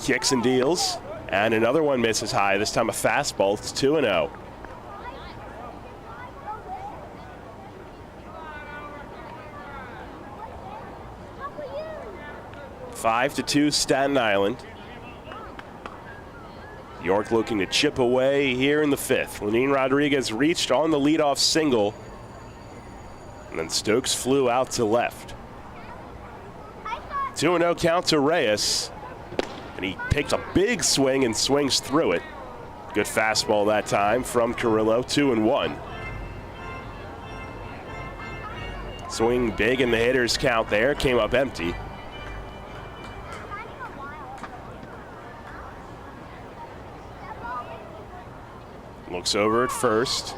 Kicks and deals. And another one misses high, this time a fastball. It's 2-0. Five to 2 Staten Island. York looking to chip away here in the fifth. Lenine Rodriguez reached on the leadoff single. And then Stokes flew out to left. 2-0 count to Reyes. And he takes a big swing and swings through it. Good fastball that time from Carrillo, 2-1. Swing big in the hitter's count there, came up empty. Looks over at first.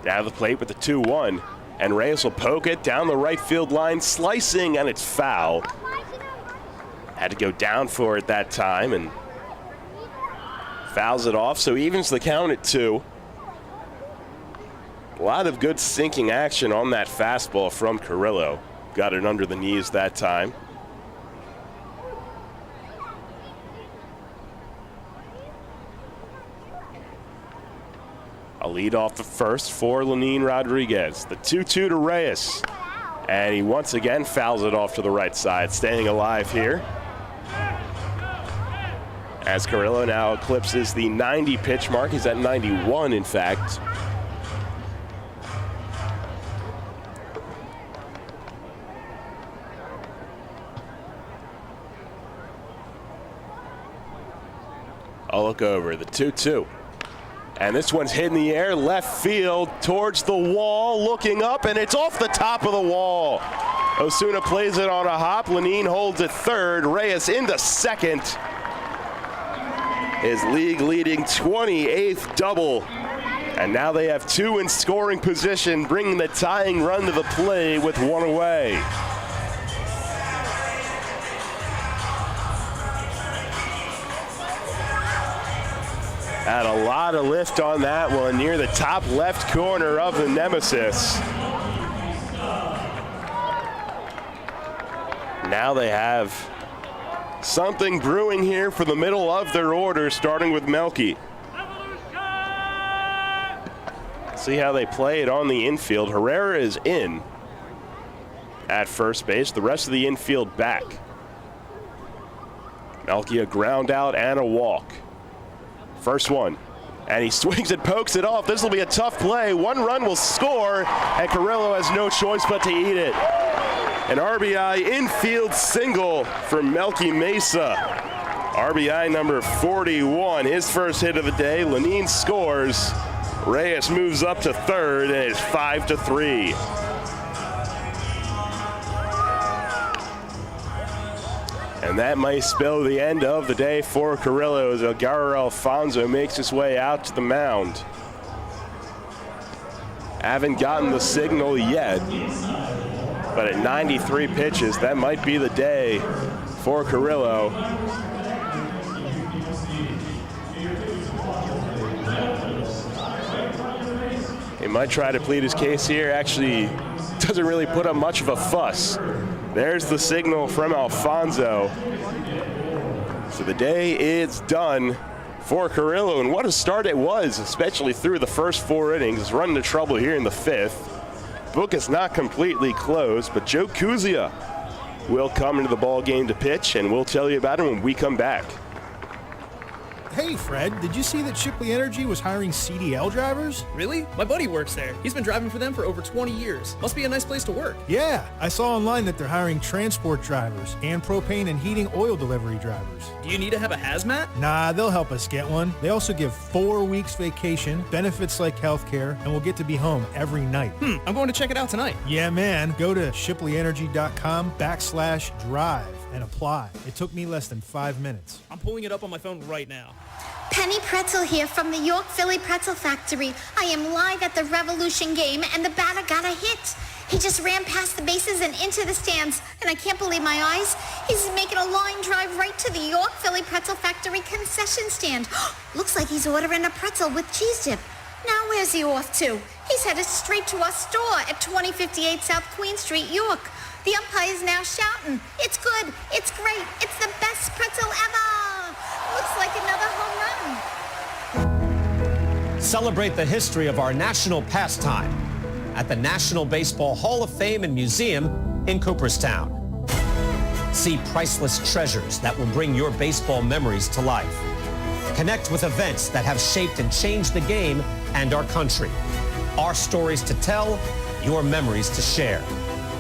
Down the plate with the 2-1. And Reyes will poke it down the right field line, slicing, and it's foul. Had to go down for it that time and fouls it off, so evens the count at 2. A lot of good sinking action on that fastball from Carrillo. Got it under the knees that time. A lead off the first for Lenin Rodriguez. The 2-2 to Reyes. And he once again fouls it off to the right side, staying alive here. As Carrillo now eclipses the 90 pitch mark. He's at 91, in fact. I'll look over the 2-2. And this one's hit in the air, left field towards the wall, looking up, and it's off the top of the wall. Osuna plays it on a hop. Lenin holds it third. Reyes into second. His league-leading 28th double. And now they have 2 in scoring position, bringing the tying run to the plate with 1 away. Had a lot of lift on that one near the top left corner of the nemesis. Now they have something brewing here for the middle of their order, starting with Melky. See how they play it on the infield. Herrera is in at first base. The rest of the infield back. Melky a ground out and a walk. First one, and he swings and pokes it off. This will be a tough play. 1 run will score, and Carrillo has no choice but to eat it. An RBI infield single for Melky Mesa. RBI number 41, his first hit of the day. Lenin scores. Reyes moves up to third, and it's 5-3. And that might spell the end of the day for Carrillo as Elgar Alfonso makes his way out to the mound. Haven't gotten the signal yet, but at 93 pitches, that might be the day for Carrillo. He might try to plead his case here. Actually, doesn't really put up much of a fuss. There's the signal from Alfonso. So the day is done for Carrillo, and what a start it was, especially through the first 4 innings. He's run into trouble here in the 5th. Book is not completely closed, but Joe Kuzia will come into the ball game to pitch, and we'll tell you about him when we come back. Hey, Fred, did you see that Shipley Energy was hiring CDL drivers? Really? My buddy works there. He's been driving for them for over 20 years. Must be a nice place to work. Yeah, I saw online that they're hiring transport drivers and propane and heating oil delivery drivers. Do you need to have a hazmat? Nah, they'll help us get one. They also give 4 weeks vacation, benefits like healthcare, and we'll get to be home every night. I'm going to check it out tonight. Yeah, man. Go to shipleyenergy.com/drive and apply. It took me less than 5 minutes. I'm pulling it up on my phone right now. Penny Pretzel here from the York Philly Pretzel Factory. I am live at the Revolution game, and the batter got a hit. He just ran past the bases and into the stands, and I can't believe my eyes. He's making a line drive right to the York Philly Pretzel Factory concession stand. Looks like he's ordering a pretzel with cheese dip. Now where's he off to? He's headed straight to our store at 2058 South Queen Street, York. The umpire is now shouting, "It's good, it's great, it's the best pretzel ever!" Looks like another home run. Celebrate the history of our national pastime at the National Baseball Hall of Fame and Museum in Cooperstown. See priceless treasures that will bring your baseball memories to life. Connect with events that have shaped and changed the game and our country. Our stories to tell, your memories to share.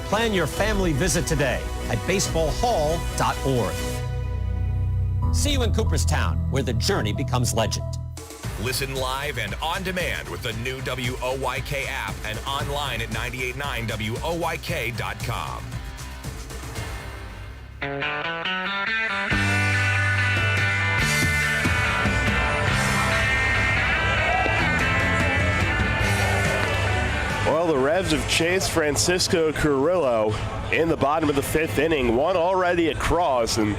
Plan your family visit today at baseballhall.org. See you in Cooperstown, where the journey becomes legend. Listen live and on demand with the new WOYK app and online at 989WOYK.com. Well, the Revs Revs have chased Francisco Carrillo in the bottom of the 5th inning, one already across, and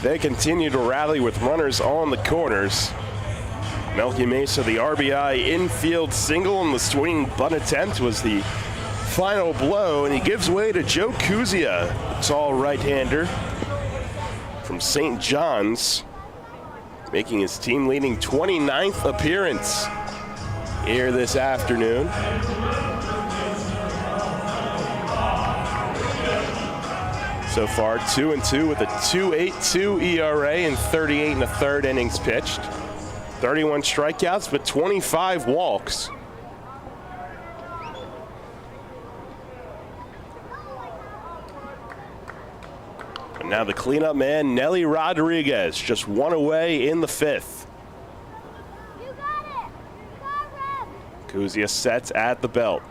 they continue to rally with runners on the corners. Melky Mesa, the RBI infield single, and the swinging bunt attempt was the final blow, and he gives way to Joe Kuzia, the tall right-hander from St. John's, making his team-leading 29th appearance here this afternoon. So far, 2-2 with a 2.82 ERA and 38 1/3 innings pitched. 31 strikeouts, but 25 walks. And now the cleanup man, Nelly Rodriguez, just one away in the 5th. Kuzia sets at the belt.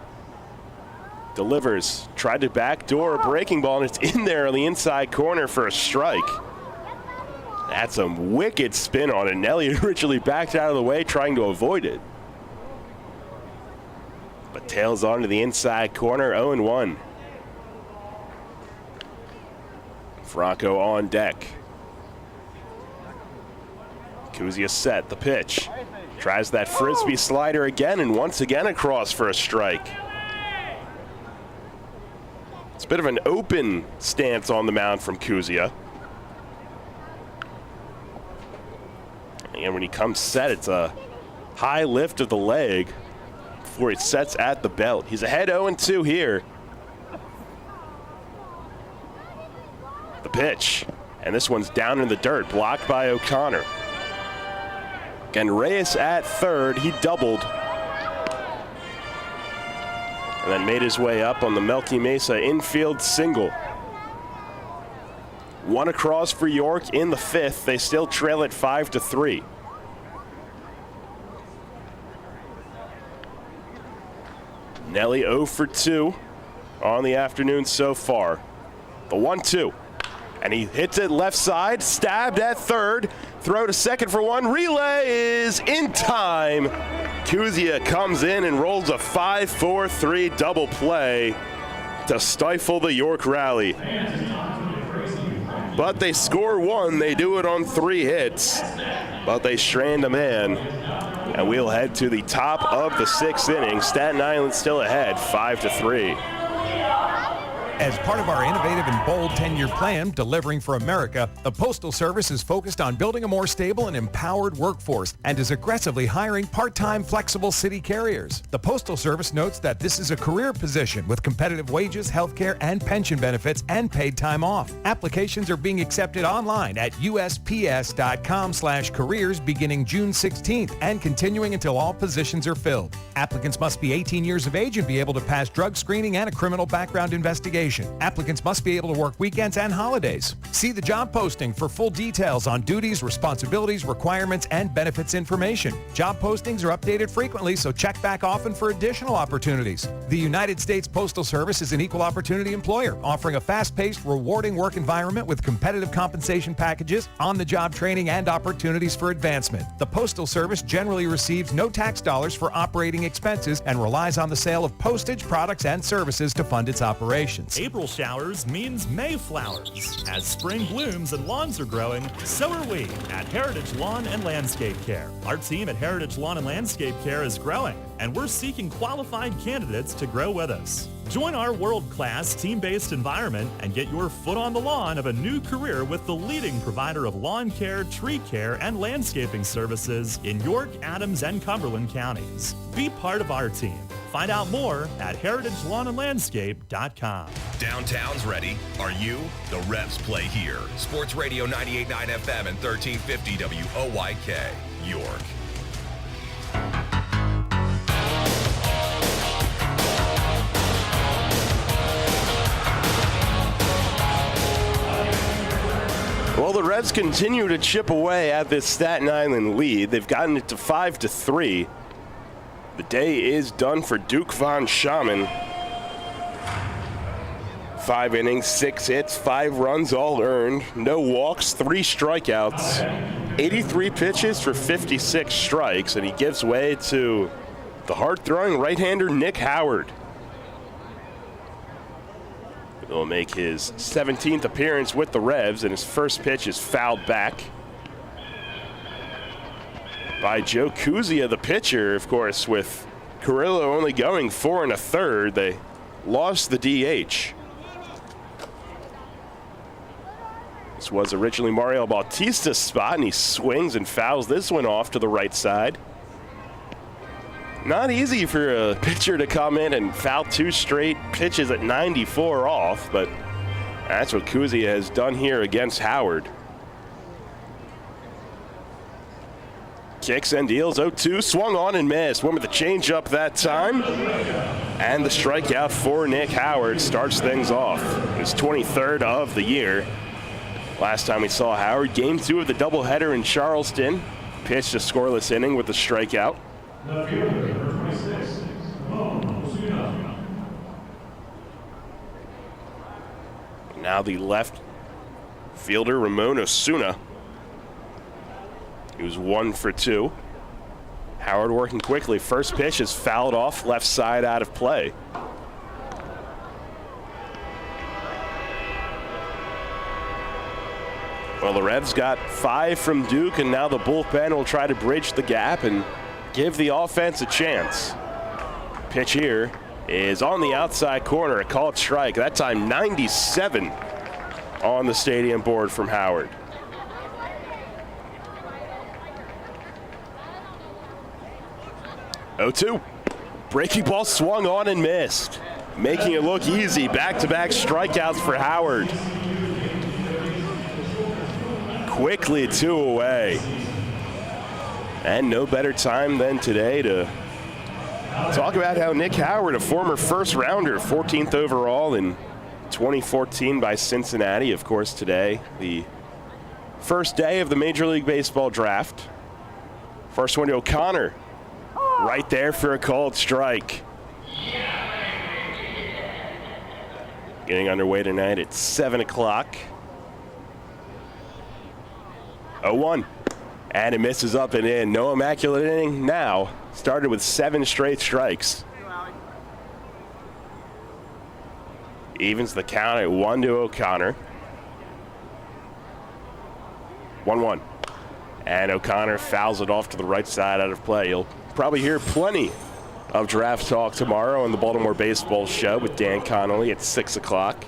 Delivers, tried to backdoor a breaking ball, and it's in there on the inside corner for a strike. That's a wicked spin on it. Nelly originally backed out of the way, trying to avoid it. But tails on to the inside corner, 0-1. Franco on deck. Kuzia set, the pitch. Tries that frisbee slider again, and once again across for a strike. It's a bit of an open stance on the mound from Kuzia. And when he comes set, it's a high lift of the leg before he sets at the belt. He's ahead 0-2 here. The pitch, and this one's down in the dirt, blocked by O'Connor. Again, Reyes at third, he doubled. And then made his way up on the Melky Mesa infield single. One across for York in the 5th. They still trail it 5-3. Nelly 0 for 2 on the afternoon so far. The 1-2. And he hits it left side, stabbed at third. Throw to second for one. Relay is in time. Kuzia comes in and rolls a 5-4-3 double play to stifle the York rally. But they score one. They do it on 3 hits. But they strand a man. And we'll head to the top of the 6th inning. Staten Island still ahead, 5-3. As part of our innovative and bold 10-year plan, Delivering for America, the Postal Service is focused on building a more stable and empowered workforce and is aggressively hiring part-time flexible city carriers. The Postal Service notes that this is a career position with competitive wages, health care, and pension benefits and paid time off. Applications are being accepted online at usps.com/careers beginning June 16th and continuing until all positions are filled. Applicants must be 18 years of age and be able to pass drug screening and a criminal background investigation. Applicants must be able to work weekends and holidays. See the job posting for full details on duties, responsibilities, requirements, and benefits information. Job postings are updated frequently, so check back often for additional opportunities. The United States Postal Service is an equal opportunity employer, offering a fast-paced, rewarding work environment with competitive compensation packages, on-the-job training, and opportunities for advancement. The Postal Service generally receives no tax dollars for operating expenses and relies on the sale of postage, products, and services to fund its operations. April showers means May flowers. As spring blooms and lawns are growing, so are we at Heritage Lawn and Landscape Care. Our team at Heritage Lawn and Landscape Care is growing, and we're seeking qualified candidates to grow with us. Join our world-class team-based environment and get your foot on the lawn of a new career with the leading provider of lawn care, tree care, and landscaping services in York, Adams, and Cumberland counties. Be part of our team. Find out more at heritagelawnandlandscape.com. Downtown's ready. Are you? The Revs play here. Sports Radio 98.9 FM and 1350 WOYK, York. Well, the Revs continue to chip away at this Staten Island lead. They've gotten it to 5-3. The day is done for Duke Von Schaman. 5 innings, 6 hits, 5 runs all earned, no walks, 3 strikeouts, 83 pitches for 56 strikes, and he gives way to the hard-throwing right-hander Nick Howard. He'll make his 17th appearance with the Revs, and his first pitch is fouled back by Joe Kuzia, the pitcher. Of course, with Carrillo only going 4 1/3, they lost the DH. This was originally Mario Bautista's spot, and he swings and fouls this one off to the right side. Not easy for a pitcher to come in and foul 2 straight pitches at 94 off, but that's what Kuzia has done here against Howard. Kicks and deals, 0-2, swung on and missed. Went with the changeup that time. And the strikeout for Nick Howard starts things off. His 23rd of the year. Last time we saw Howard, game 2 of the doubleheader in Charleston. Pitched a scoreless inning with the strikeout. Now the left fielder, Ramon Osuna. He was 1 for 2. Howard working quickly. First pitch is fouled off, left side out of play. Well, the Revs got 5 from Duke, and now the bullpen will try to bridge the gap and give the offense a chance. Pitch here is on the outside corner, a called strike. That time 97 on the stadium board from Howard. Oh-2. Breaking ball swung on and missed. Making it look easy. Back-to-back strikeouts for Howard. Quickly 2 away. And no better time than today to talk about how Nick Howard, a former first rounder, 14th overall in 2014 by Cincinnati. Of course, today, the first day of the Major League Baseball draft. First one to O'Connor. Right there for a called strike. Getting underway tonight at 7 o'clock. 0-1. And it misses up and in. No immaculate inning now. Started with 7 straight strikes. Evens the count at 1 to O'Connor. 1-1. And O'Connor fouls it off to the right side out of play. You'll probably hear plenty of draft talk tomorrow on the Baltimore Baseball Show with Dan Connolly at 6 o'clock.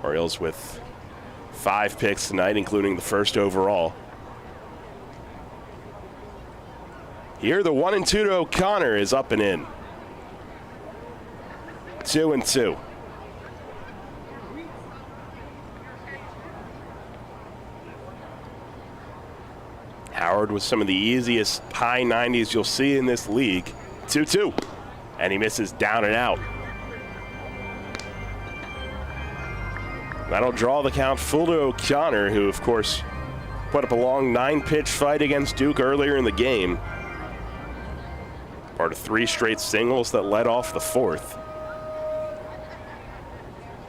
Orioles with 5 picks tonight, including the first overall. Here, the 1-2 to O'Connor is up and in. 2-2. Howard with some of the easiest high 90s you'll see in this league. 2-2. And he misses down and out. That'll draw the count full to O'Connor, who, of course, put up a long 9-pitch fight against Duke earlier in the game. Part of 3 straight singles that led off the 4th.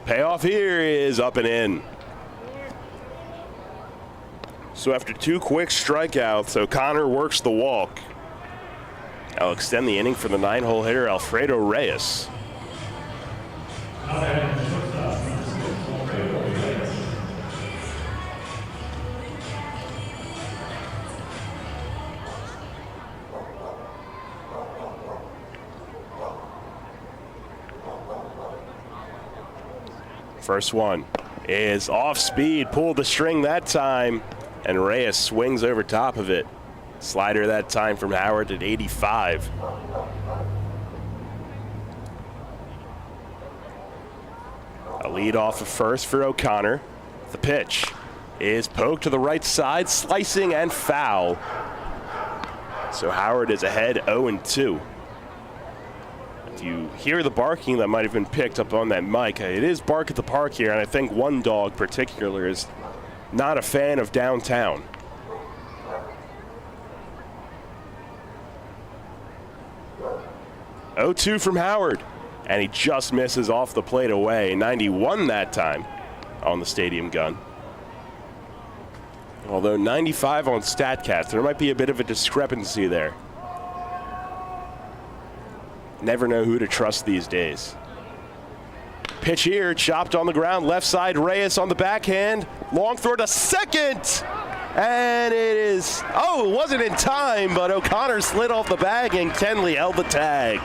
Payoff here is up and in. So after 2 quick strikeouts, O'Connor works the walk. I'll extend the inning for the 9-hole hitter, Alfredo Reyes. First one is off speed, pulled the string that time, and Reyes swings over top of it. Slider that time from Howard at 85. A lead off of first for O'Connor. The pitch is poked to the right side, slicing and foul. So Howard is ahead 0-2. If you hear the barking that might have been picked up on that mic, it is bark at the park here, and I think one dog in particular is not a fan of downtown. Oh-2 from Howard, and he just misses off the plate away. 91 that time on the stadium gun. Although 95 on StatCast, there might be a bit of a discrepancy there. Never know who to trust these days. Pitch here, chopped on the ground, left side, Reyes on the backhand. Long throw to second. And it is, it wasn't in time, but O'Connor slid off the bag and Kenley held the tag.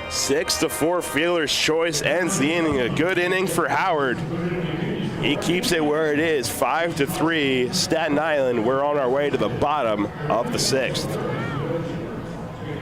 6-4 fielder's choice ends the inning. A good inning for Howard. He keeps it where it is, 5-3. Staten Island, we're on our way to the bottom of the 6th.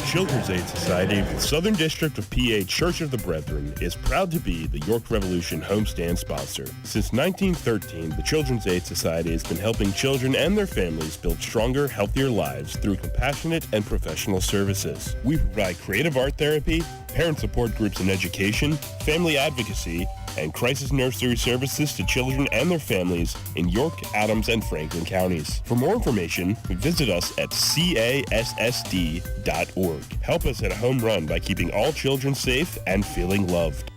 Children's Aid Society of the Southern District of PA Church of the Brethren is proud to be the York Revolution homestand sponsor. Since 1913, the Children's Aid Society has been helping children and their families build stronger, healthier lives through compassionate and professional services. We provide creative art therapy, parent support groups and education, family advocacy, and crisis nursery services to children and their families in York, Adams, and Franklin counties. For more information, visit us at cassd.org. Help us hit a home run by keeping all children safe and feeling loved.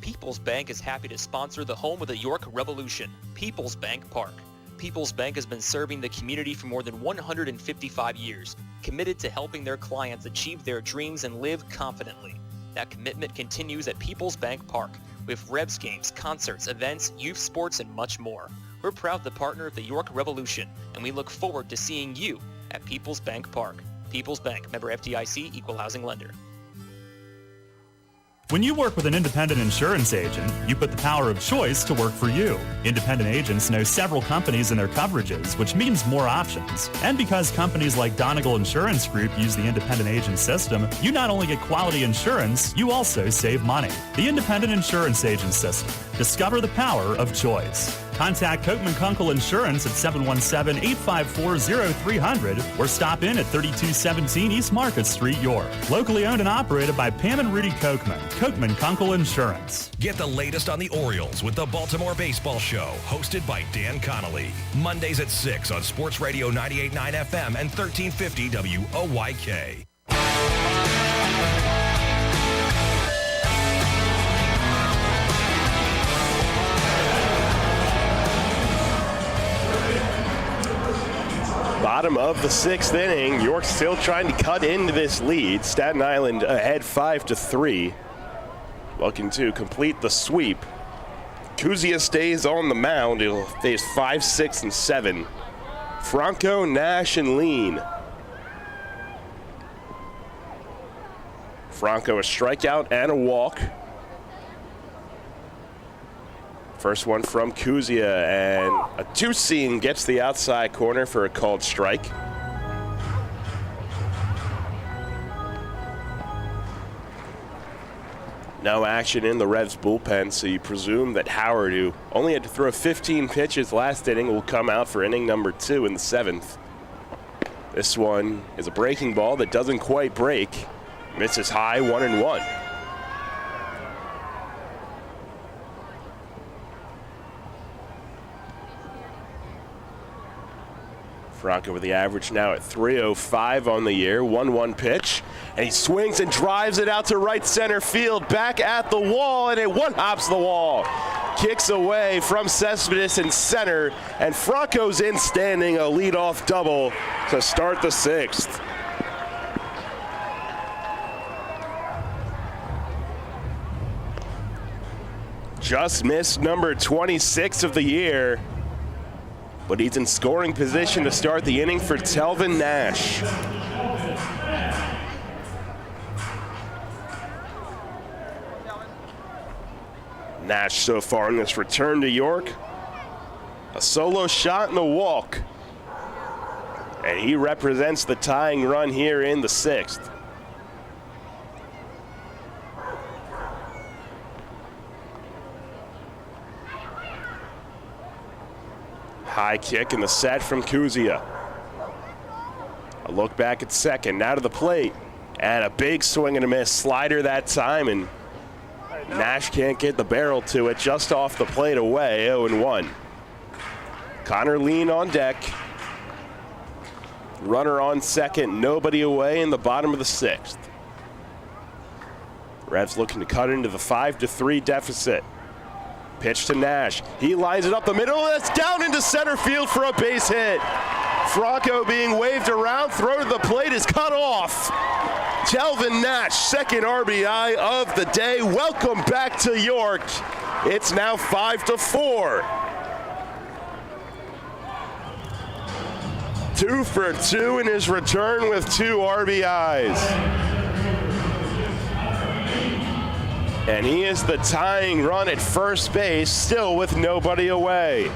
People's Bank is happy to sponsor the home of the York Revolution, People's Bank Park. People's Bank has been serving the community for more than 155 years, committed to helping their clients achieve their dreams and live confidently. That commitment continues at People's Bank Park, with Rebs games, concerts, events, youth sports, and much more. We're proud to partner with the York Revolution, and we look forward to seeing you at People's Bank Park. People's Bank, member FDIC, equal housing lender. When you work with an independent insurance agent, you put the power of choice to work for you. Independent agents know several companies and their coverages, which means more options. And because companies like Donegal Insurance Group use the independent agent system, you not only get quality insurance, you also save money. The independent insurance agent system. Discover the power of choice. Contact Kochman Kunkel Insurance at 717-854-0300 or stop in at 3217 East Market Street, York. Locally owned and operated by Pam and Rudy Kochman. Kochman Kunkel Insurance. Get the latest on the Orioles with the Baltimore Baseball Show, hosted by Dan Connolly. Mondays at 6 on Sports Radio 98.9 FM and 1350 WOYK. Bottom of the 6th inning. York still trying to cut into this lead. Staten Island ahead 5-3. Looking to complete the sweep. Kuzia stays on the mound. He'll face 5, 6, and 7. Franco, Nash, and Lean. Franco a strikeout and a walk. First one from Kuzia, and a two-seam gets the outside corner for a called strike. No action in the Revs bullpen, so you presume that Howard, who only had to throw 15 pitches last inning, will come out for inning number 2 in the 7th. This one is a breaking ball that doesn't quite break. Misses high, 1-1. Franco with the average now at 3.05 on the year. 1-1 pitch, and he swings and drives it out to right center field, back at the wall, and it one-hops the wall. Kicks away from Cespedes in center, and Franco's in standing, a leadoff double to start the 6th. Just missed number 26 of the year, but he's in scoring position to start the inning for Talbot Nash. Nash so far in this return to York, a solo shot and a walk. And he represents the tying run here in the 6th. High kick in the set from Kuzia. A look back at second, now to the plate. And a big swing and a miss. Slider that time, and Nash can't get the barrel to it. Just off the plate away, 0-1. Connor Lean on deck. Runner on second, nobody away in the bottom of the 6th. Revs looking to cut into the 5-3 deficit. Pitch to Nash. He lines it up the middle. That's down into center field for a base hit. Franco being waved around. Throw to the plate is cut off. Talbot Nash, second RBI of the day. Welcome back to York. It's now 5-4. 2 for 2 in his return with 2 RBIs. And he is the tying run at first base, still with nobody away.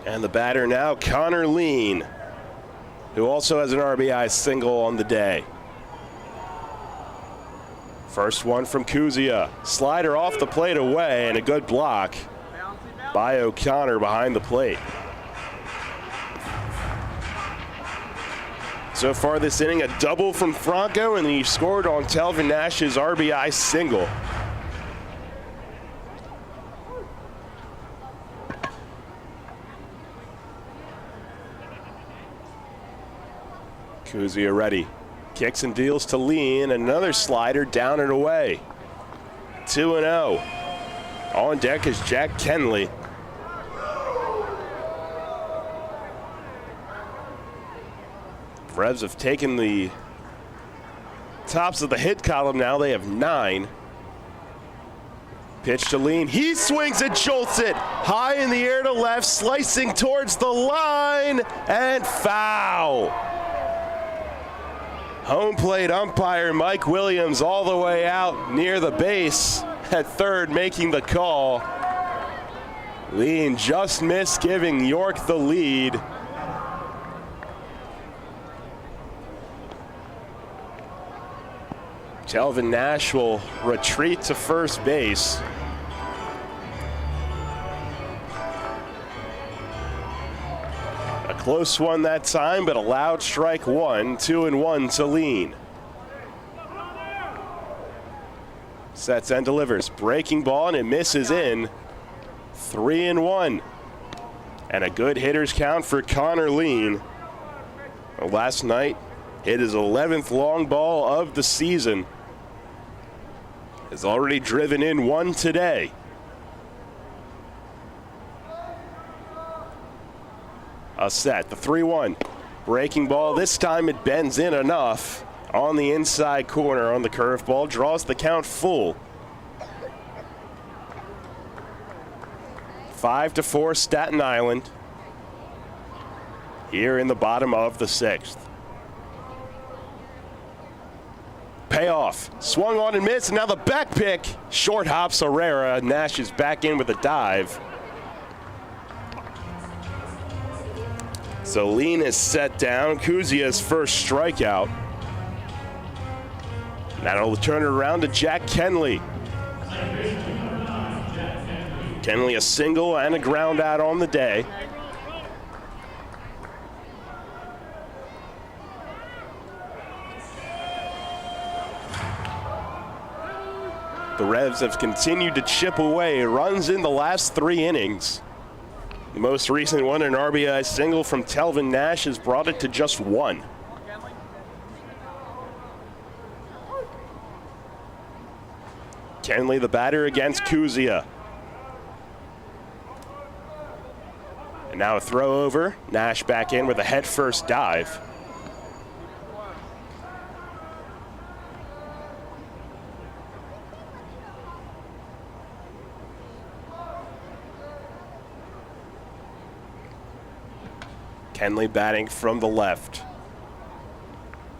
And the batter now, Connor Lean, who also has an RBI single on the day. First one from Kuzia. Slider off the plate away, and a good block by O'Connor behind the plate. So far this inning, a double from Franco, and he scored on Talbot Nash's RBI single. Kuzia ready. Kicks and deals to Lean. Another slider down and away. 2-0. On deck is Jack Kenley. Revs have taken the tops of the hit column now. They have 9. Pitch to Lean. He swings and jolts it high in the air to left, slicing towards the line, and foul. Home plate umpire Mike Williams all the way out near the base at third, making the call. Lean just missed, giving York the lead. Talbot Nash will retreat to first base. Close one that time, but a loud strike one. 2-1 to Lean. Sets and delivers. Breaking ball, and it misses in. 3-1. And a good hitter's count for Connor Lean. Last night, hit his 11th long ball of the season. Has already driven in 1 today. A set, the 3-1. Breaking ball, this time it bends in enough on the inside corner on the curveball, draws the count full. 5-4 Staten Island here in the bottom of the 6th. Payoff, swung on and missed, and now the back pick. Short hops Herrera. Nash is back in with a dive. So Lean is set down. Kuzia's first strikeout. That'll turn it around to Jack Kenley. Kenley a single and a ground out on the day. The Revs have continued to chip away. Runs in the last 3 innings. The most recent one, an RBI single from Talbot Nash, has brought it to just 1. Kenley the batter against Kuzia. And now a throw over. Nash back in with a head-first dive. Kenley batting from the left.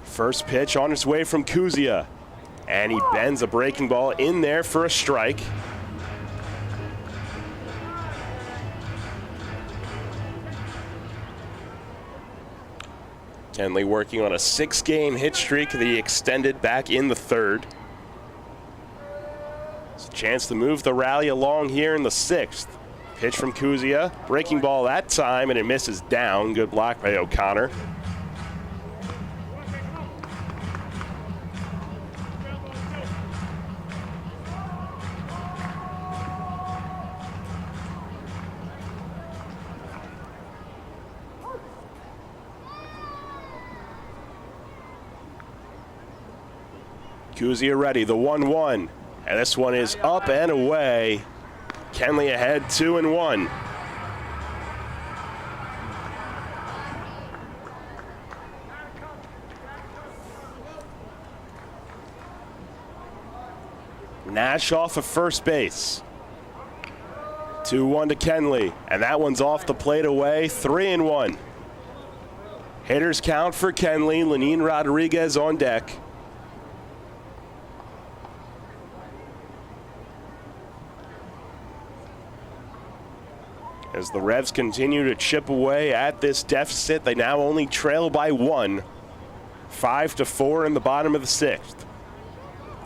First pitch on its way from Kuzia. And he bends a breaking ball in there for a strike. Kenley working on a 6-game hit streak that he extended back in the 3rd. It's a chance to move the rally along here in the 6th. Pitch from Kuzia, breaking ball that time, and it misses down. Good block by O'Connor. Kuzia ready, the 1-1. And this one is up and away. Kenley ahead 2-1. Nash off of first base. 2-1 to Kenley, and that one's off the plate away, 3-1. Hitters count for Kenley, Lenin Rodriguez on deck. As the Revs continue to chip away at this deficit, they now only trail by 1. 5-4 in the bottom of the 6th.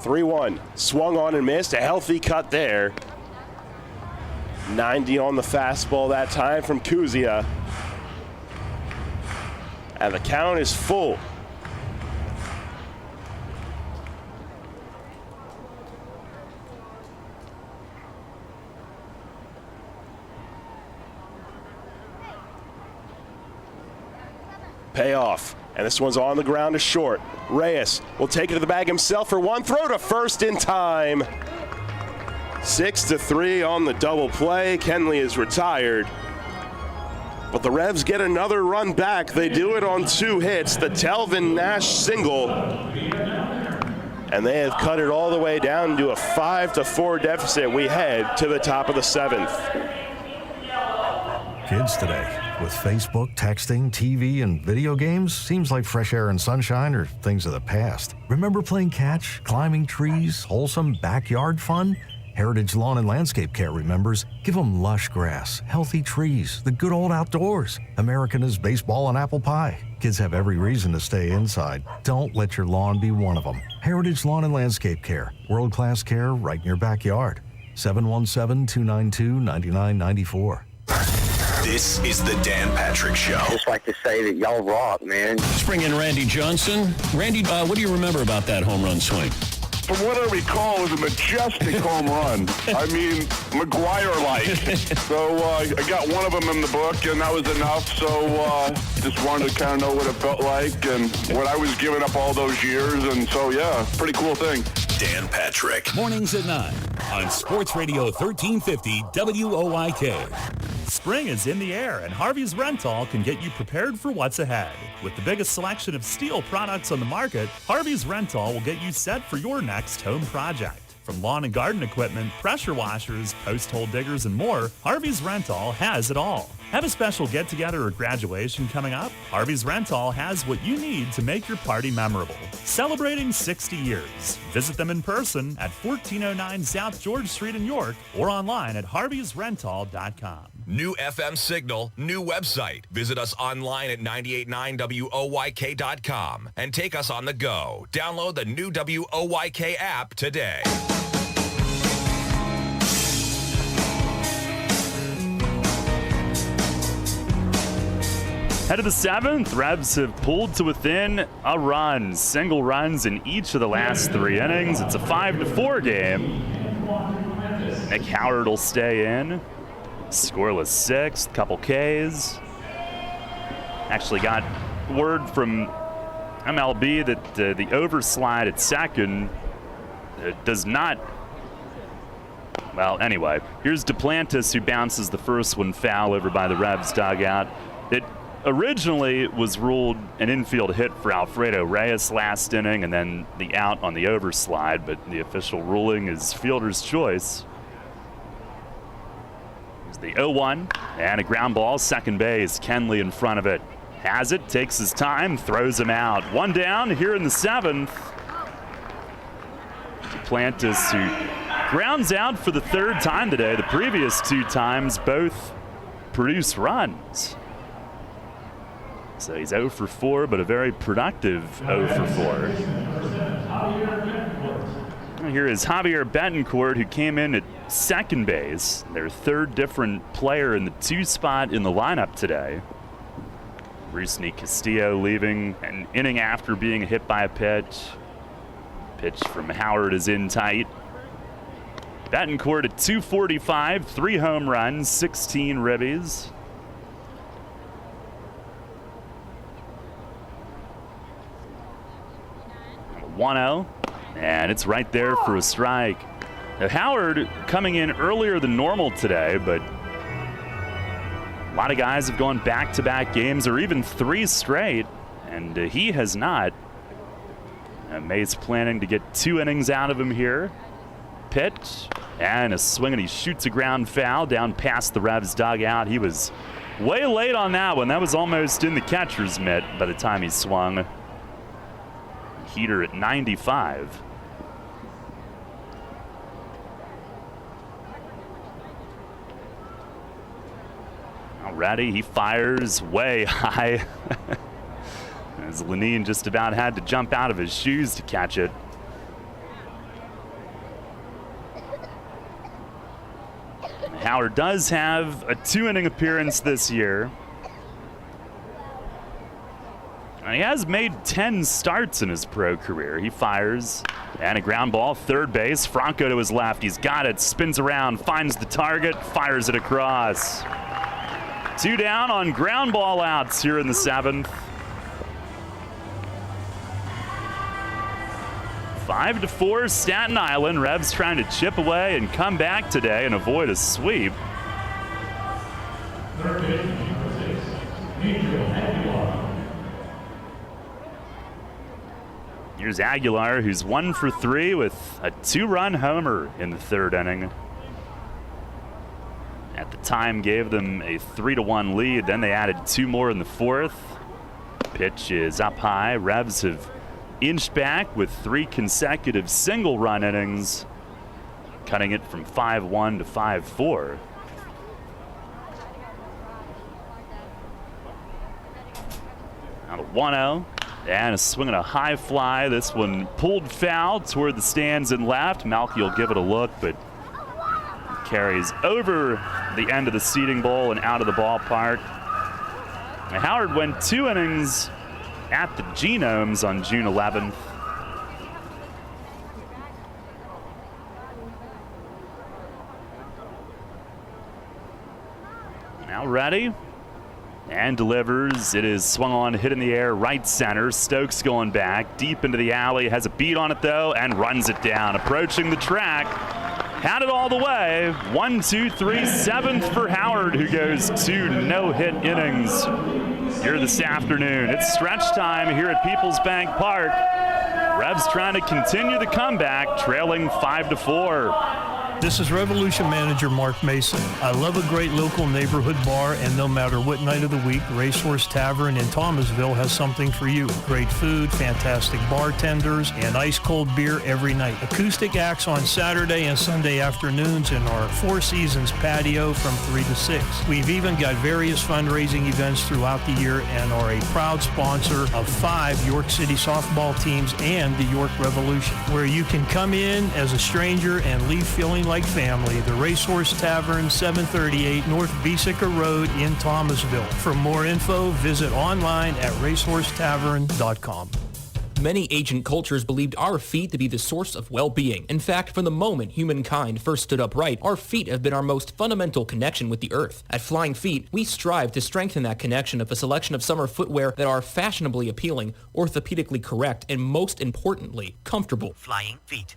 3-1, swung on and missed, a healthy cut there. 90 on the fastball that time from Kuzia. And the count is full. Payoff. And this one's on the ground to short. Reyes will take it to the bag himself for one. Throw to first in time. 6-3 on the double play. Kenley is retired. But the Revs get another run back. They do it on 2 hits. The Talbot Nash single. And they have cut it all the way down to a 5-4 deficit. We head to the top of the 7th. Kids today, with Facebook, texting, TV, and video games, seems like fresh air and sunshine are things of the past. Remember playing catch, climbing trees, wholesome backyard fun? Heritage Lawn and Landscape Care remembers, give them lush grass, healthy trees, the good old outdoors. American is baseball and apple pie. Kids have every reason to stay inside. Don't let your lawn be one of them. Heritage Lawn and Landscape Care, world-class care right in your backyard. 717-292-9994. This is the Dan Patrick Show. Just like to say that y'all rock, man. Let's bring in Randy Johnson. Randy, what do you remember about that home run swing? From what I recall, it was a majestic home run. I mean, McGuire-like. So I got one of them in the book, and that was enough. So just wanted to kind of know what it felt like and what I was giving up all those years. And so, yeah, pretty cool thing. Dan Patrick. Mornings at 9 on Sports Radio 1350 WOIK. Spring is in the air, and Harvey's Rental can get you prepared for what's ahead. With the biggest selection of steel products on the market, Harvey's Rental will get you set for your next home project. From lawn and garden equipment, pressure washers, post hole diggers, and more, Harvey's Rental has it all. Have a special get-together or graduation coming up? Harvey's Rental has what you need to make your party memorable. Celebrating 60 years. Visit them in person at 1409 South George Street in York or online at harveysrental.com. New FM signal, new website. Visit us online at 989WOYK.com and take us on the go. Download the new WOYK app today. Head of the 7th, Revs have pulled to within a run. Single runs in each of the last 3 innings. It's a 5-4 game. Nick Howard will stay in. Scoreless 6th, couple Ks. Actually got word from MLB that the overslide at second does not. Well, anyway, here's Duplantis, who bounces the first one foul over by the Revs dugout. It originally was ruled an infield hit for Alfredo Reyes last inning, and then the out on the overslide, but the official ruling is fielder's choice. Here's the 0-1, and a ground ball, second base. Kenley in front of it. Has it, takes his time, throws him out. One down here in the 7th. Duplantis, who grounds out for the 3rd time today. The previous 2 times both produce runs. So he's 0 for 4, but a very productive 0 for 4. Here is Javier Betancourt, who came in at second base, their 3rd different player in the 2 spot in the lineup today. Rusney Castillo leaving an inning after being hit by a pitch. Pitch from Howard is in tight. Betancourt at 245, 3 home runs, 16 ribbies. 1-0. And it's right there for a strike. Now, Howard coming in earlier than normal today, but a lot of guys have gone back-to-back games or even 3 straight, and he has not. May's planning to get 2 innings out of him here. Pitch and a swing, and he shoots a ground foul down past the Revs dugout. He was way late on that one. That was almost in the catcher's mitt by the time he swung. Heater at 95. Alrighty, he fires way high. As Lenine just about had to jump out of his shoes to catch it. Howard does have a 2-inning appearance this year. He has made 10 starts in his pro career. He fires, and a ground ball, third base. Franco to his left. He's got it, spins around, finds the target, fires it across. 2 down on ground ball outs here in the 7th. 5-4 Staten Island. Revs trying to chip away and come back today and avoid a sweep. Here's Aguilar, who's 1 for 3 with a 2-run homer in the 3rd inning. At the time gave them a 3-1 lead. Then they added 2 more in the 4th. Pitch is up high. Revs have inched back with 3 consecutive single-run innings, cutting it from 5-1 to 5-4. Now the 1-0, and a swing and a high fly. This one pulled foul toward the stands and left. Malky will give it a look, but carries over the end of the seating bowl and out of the ballpark. Now Howard went 2 innings at the Genomes on June 11th. Now ready, and delivers. It is swung on, hit in the air, right center. Stokes going back, deep into the alley, has a beat on it though, and runs it down. Approaching the track, had it all the way. 1, 2, 3, 7th for Howard, who goes 2 no-hit innings here this afternoon. It's stretch time here at Peoples Bank Park. Revs trying to continue the comeback, trailing 5-4. This is Revolution Manager Mark Mason. I love a great local neighborhood bar, and no matter what night of the week, Racehorse Tavern in Thomasville has something for you. Great food, fantastic bartenders, and ice-cold beer every night. Acoustic acts on Saturday and Sunday afternoons in our Four Seasons patio from 3 to 6. We've even got various fundraising events throughout the year and are a proud sponsor of 5 York City softball teams and the York Revolution, where you can come in as a stranger and leave feeling like family. The Racehorse Tavern, 738 North Beesica Road in Thomasville. For more info, visit online at racehorsetavern.com. Many ancient cultures believed our feet to be the source of well-being. In fact, from the moment humankind first stood upright, our feet have been our most fundamental connection with the earth. At Flying Feet, we strive to strengthen that connection with a selection of summer footwear that are fashionably appealing, orthopedically correct, and most importantly, comfortable. Flying Feet.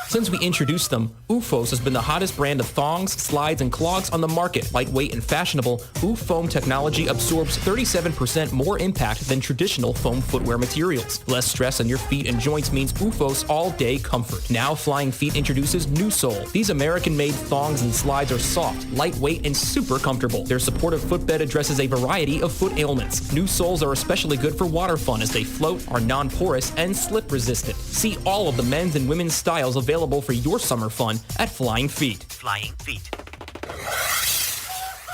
Since we introduced them, OOFOS has been the hottest brand of thongs, slides, and clogs on the market. Lightweight and fashionable, OOFOam technology absorbs 37% more impact than traditional foam footwear materials. Less stress on your feet and joints means OOFOS all-day comfort. Now Flying Feet introduces New Sole. These American-made thongs and slides are soft, lightweight, and super comfortable. Their supportive footbed addresses a variety of foot ailments. New soles are especially good for water fun as they float, are non-porous, and slip-resistant. See all of the men's and women's styles available for your summer fun at Flying Feet. Flying Feet.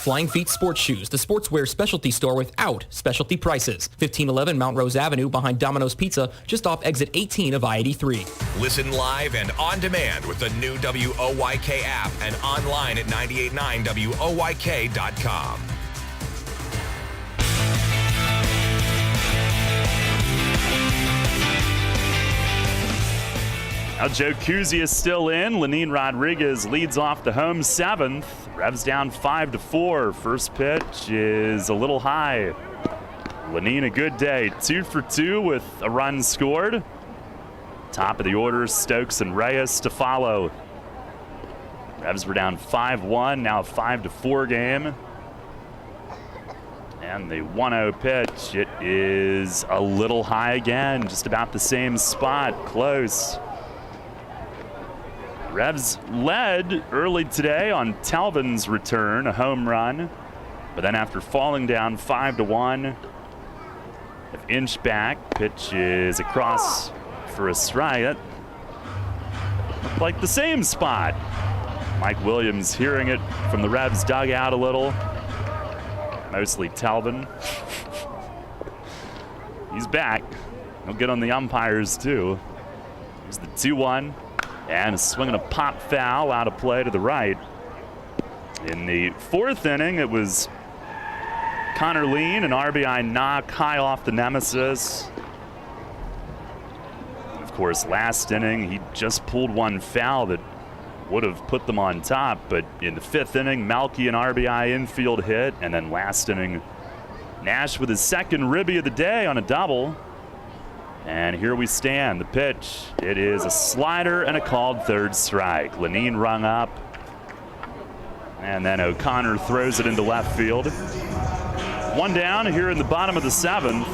Flying Feet Sports Shoes, the sportswear specialty store without specialty prices. 1511 Mount Rose Avenue behind Domino's Pizza, just off exit 18 of I-83. Listen live and on demand with the new WOYK app and online at 989WOYK.com. Now Joe Cousy is still in. Lenine Rodriguez leads off the home 7th. Revs down 5-4. First pitch is a little high. Lenine a good day. 2 for 2 with a run scored. Top of the order, Stokes and Reyes to follow. Revs were down 5-1, now a 5-4 game. And the 1-0 pitch, it is a little high again, just about the same spot, close. Revs led early today on Talvin's return, a home run. But then after falling down 5-1, an inch back, pitch is across for a strike. That looked like the same spot. Mike Williams hearing it from the Revs dugout a little. Mostly Talbot. He's back. He'll get on the umpires too. Here's the 2-1. And a swing and a pop foul out of play to the right. In the fourth inning, it was Connor Lean, an RBI knock high off the nemesis. Of course, last inning, he just pulled one foul that would have put them on top, but in the fifth inning, Malky an RBI infield hit, and then last inning, Nash with his second ribby of the day on a double. And here we stand, the pitch. It is a slider and a called third strike. Lenine rung up, and then O'Connor throws it into left field. One down here in the bottom of the seventh.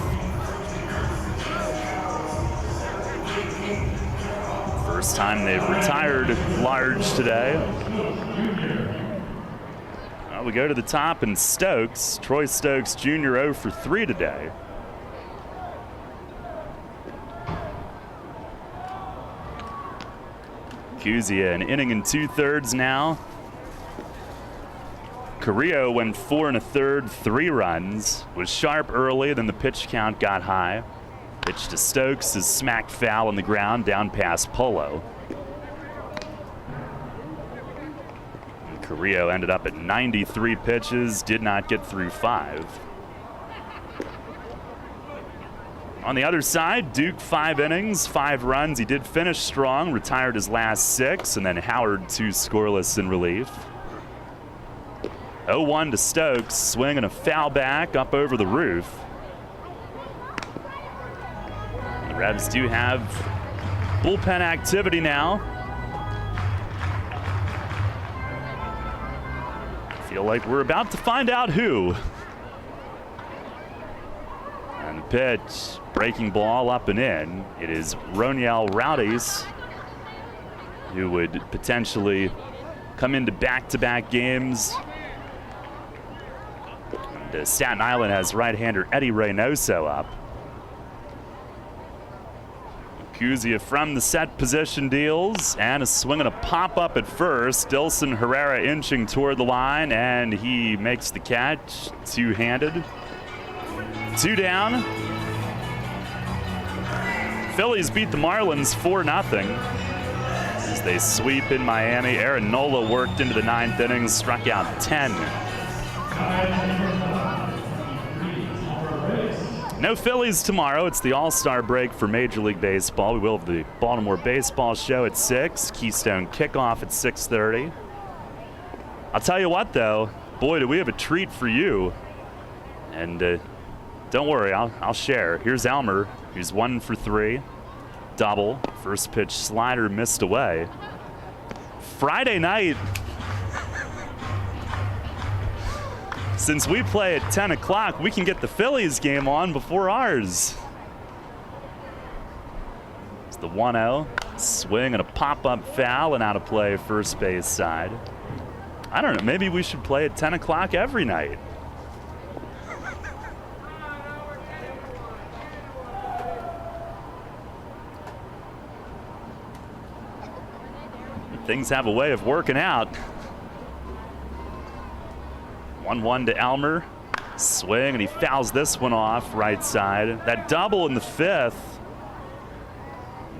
First time they've retired large today. Well, we go to the top, and Stokes, Troy Stokes Jr. 0 for 3 today. Kuzia an inning and 2/3 now. Carrillo went 4 1/3, 3 runs. Was sharp early, then the pitch count got high. Pitch to Stokes is smacked foul on the ground down past Polo. And Carrillo ended up at 93 pitches, did not get through 5. On the other side, Duke 5 innings, 5 runs. He did finish strong, retired his last 6, and then Howard 2 scoreless in relief. 0-1 to Stokes, swing and a foul back up over the roof. The Revs do have bullpen activity now. Feel like we're about to find out who. And the pitch, breaking ball up and in. It is Roniel Rowdies, who would potentially come into back-to-back games. And Staten Island has right-hander Eddie Reynoso up. Kuzia from the set position deals, and a swing and a pop-up at first. Dilson Herrera inching toward the line, and he makes the catch, two-handed. 2 down. Phillies beat the Marlins 4-0 as they sweep in Miami. Aaron Nola worked into the 9th inning, struck out 10. No Phillies tomorrow. It's the All-Star break for Major League Baseball. We will have the Baltimore Baseball Show at 6, Keystone kickoff at 6:30. I'll tell you what, though, boy, do we have a treat for you. And don't worry, I'll share. Here's Elmer, who's 1 for 3. Double. First pitch slider missed away. Friday night, since we play at 10 o'clock, we can get the Phillies game on before ours. It's the 1-0. Swing and a pop-up foul and out of play first base side. I don't know, maybe we should play at 10 o'clock every night. Things have a way of working out. 1-1 to Elmer. Swing, and he fouls this one off right side. That double in the 5th,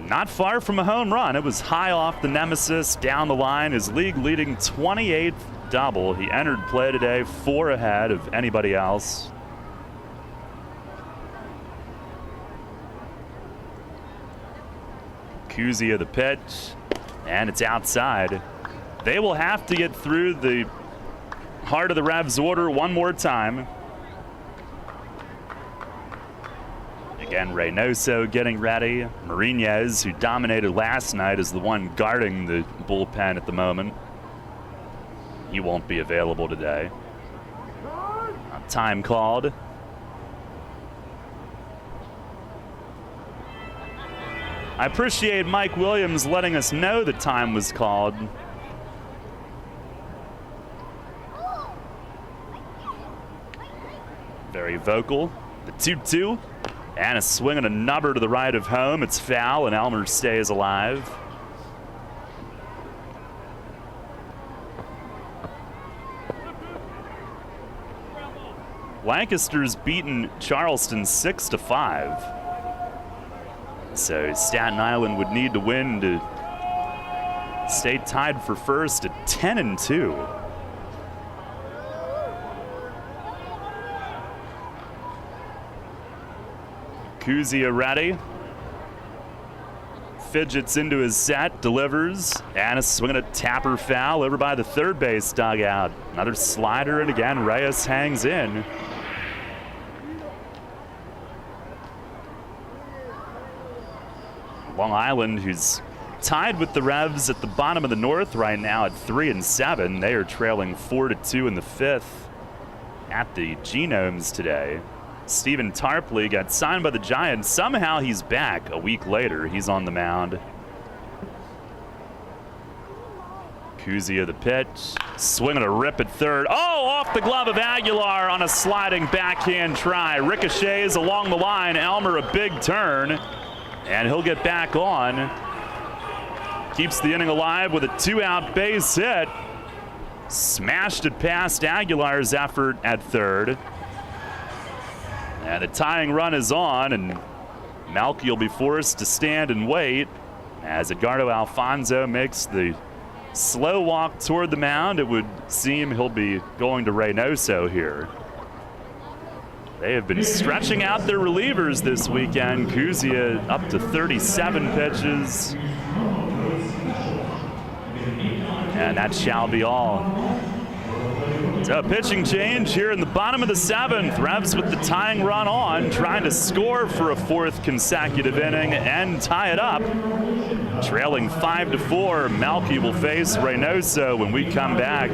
not far from a home run. It was high off the nemesis, down the line. His league-leading 28th double. He entered play today 4 ahead of anybody else. Kuzia the pitch, and it's outside. They will have to get through the heart of the Revs order one more time. Again, Reynoso getting ready. Mariñez, who dominated last night, is the one guarding the bullpen at the moment. He won't be available today. Time called. I appreciate Mike Williams letting us know the time was called. Very vocal. The 2-2. And a swing and a number to the right of home. It's foul, and Elmer stays alive. Lancaster's beaten Charleston 6-5. So Staten Island would need to win to stay tied for first at 10-2. Kuzia ready. Fidgets into his set, delivers, and a swing and a tapper foul over by the third base dugout. Another slider, and again, Reyes hangs in. Long Island, who's tied with the Revs at the bottom of the North right now at 3-7. They are trailing 4-2 in the fifth at the Genomes today. Stephen Tarpley got signed by the Giants. Somehow he's back a week later. He's on the mound. Kuzia the pitch. Swinging a rip at third. Oh, off the glove of Aguilar on a sliding backhand try. Ricochets along the line. Elmer a big turn. And he'll get back on. Keeps the inning alive with a 2-out base hit. Smashed it past Aguilar's effort at third. And the tying run is on, and Malky will be forced to stand and wait as Edgardo Alfonso makes the slow walk toward the mound. It would seem he'll be going to Reynoso here. They have been stretching out their relievers this weekend. Kuzia up to 37 pitches. And that shall be all. So a pitching change here in the bottom of the seventh. Revs with the tying run on, trying to score for a fourth consecutive inning and tie it up. Trailing 5-4, Malky will face Reynoso when we come back.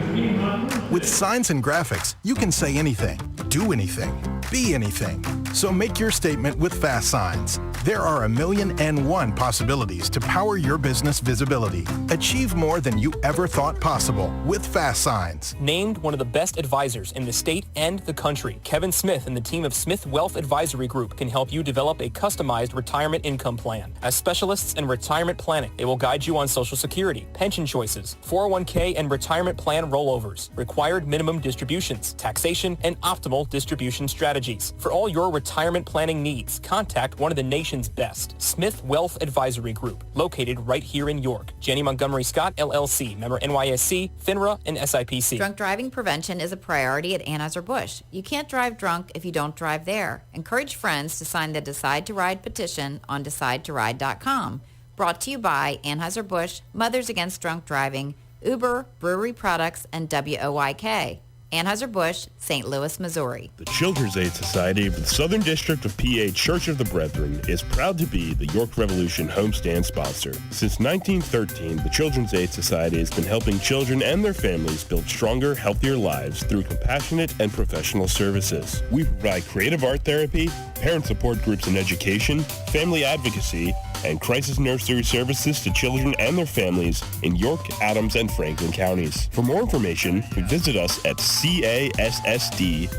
With signs and graphics, you can say anything, do anything, be anything. So make your statement with Fast Signs. There are 1,000,001 possibilities to power your business visibility. Achieve more than you ever thought possible with Fast Signs. Named one of the best advisors in the state and the country, Kevin Smith and the team of Smith Wealth Advisory Group can help you develop a customized retirement income plan. As specialists in retirement planning, they will guide you on Social Security, pension choices, 401k and retirement plan rollovers, required minimum distributions, taxation, and optimal distribution strategies. For all your retirement planning needs, contact one of the nation's best, Smith Wealth Advisory Group, located right here in York. Janney Montgomery Scott, LLC, member NYSE, FINRA, and SIPC. Drunk driving prevention is a priority at Anheuser-Busch. You can't drive drunk if you don't drive there. Encourage friends to sign the Decide to Ride petition on DecideToRide.com. Brought to you by Anheuser-Busch, Mothers Against Drunk Driving, Uber, Brewery Products, and WOYK. Anheuser-Busch, St. Louis, Missouri. The Children's Aid Society of the Southern District of PA Church of the Brethren is proud to be the York Revolution homestand sponsor. Since 1913, the Children's Aid Society has been helping children and their families build stronger, healthier lives through compassionate and professional services. We provide creative art therapy, parent support groups and education, family advocacy, and crisis nursery services to children and their families in York, Adams, and Franklin counties. For more information, visit us at cassd.org.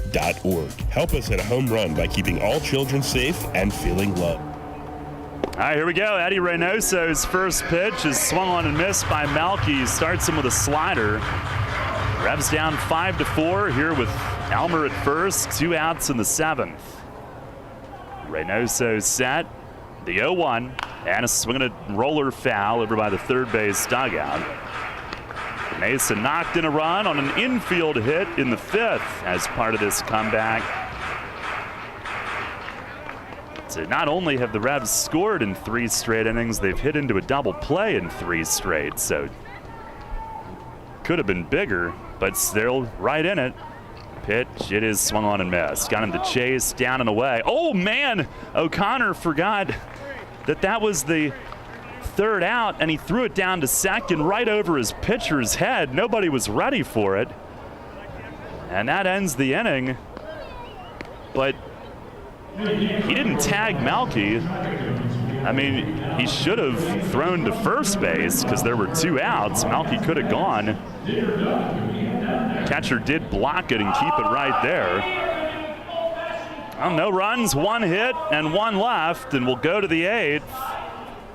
Help us hit a home run by keeping all children safe and feeling loved. All right, here we go. Eddie Reynoso's first pitch is swung on and missed by Malky. Starts him with a slider. Revs down 5-4 here with Elmer at first. 2 outs in the seventh. Reynoso set. The 0-1, and a swing and a roller foul over by the third base dugout. Mason knocked in a run on an infield hit in the fifth as part of this comeback. So not only have the Revs scored in 3 straight innings, they've hit into a double play in 3 straight. So could have been bigger, but still right in it. Pitch, it is swung on and missed. Got him to chase, down and away. Oh, man! O'Connor forgot that was the third out, and he threw it down to second right over his pitcher's head. Nobody was ready for it. And that ends the inning. But he didn't tag Melky. I mean, he should have thrown to first base because there were 2 outs. Melky could have gone. Catcher did block it and keep it right there. Well, no runs, 1 hit, and 1 left, and we'll go to the 8th.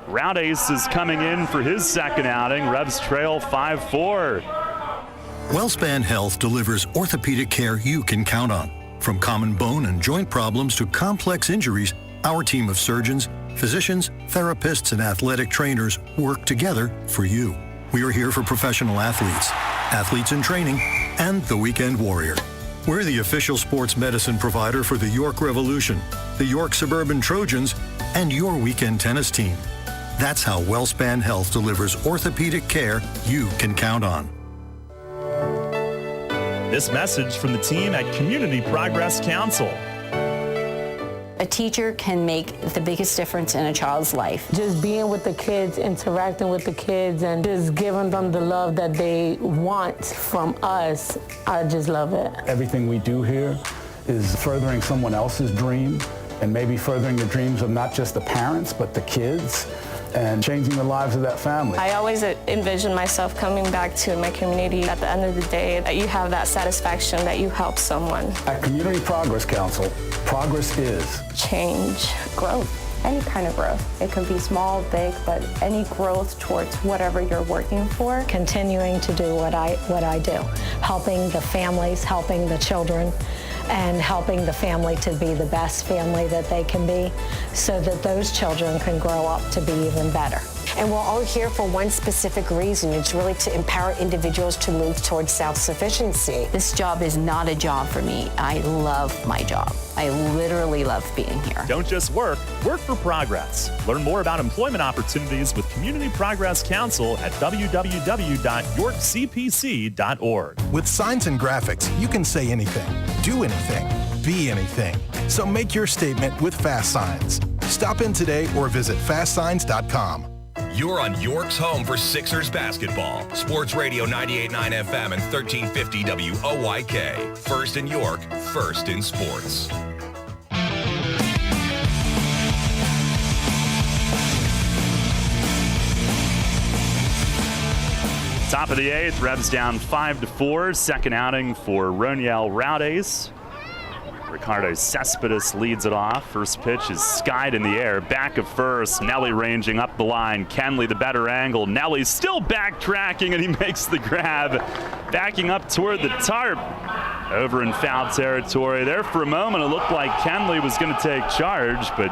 Routace is coming in for his second outing. Revs trail 5-4. WellSpan Health delivers orthopedic care you can count on. From common bone and joint problems to complex injuries, our team of surgeons, physicians, therapists, and athletic trainers work together for you. We are here for professional athletes, athletes in training, and the weekend warrior. We're the official sports medicine provider for the York Revolution, the York Suburban Trojans, and your weekend tennis team. That's how WellSpan Health delivers orthopedic care you can count on. This message from the team at Community Progress Council. A teacher can make the biggest difference in a child's life. Just being with the kids, interacting with the kids, and just giving them the love that they want from us, I just love it. Everything we do here is furthering someone else's dream, and maybe furthering the dreams of not just the parents, but the kids, and changing the lives of that family. I always envision myself coming back to my community at the end of the day, that you have that satisfaction that you help someone. At Community Progress Council, progress is change, growth, any kind of growth. It can be small, big, but any growth towards whatever you're working for. Continuing to do what I do, helping the families, helping the children, and helping the family to be the best family that they can be so that those children can grow up to be even better. And we're all here for one specific reason. It's really to empower individuals to move towards self-sufficiency. This job is not a job for me. I love my job. I literally love being here. Don't just work for progress. Learn more about employment opportunities with Community Progress Council at www.yorkcpc.org. With signs and graphics, you can say anything, do anything, be anything. So make your statement with Fast Signs. Stop in today or visit fastsigns.com. You're on York's home for Sixers basketball. Sports Radio 98.9 FM and 1350 WOYK. First in York, first in sports. Top of the 8th, Revs down 5-4. Second outing for Roniel Routace. Ricardo Cespedes leads it off. First pitch is skied in the air. Back of first. Nelly ranging up the line. Kenley the better angle. Nelly still backtracking, and he makes the grab. Backing up toward the tarp. Over in foul territory. There for a moment it looked like Kenley was going to take charge, but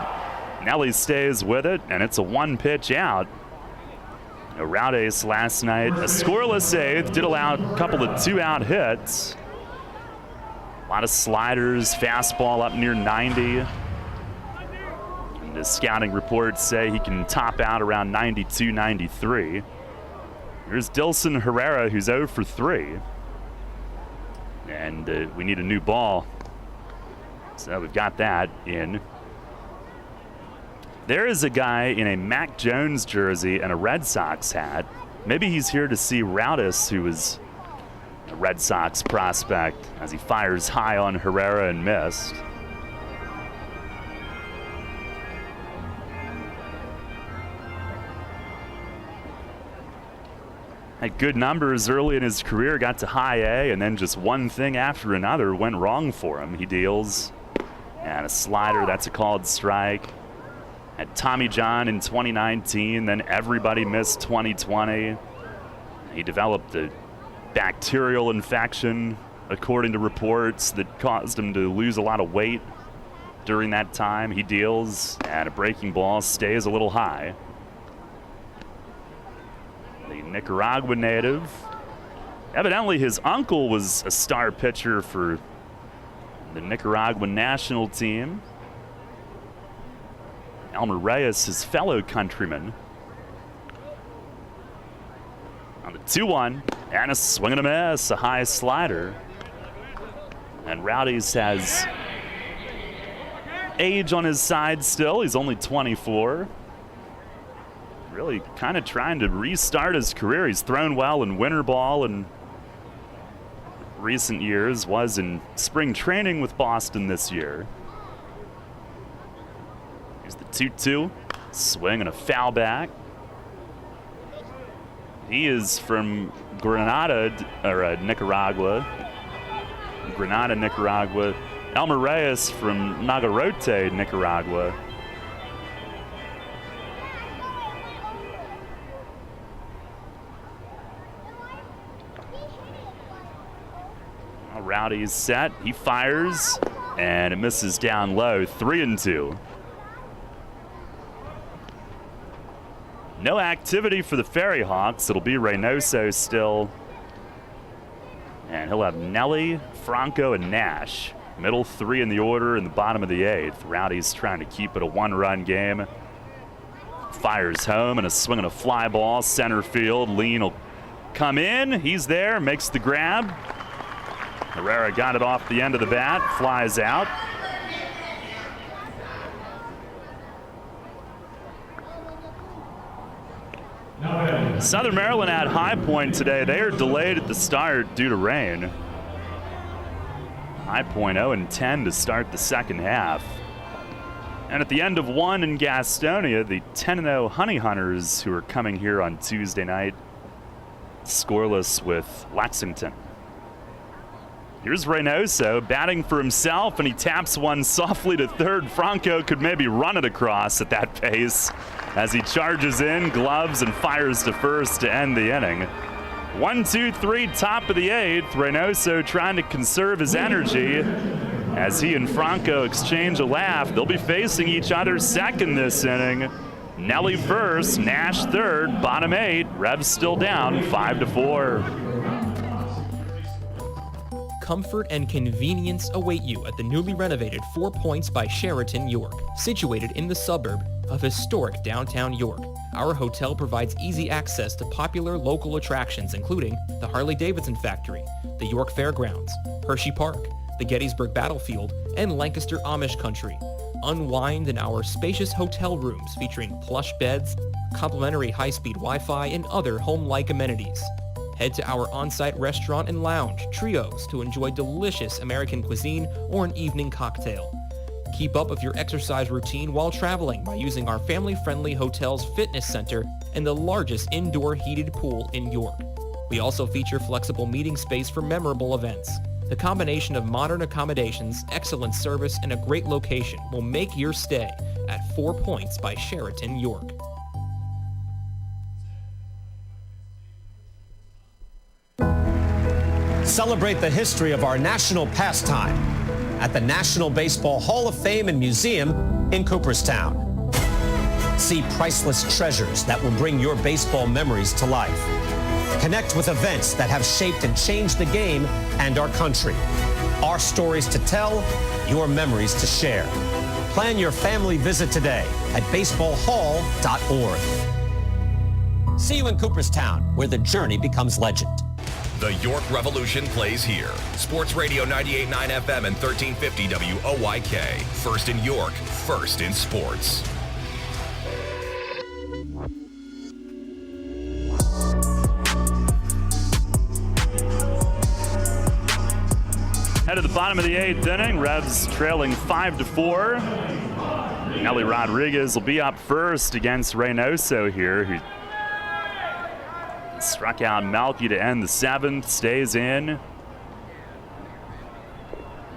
Nelly stays with it, and it's a 1-pitch out. Routace last night, a scoreless 8th, did allow a couple of 2-out hits. A lot of sliders, fastball up near 90. And the scouting reports say he can top out around 92, 93. Here's Dilson Herrera, who's 0 for 3. And we need a new ball. So we've got that in. There is a guy in a Mac Jones jersey and a Red Sox hat. Maybe he's here to see Routace, who is a Red Sox prospect, as he fires high on Herrera and missed. Had good numbers early in his career, got to high A, and then just one thing after another went wrong for him. He deals, and a slider, that's a called strike. Had Tommy John in 2019, then everybody missed 2020. He developed a bacterial infection, according to reports, that caused him to lose a lot of weight during that time. He deals, and a breaking ball stays a little high. The Nicaragua native. Evidently his uncle was a star pitcher for the Nicaraguan national team. Elmer Reyes, his fellow countryman. On the 2-1, and a swing and a miss, a high slider. And Rowdy's has age on his side still. He's only 24. Really kind of trying to restart his career. He's thrown well in winter ball in recent years, was in spring training with Boston this year. Here's the 2-2. Swing and a foul back. He is from Nicaragua. Granada, Nicaragua. Elmer Reyes from Nagarote, Nicaragua. Rowdy's set. He fires, and it misses down low. 3-2. No activity for the Ferry Hawks. It'll be Reynoso still. And he'll have Nelly, Franco, and Nash. Middle three in the order in the bottom of the 8th. Rowdy's trying to keep it a one-run game. Fires home, and a swing and a fly ball. Center field. Lean will come in. He's there, makes the grab. Herrera got it off the end of the bat, flies out. Southern Maryland at High Point today. They are delayed at the start due to rain. High Point 0-10 to start the second half. And at the end of one in Gastonia, the 10-0 Honey Hunters, who are coming here on Tuesday night, scoreless with Lexington. Here's Reynoso batting for himself, and he taps one softly to third. Franco could maybe run it across at that pace as he charges in, gloves, and fires to first to end the inning. 1-2-3, top of the 8th. Reynoso trying to conserve his energy as he and Franco exchange a laugh. They'll be facing each other second this inning. Nelly first, Nash third, bottom 8. Revs still down 5-4. Comfort and convenience await you at the newly renovated 4 Points by Sheraton York, situated in the suburb of historic downtown York. Our hotel provides easy access to popular local attractions, including the Harley-Davidson Factory, the York Fairgrounds, Hershey Park, the Gettysburg Battlefield, and Lancaster Amish Country. Unwind in our spacious hotel rooms featuring plush beds, complimentary high-speed Wi-Fi, and other home-like amenities. Head to our on-site restaurant and lounge, Trios, to enjoy delicious American cuisine or an evening cocktail. Keep up with your exercise routine while traveling by using our family-friendly hotel's fitness center and the largest indoor heated pool in York. We also feature flexible meeting space for memorable events. The combination of modern accommodations, excellent service, and a great location will make your stay at 4 Points by Sheraton York. Celebrate the history of our national pastime at the National Baseball Hall of Fame and Museum in Cooperstown. See priceless treasures that will bring your baseball memories to life. Connect with events that have shaped and changed the game and our country. Our stories to tell, your memories to share. Plan your family visit today at baseballhall.org. See you in Cooperstown, where the journey becomes legend. The York Revolution plays here. Sports Radio 98.9 FM and 1350 WOYK. First in York, first in sports. Head to the bottom of the 8th inning. Revs trailing 5-4. Nelly Rodriguez will be up first against Reynoso here, who struck out Melky to end the 7th, stays in.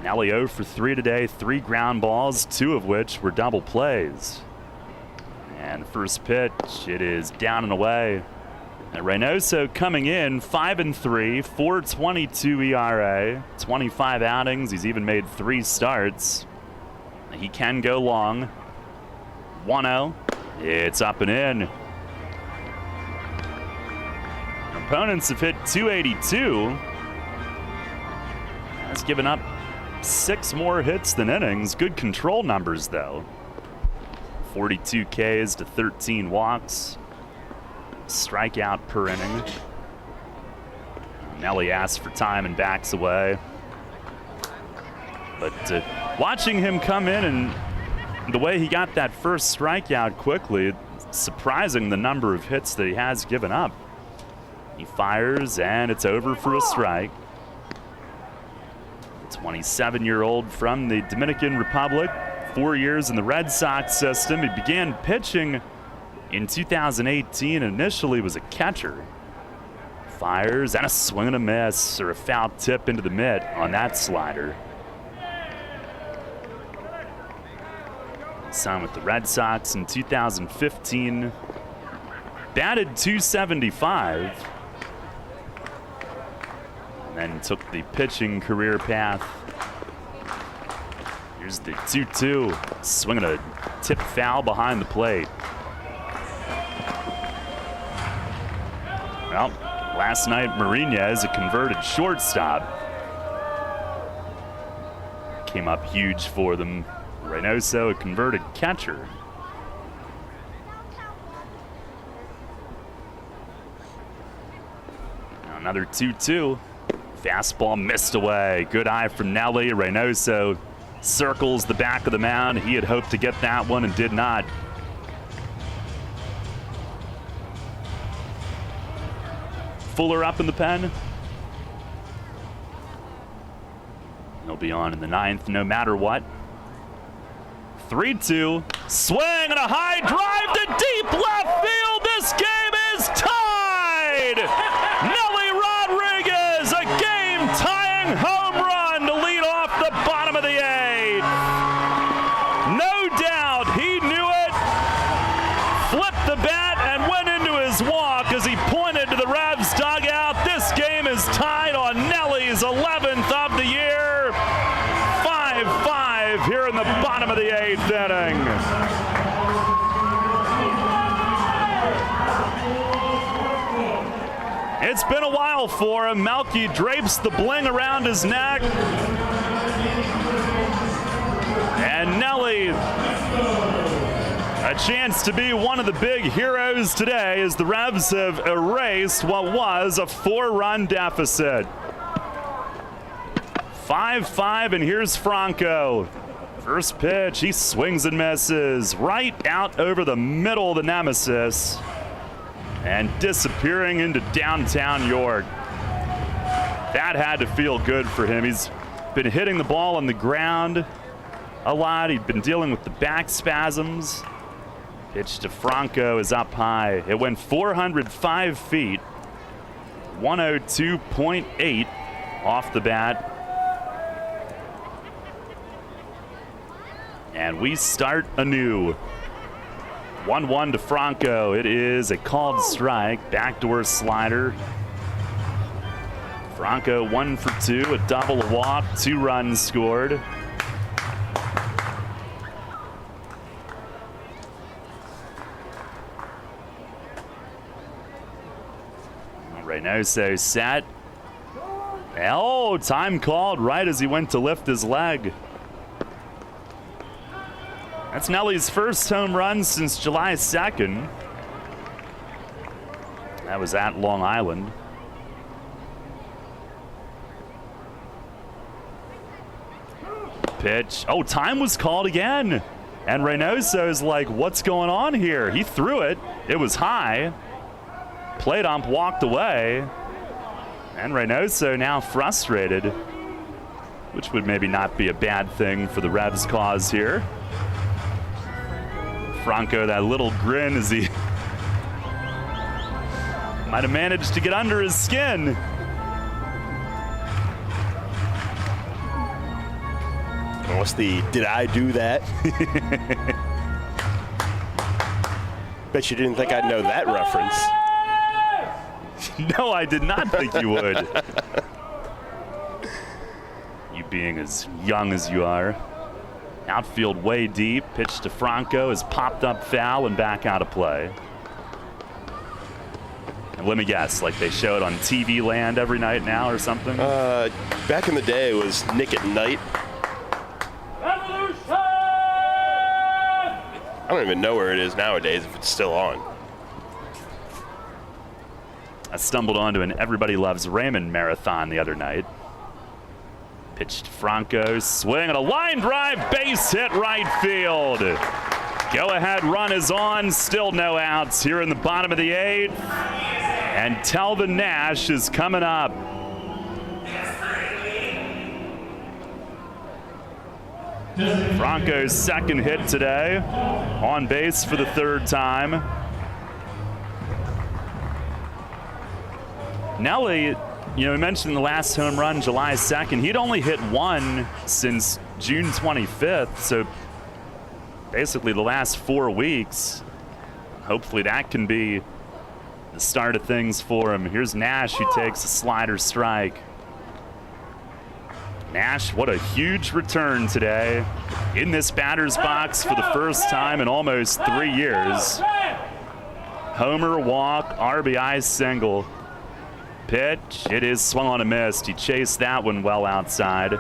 Nelly 0 for 3 today, 3 ground balls, 2 of which were double plays. And first pitch, it is down and away. And Reynoso coming in 5-3, 4.22 ERA, 25 outings. He's even made 3 starts. He can go long. 1-0. It's up and in. Opponents have hit 282. Has given up 6 more hits than innings. Good control numbers, though. 42 Ks to 13 walks. Strikeout per inning. Nelly asks for time and backs away. But watching him come in and the way he got that first strikeout quickly, it's surprising the number of hits that he has given up. He fires, and it's over for a strike. The 27-year-old from the Dominican Republic, 4 years in the Red Sox system. He began pitching in 2018, initially was a catcher. Fires, and a swing and a miss, or a foul tip into the mitt on that slider. Signed with the Red Sox in 2015. Batted .275. And then took the pitching career path. Here's the 2-2. Swinging a tip foul behind the plate. Well, last night, Marinez, a converted shortstop, came up huge for them. Reynoso, a converted catcher. Now another 2-2. Fastball missed away. Good eye from Nelly. Reynoso circles the back of the mound. He had hoped to get that one and did not. Fuller up in the pen. He'll be on in the 9th no matter what. 3-2. Swing and a high drive to deep left field. This game is tied. Nelly Rodriguez, a game-tying home run to lead off the bottom of the 8th. No doubt he knew it. Flipped the bat and went into his walk as he pointed to the Revs dugout. This game is tied on Nelly's 11th of the year. 5-5 here in the bottom of the 8th inning. It's been a while for him. Melky drapes the bling around his neck. And Nelly, a chance to be one of the big heroes today as the Revs have erased what was a 4-run deficit. 5-5, and here's Franco. First pitch, he swings and misses right out over the middle of the nemesis and disappearing into downtown York. That had to feel good for him. He's been hitting the ball on the ground a lot. He'd been dealing with the back spasms. Pitch to Franco is up high. It went 405 feet, 102.8 off the bat. And we start anew. 1-1 to Franco. It is a called strike. Backdoor slider. Franco 1 for 2, a double, a walk, 2 runs scored. Reynoso set. Oh, time called right as he went to lift his leg. That's Nelly's first home run since July 2nd. That was at Long Island. Pitch. Oh, time was called again. And Reynoso's like, what's going on here? He threw it. It was high. Plate ump walked away. And Reynoso now frustrated, which would maybe not be a bad thing for the Revs' cause here. Franco, that little grin as he might have managed to get under his skin. What's the did I do that? Bet you didn't think I'd know that reference. No, I did not think you would. You being as young as you are. Outfield way deep. Pitch to Franco is popped up foul and back out of play. And let me guess, like they show it on TV Land every night now or something? Back in the day, it was Nick at Night. I don't even know where it is nowadays if it's still on. I stumbled onto an Everybody Loves Raymond marathon the other night. Pitch to Franco, swing and a line drive, base hit right field. Go-ahead run is on, still no outs here in the bottom of the 8th. And Talbot Nash is coming up. Franco's second hit today, on base for the 3rd time. Nelly, you know, we mentioned the last home run July 2nd. He'd only hit 1 since June 25th, so basically the last 4 weeks. Hopefully that can be the start of things for him. Here's Nash, who takes a slider strike. Nash, what a huge return today in this batter's box for the first time in almost 3 years. Homer, walk, RBI single. Pitch, it is swung on and missed. He chased that one well outside.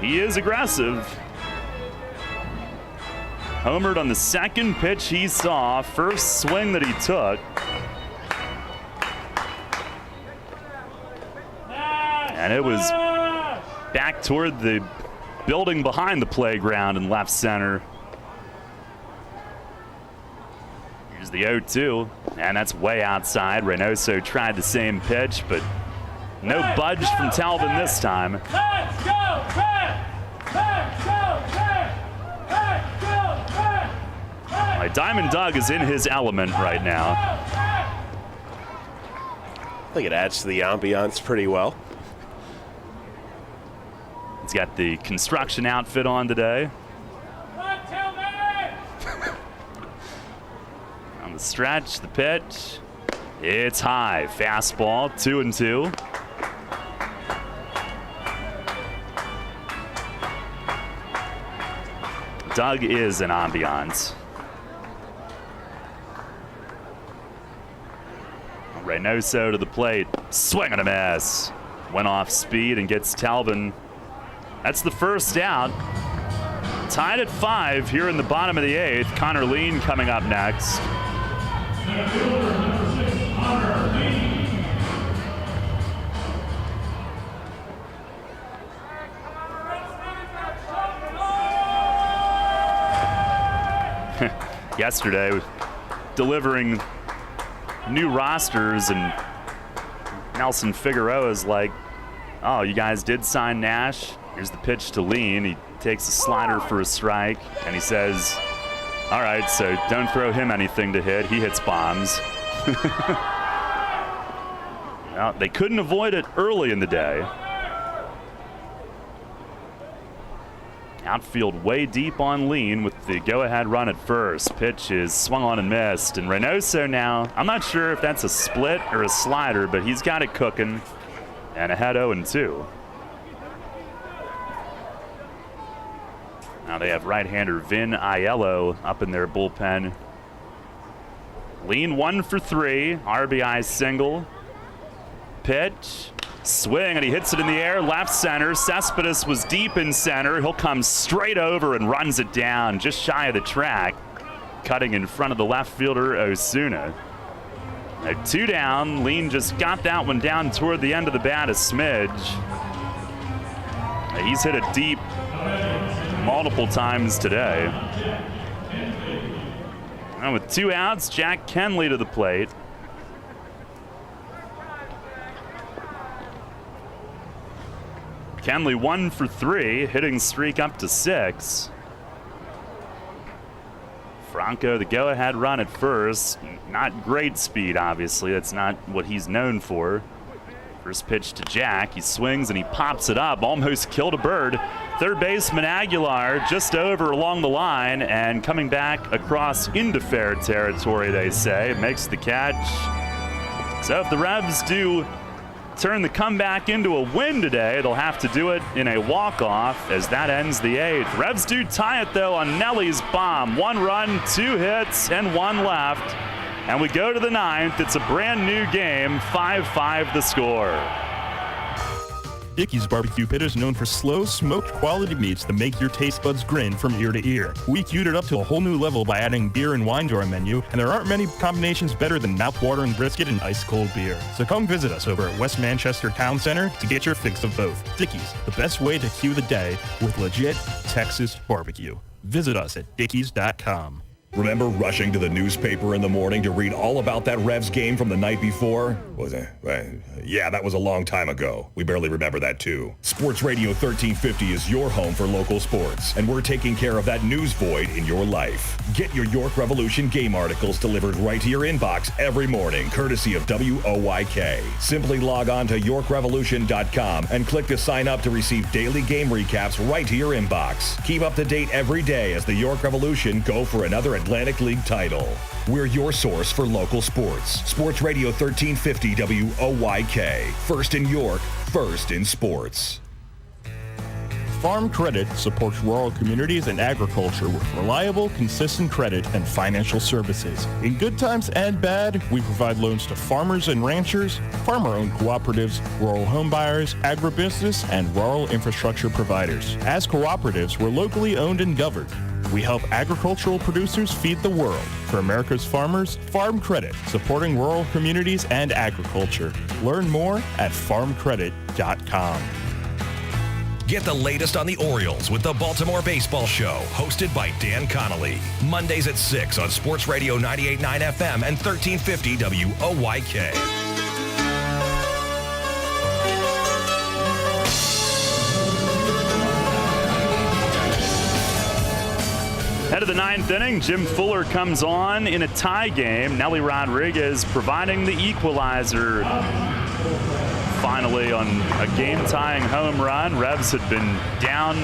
He is aggressive. Homered on the second pitch he saw, first swing that he took. And it was back toward the building behind the playground in left center. Here's the 0-2, and that's way outside. Reynoso tried the same pitch, but no budge from Talbot this time. Diamond Doug is in his element right now. I think it adds to the ambiance pretty well. He's got the construction outfit on today. On the stretch, the pitch. It's high. Fastball, 2-2. Doug is in ambiance. Reynoso to the plate. Swing and a miss. Went off speed and gets Talbot. That's the first out. Tied at 5 here in the bottom of the 8th. Connor Lean coming up next. Yesterday, delivering new rosters, and Nelson Figueroa's like, oh, you guys did sign Nash? Here's the pitch to Lean. He takes a slider for a strike, and he says, all right, so don't throw him anything to hit. He hits bombs. Well, they couldn't avoid it early in the day. Outfield way deep on Lean with the go-ahead run at first. Pitch is swung on and missed. And Reynoso now, I'm not sure if that's a split or a slider, but he's got it cooking. And ahead 0-2. Now they have right-hander Vin Aiello up in their bullpen. Lean 1 for 3, RBI single. Pitch. Swing, and he hits it in the air, left center. Cespedes was deep in center. He'll come straight over and runs it down just shy of the track, cutting in front of the left fielder, Osuna. Now 2 down. Lean just got that one down toward the end of the bat a smidge. He's hit it deep multiple times today. And with 2 outs, Jack Kenley to the plate. Kenley 1 for 3, hitting streak up to 6. Franco, the go-ahead run at first. Not great speed, obviously. That's not what he's known for. First pitch to Jack. He swings and he pops it up. Almost killed a bird. Third baseman Aguilar just over along the line and coming back across into fair territory, they say. Makes the catch. So if the Revs do turn the comeback into a win today, they'll have to do it in a walk-off as that ends the 8th. Revs do tie it, though, on Nelly's bomb. 1 run, 2 hits, and 1 left. And we go to the 9th. It's a brand new game, 5-5 the score. Dickey's Barbecue Pit is known for slow, smoked quality meats that make your taste buds grin from ear to ear. We queued it up to a whole new level by adding beer and wine to our menu, and there aren't many combinations better than mouth-watering brisket and ice-cold beer. So come visit us over at West Manchester Town Center to get your fix of both. Dickey's, the best way to cue the day with legit Texas barbecue. Visit us at dickeys.com. Remember rushing to the newspaper in the morning to read all about that Revs game from the night before? Was it? Yeah, that was a long time ago. We barely remember that too. Sports Radio 1350 is your home for local sports, and we're taking care of that news void in your life. Get your York Revolution game articles delivered right to your inbox every morning, courtesy of WOYK. Simply log on to YorkRevolution.com and click to sign up to receive daily game recaps right to your inbox. Keep up to date every day as the York Revolution go for another Atlantic League title. We're your source for local sports. Sports Radio 1350 WOYK. First in York, first in sports. Farm Credit supports rural communities and agriculture with reliable, consistent credit and financial services. In good times and bad, we provide loans to farmers and ranchers, farmer-owned cooperatives, rural home buyers, agribusiness, and rural infrastructure providers. As cooperatives, we're locally owned and governed. We help agricultural producers feed the world. For America's farmers, Farm Credit, supporting rural communities and agriculture. Learn more at farmcredit.com. Get the latest on the Orioles with the Baltimore Baseball Show, hosted by Dan Connolly. Mondays at 6 on Sports Radio 98.9 FM and 1350 WOYK. Head of the ninth inning, Jim Fuller comes on in a tie game. Nelly Rodriguez providing the equalizer. Finally on a game-tying home run. Revs had been down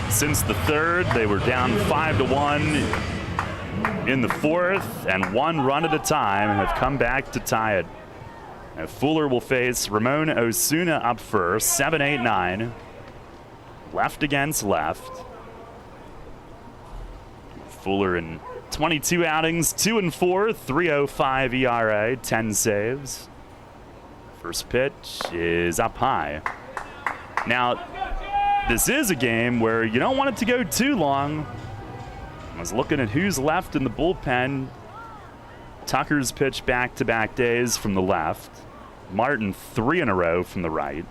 since the third. They were down 5-1 in the fourth, and one run at a time have come back to tie it. Now Fuller will face Ramon Osuna up first, 7-8-9. Left against left. Fuller in 22 outings, 2-4, 3.05 ERA, 10 saves. First pitch is up high. Now, this is a game where you don't want it to go too long. I was looking at who's left in the bullpen. Tucker's pitched back-to-back days from the left. Martin 3 in a row from the right.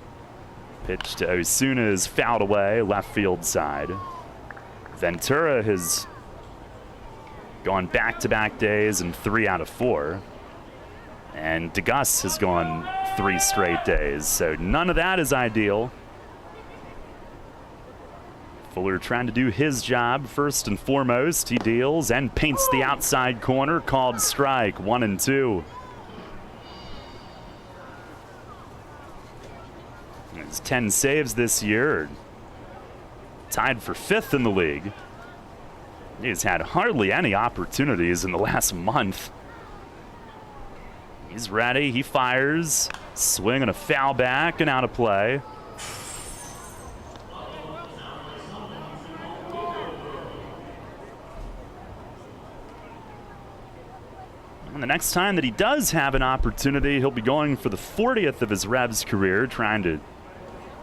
Pitch to Osuna is fouled away, left field side. Ventura has gone back-to-back days and 3 out of 4. And DeGus has gone 3 straight days, so none of that is ideal. Fuller trying to do his job first and foremost. He deals and paints the outside corner, called strike, 1-2. His 10 saves this year, tied for 5th in the league. He's had hardly any opportunities in the last month. He's ready, he fires, swing and a foul back and out of play. And the next time that he does have an opportunity, he'll be going for the 40th of his Revs career, trying to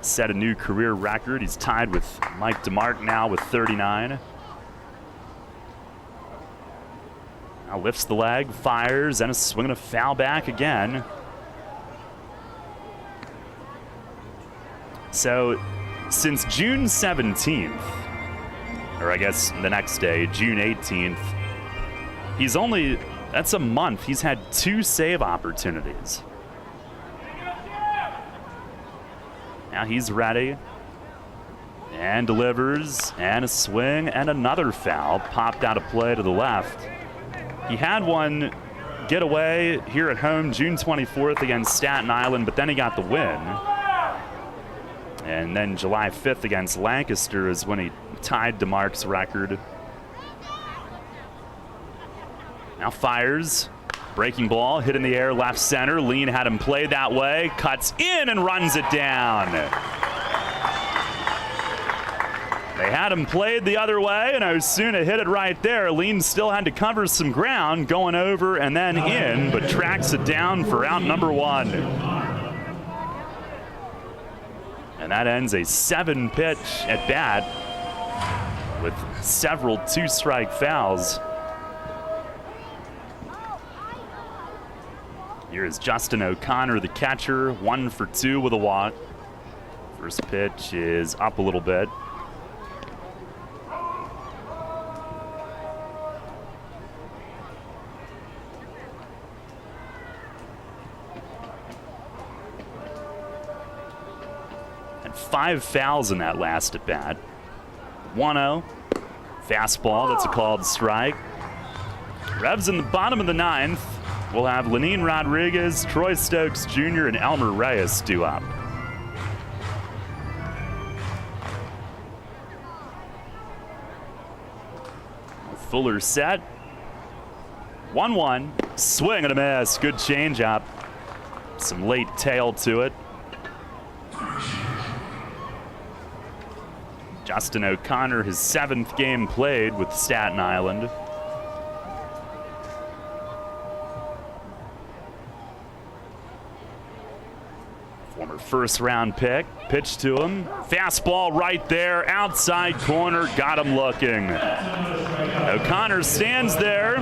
set a new career record. He's tied with Mike DeMarc now with 39. Now lifts the leg, fires, and a swing and a foul back again. So since June 17th, or I guess the next day, June 18th, that's a month, he's had 2 save opportunities. Now he's ready and delivers, and a swing and another foul, popped out of play to the left. He had one get away here at home June 24th against Staten Island, but then he got the win. And then July 5th against Lancaster is when he tied DeMarc's record. Now fires, breaking ball, hit in the air, left center. Lean had him played that way, cuts in and runs it down. They had him played the other way, and Osuna hit it right there. Lean still had to cover some ground, going over and then in, but tracks it down for out number 1. that ends a 7-pitch at bat with several 2-strike fouls. Here is Justin O'Connor, the catcher, 1 for 2 with a walk. First pitch is up a little bit. And 5 fouls in that last at bat. 1-0. Fastball, that's a called strike. Revs in the bottom of the 9th. We'll have Lenine Rodriguez, Troy Stokes Jr., and Elmer Reyes due up. Fuller set. 1-1. Swing and a miss. Good changeup. Some late tail to it. Justin O'Connor, his 7th game played with Staten Island. Former first-round pick. Pitch to him. Fastball right there. Outside corner. Got him looking. O'Connor stands there.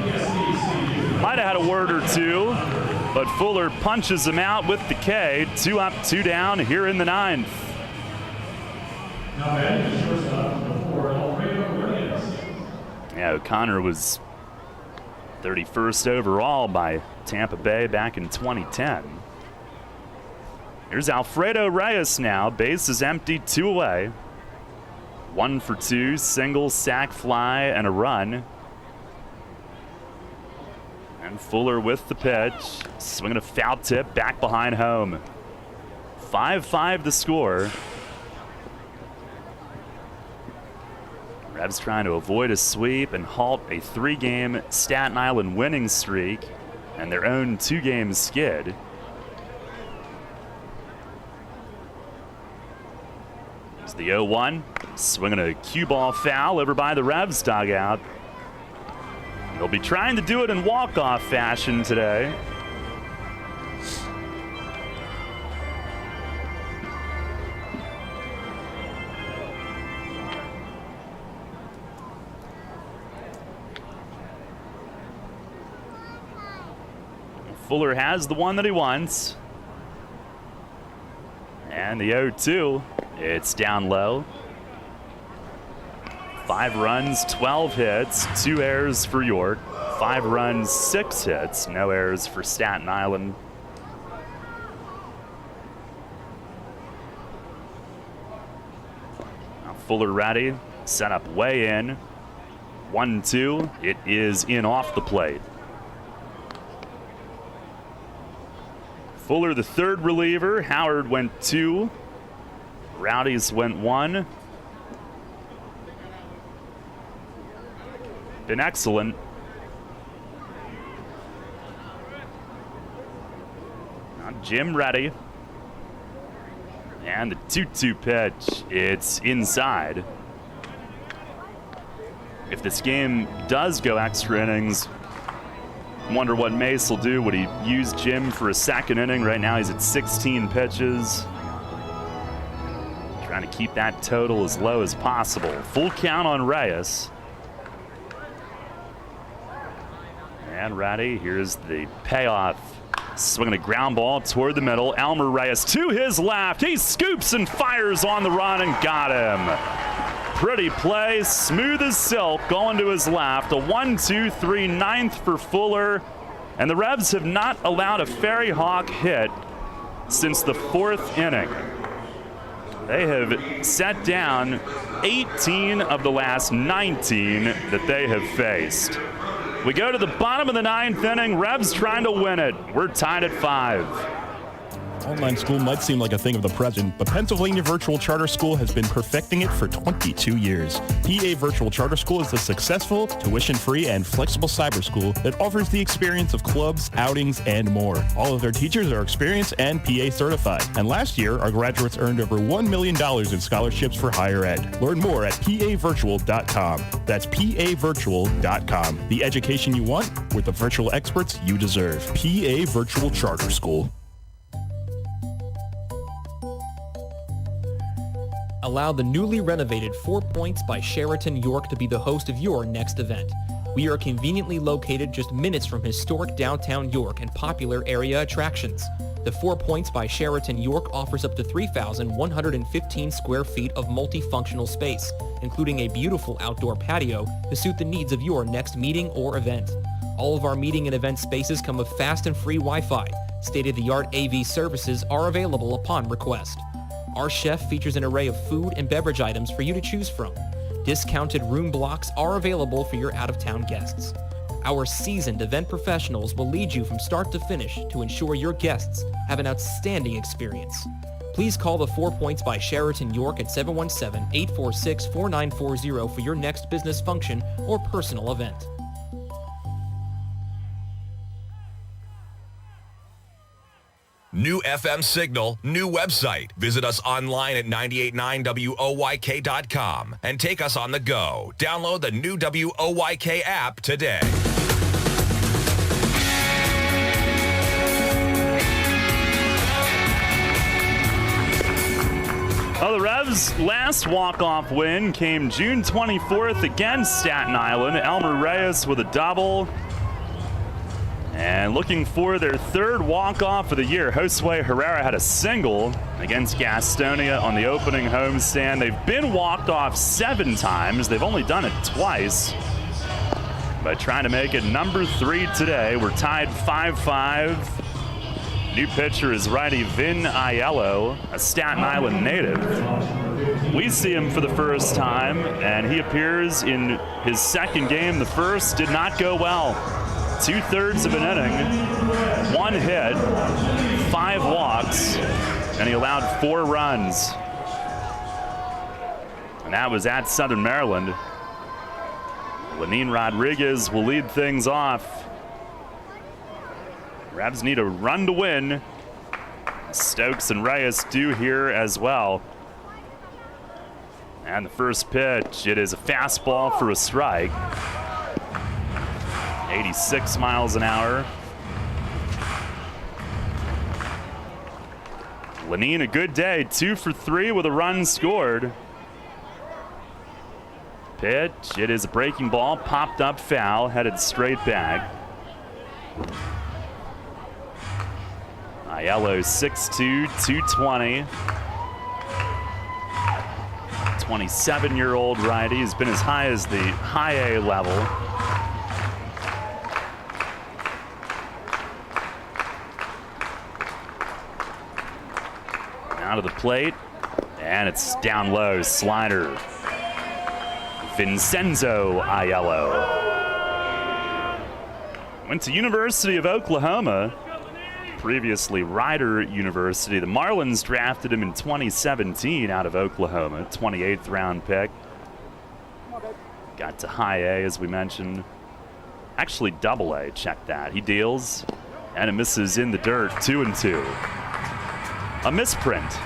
Might have had a word or two, but Fuller punches him out with the K. 2 up, 2 down here in the 9th. Yeah, O'Connor was 31st overall by Tampa Bay back in 2010. Here's Alfredo Reyes now. Base is empty, 2 away. 1 for 2, single, sac fly, and a run. And Fuller with the pitch. Swinging a foul tip back behind home. 5-5 the score. Revs trying to avoid a sweep and halt a 3-game Staten Island winning streak and their own 2-game skid. Here's the 0-1. Swinging a cue ball foul over by the Revs dugout. They'll be trying to do it in walk-off fashion today. Fuller has the one that he wants. And the 0-2, it's down low. 5 runs, 12 hits, 2 errors for York. 5 runs, 6 hits, no errors for Staten Island. Now Fuller ready, set up way in. 1-2, it is in off the plate. Fuller, the 3rd reliever. Howard went 2. Rowdy's went 1. Been excellent. Now Jim ready. And the 2-2 pitch. It's inside. If this game does go extra innings, wonder what Mace will do. Would he use Jim for a 2nd inning? Right now he's at 16 pitches. Trying to keep that total as low as possible. Full count on Reyes. And Ratty, here's the payoff. Swinging a ground ball toward the middle. Elmer Reyes to his left. He scoops and fires on the run and got him. Pretty play, smooth as silk, going to his left. A 1-2-3 9th for Fuller. And the Revs have not allowed a Ferry Hawk hit since the 4th inning. They have set down 18 of the last 19 that they have faced. We go to the bottom of the 9th inning. Revs trying to win it. We're tied at 5. Online school might seem like a thing of the present, but Pennsylvania Virtual Charter School has been perfecting it for 22 years. PA Virtual Charter School is a successful, tuition-free, and flexible cyber school that offers the experience of clubs, outings, and more. All of their teachers are experienced and PA certified. And last year, our graduates earned over $1 million in scholarships for higher ed. Learn more at pavirtual.com. That's pavirtual.com. The education you want with the virtual experts you deserve. PA Virtual Charter School. Allow the newly renovated 4 Points by Sheraton York to be the host of your next event. We are conveniently located just minutes from historic downtown York and popular area attractions. The 4 Points by Sheraton York offers up to 3,115 square feet of multifunctional space, including a beautiful outdoor patio to suit the needs of your next meeting or event. All of our meeting and event spaces come with fast and free Wi-Fi. State-of-the-art AV services are available upon request. Our chef features an array of food and beverage items for you to choose from. Discounted room blocks are available for your out-of-town guests. Our seasoned event professionals will lead you from start to finish to ensure your guests have an outstanding experience. Please call the 4 Points by Sheraton York at 717-846-4940 for your next business function or personal event. New FM signal, new website. Visit us online at 989WOYK.com and take us on the go. Download the new WOYK app today. Well, the Revs' last walk-off win came June 24th against Staten Island. Elmer Reyes with a double. And looking for their third walk-off of the year, Josue Herrera had a single against Gastonia on the opening homestand. They've been walked off 7 times. They've only done it twice. But trying to make it number 3 today. We're tied 5-5. New pitcher is righty Vin Aiello, a Staten Island native. We see him for the first time, and he appears in his second game. The first did not go well. 2/3 of an inning, 1 hit, 5 walks, and he allowed 4 runs. And that was at Southern Maryland. Lenin Rodriguez will lead things off. Revs need a run to win. Stokes and Reyes do here as well. And the first pitch, it is a fastball for a strike. 86 miles an hour. Lenin, a good day, 2 for 3 with a run scored. Pitch, it is a breaking ball, popped up foul, headed straight back. Aiello 6'2", 220. 27-year-old righty. He's been as high as the high A level. Out of the plate, and it's down low, slider. Vincenzo Aiello. Went to University of Oklahoma, previously Rider University. The Marlins drafted him in 2017 out of Oklahoma, 28th round pick. Got to high A, as we mentioned. Actually, double A, check that. He deals, and it misses in the dirt, 2-2. A misprint.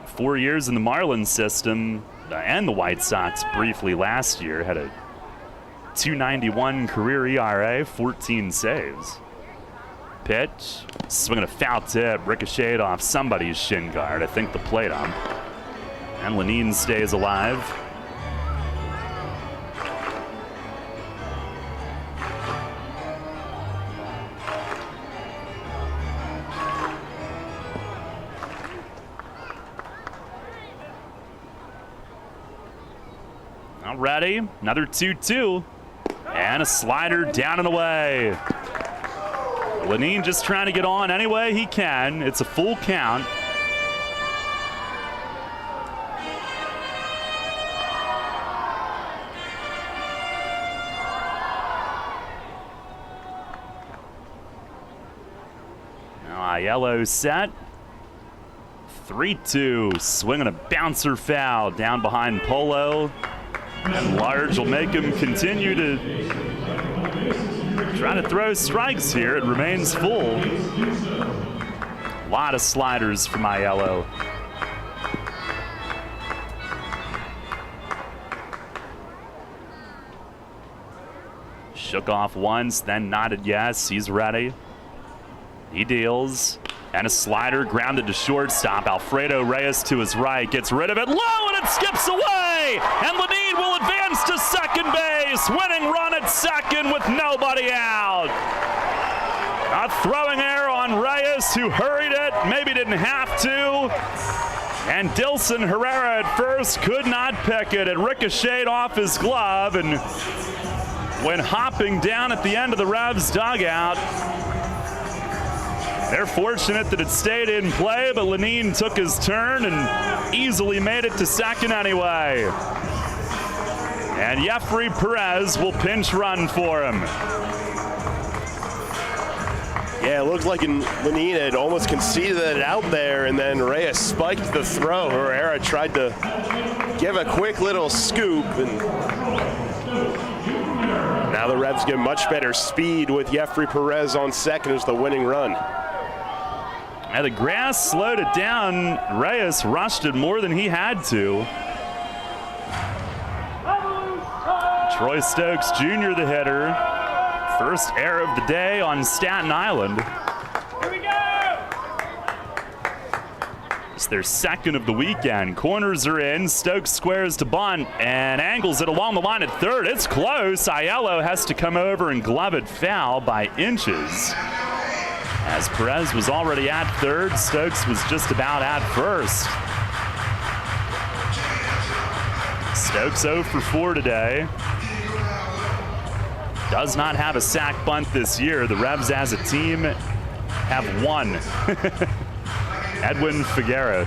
Four years in the Marlins system, and the White Sox briefly last year, had a .291 career ERA, 14 saves. Pitch, swinging a foul tip, ricocheted off somebody's shin guard, I think the plate ump. And Lenin stays alive. Ready, another 2-2, and a slider down and away. Lenin just trying to get on any way he can. It's a full count. Now Aiello set. 3-2, swinging a bouncer foul down behind Polo. And Large will make him continue to try to throw strikes here. It remains full. A lot of sliders from Aiello. Shook off once, then nodded yes. He's ready. He deals. And a slider grounded to shortstop. Alfredo Reyes to his right. Gets rid of it. Low, and it skips away. And Lenine will advance to second base. Winning run at second with nobody out. A throwing error on Reyes, who hurried it. Maybe didn't have to. And Dilson Herrera at first could not pick it. It ricocheted off his glove and went hopping down at the end of the Revs dugout. They're fortunate that it stayed in play, but Lenine took his turn and easily made it to second anyway. And Jeffrey Perez will pinch run for him. Yeah, it looked like Lenine had almost conceded it out there, and then Reyes spiked the throw. Herrera tried to give a quick little scoop, and now the Revs get much better speed with Jeffrey Perez on second as the winning run. And the grass slowed it down. Reyes rushed it more than he had to. Troy Stokes Jr., the hitter. First error of the day on Staten Island. Here we go! It's their second of the weekend. Corners are in. Stokes squares to bunt and angles it along the line at third. It's close. Aiello has to come over and glove it foul by inches. As Perez was already at third, Stokes was just about at first. Stokes 0 for 4 today. Does not have a sack bunt this year. The Revs as a team have one. Edwin Figueroa.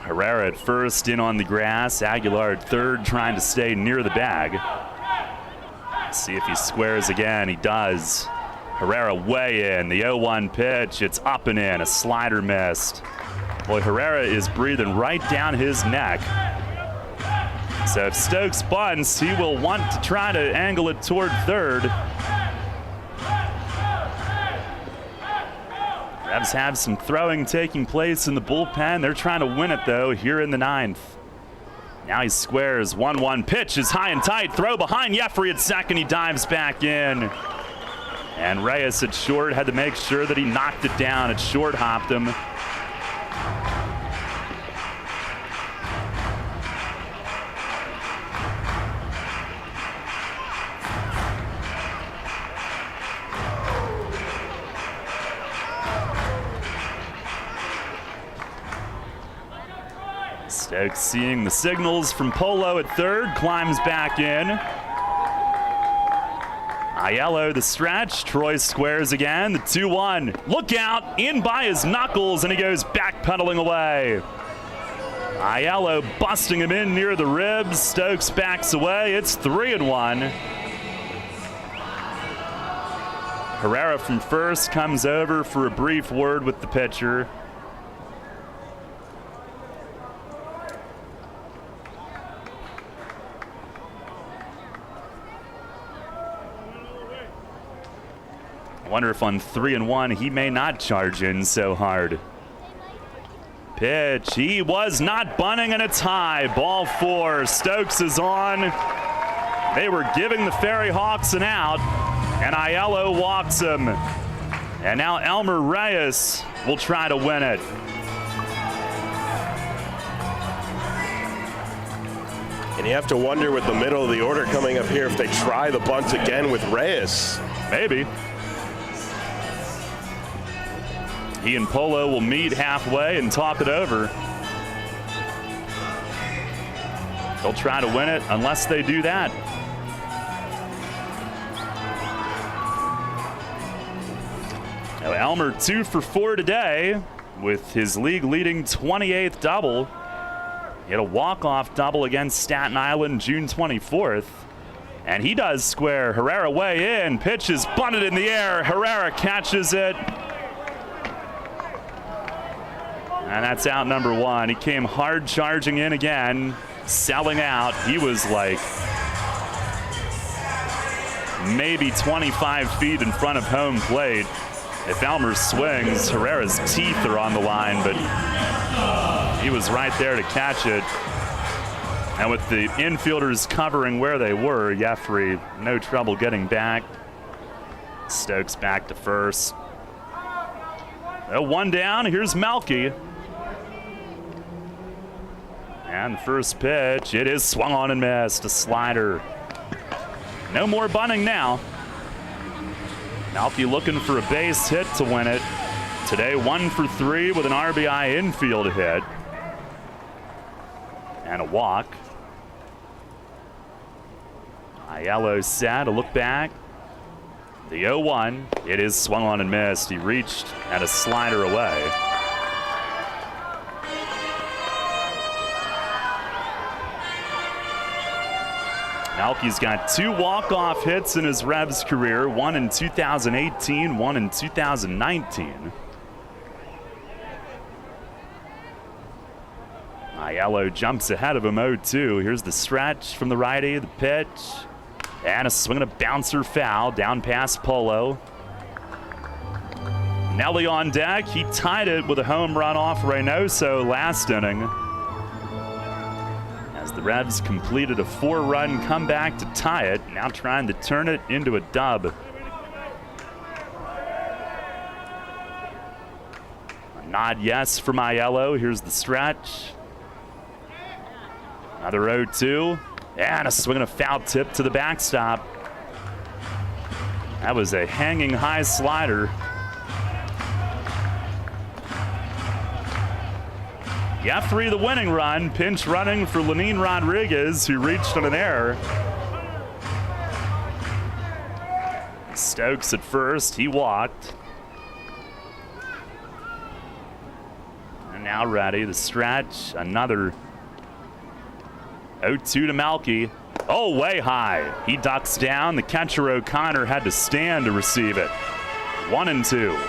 Herrera at first, in on the grass. Aguilar at third, trying to stay near the bag. See if he squares again. He does. Herrera way in. The 0-1 pitch. It's up and in. A slider missed. Boy, Herrera is breathing right down his neck. So if Stokes bunts, he will want to try to angle it toward third. Revs have some throwing taking place in the bullpen. They're trying to win it, though, here in the ninth. Now he squares. 1-1 pitch is high and tight. Throw behind Jeffrey at second. He dives back in. And Reyes at short had to make sure that he knocked it down. It short hopped him. Stokes seeing the signals from Polo at third, climbs back in. Aiello the stretch, Troy squares again, the 2-1. Look out, in by his knuckles, and he goes backpedaling away. Aiello busting him in near the ribs. Stokes backs away. It's 3-1. Herrera from first comes over for a brief word with the pitcher. I wonder if on 3-1 he may not charge in so hard. Pitch, he was not bunting, and it's high. Ball 4. Stokes is on. They were giving the Ferry Hawks an out, and Aiello walks him. And now Elmer Reyes will try to win it. And you have to wonder with the middle of the order coming up here if they try the bunt again with Reyes. Maybe. He and Polo will meet halfway and talk it over. They'll try to win it unless they do that. Now Elmer 2 for 4 today with his league-leading 28th double. He had a walk-off double against Staten Island June 24th. And he does square. Herrera way in. Pitch is bunted in the air. Herrera catches it. And that's out number 1. He came hard charging in again, selling out. He was like maybe 25 feet in front of home plate. If Elmer swings, Herrera's teeth are on the line, but he was right there to catch it. And with the infielders covering where they were, Jeffrey, no trouble getting back. Stokes back to first. One down, here's Melky. And the first pitch, it is swung on and missed, a slider. No more bunting now. Melky looking for a base hit to win it. Today 1 for 3 with an RBI infield hit. And a walk. Aiello set, a look back. The 0-1, it is swung on and missed. He reached at a slider away. Melky's got 2 walk-off hits in his Revs career, 1 in 2018, 1 in 2019. Aiello jumps ahead of him 0-2. Here's the stretch from the righty, the pitch. And a swing and a bouncer foul down past Polo. Nelly on deck. He tied it with a home run off Reynoso last inning. As the Revs completed a 4-run comeback to tie it, now trying to turn it into a dub. A nod yes from Aiello. Here's the stretch. Another 0-2. And a swing and a foul tip to the backstop. That was a hanging high slider. Jeffrey the winning run, pinch running for Lenin Rodriguez, who reached on an error. Stokes at first, he walked. And now ready, the stretch, another 0-2 to Melky. Oh, way high. He ducks down. The catcher O'Connor had to stand to receive it. 1-2.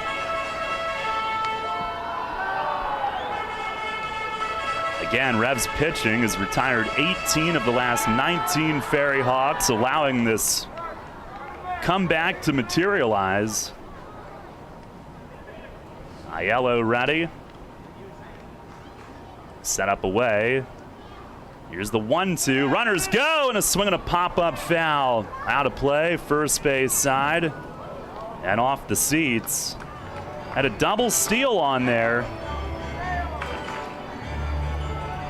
Again, Revs pitching has retired 18 of the last 19 Ferry Hawks, allowing this comeback to materialize. Aiello ready. Set up away. Here's the 1-2. Runners go, and a swing and a pop-up foul. Out of play, first base side, and off the seats. Had a double steal on there.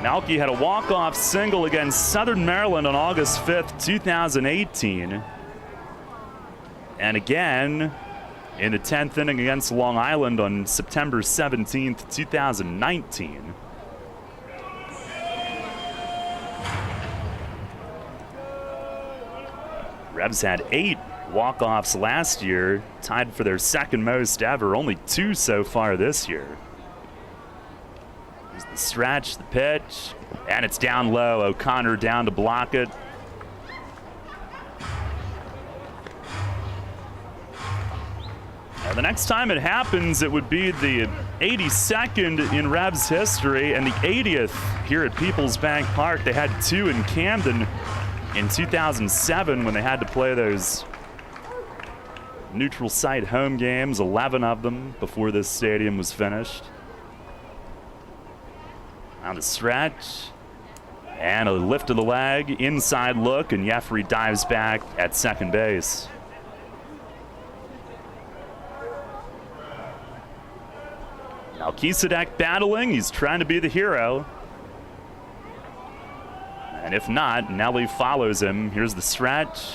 Melky had a walk-off single against Southern Maryland on August 5th, 2018. And again in the 10th inning against Long Island on September 17th, 2019. Revs had 8 walk-offs last year, tied for their second most ever, only 2 so far this year. Here's the stretch, the pitch, and it's down low. O'Connor down to block it. Now, the next time it happens, it would be the 82nd in Revs history and the 80th here at Peoples Bank Park. They had 2 in Camden in 2007 when they had to play those neutral site home games, 11 of them before this stadium was finished. Now the stretch, and a lift of the leg, inside look, and Jeffrey dives back at second base. Melchizedek battling, he's trying to be the hero. And if not, Nelly follows him. Here's the stretch.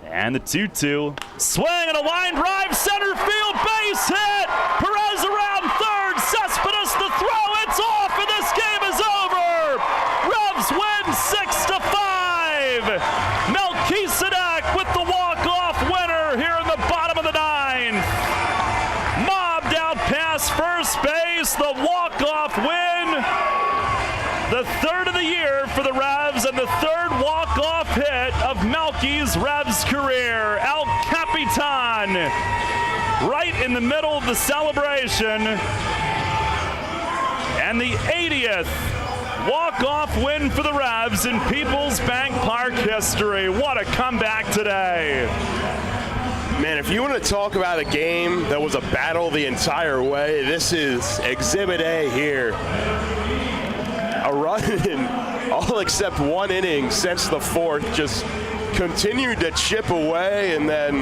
And the 2-2. Swing and a line drive, center field, base hit! Perez around third, Cespedes the throw, it's off, and this game is over! Revs win 6-5! Melchizedek with the walk-off winner here in the bottom of the 9th. Mobbed out past first base, the walk-off win. The third of the year for the Revs and the third walk-off hit of Melky's Revs career. El Capitan right in the middle of the celebration. And the 80th walk-off win for the Revs in Peoples Bank Park history. What a comeback today. Man, if you want to talk about a game that was a battle the entire way, this is Exhibit A here. a run in all except one inning since the fourth. Just continued to chip away, and then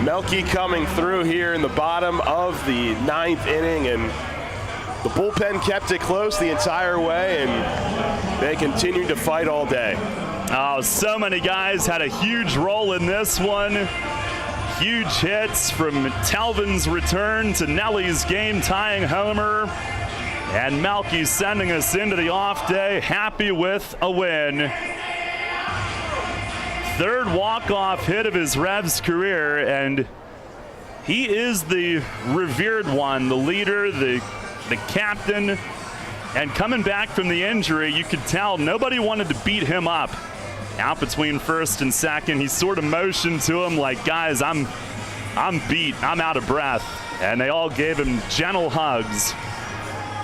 Melky coming through here in the bottom of the ninth inning, and the bullpen kept it close the entire way, and they continued to fight all day. Oh, so many guys had a huge role in this one. Huge hits from Telvin's return to Nelly's game-tying homer. And Melky sending us into the off day, happy with a win. Third walk-off hit of his Revs career, and he is the revered one, the leader, the captain. And coming back from the injury, you could tell nobody wanted to beat him up. Out between first and second, he sort of motioned to him like, guys, I'm beat, I'm out of breath. And they all gave him gentle hugs.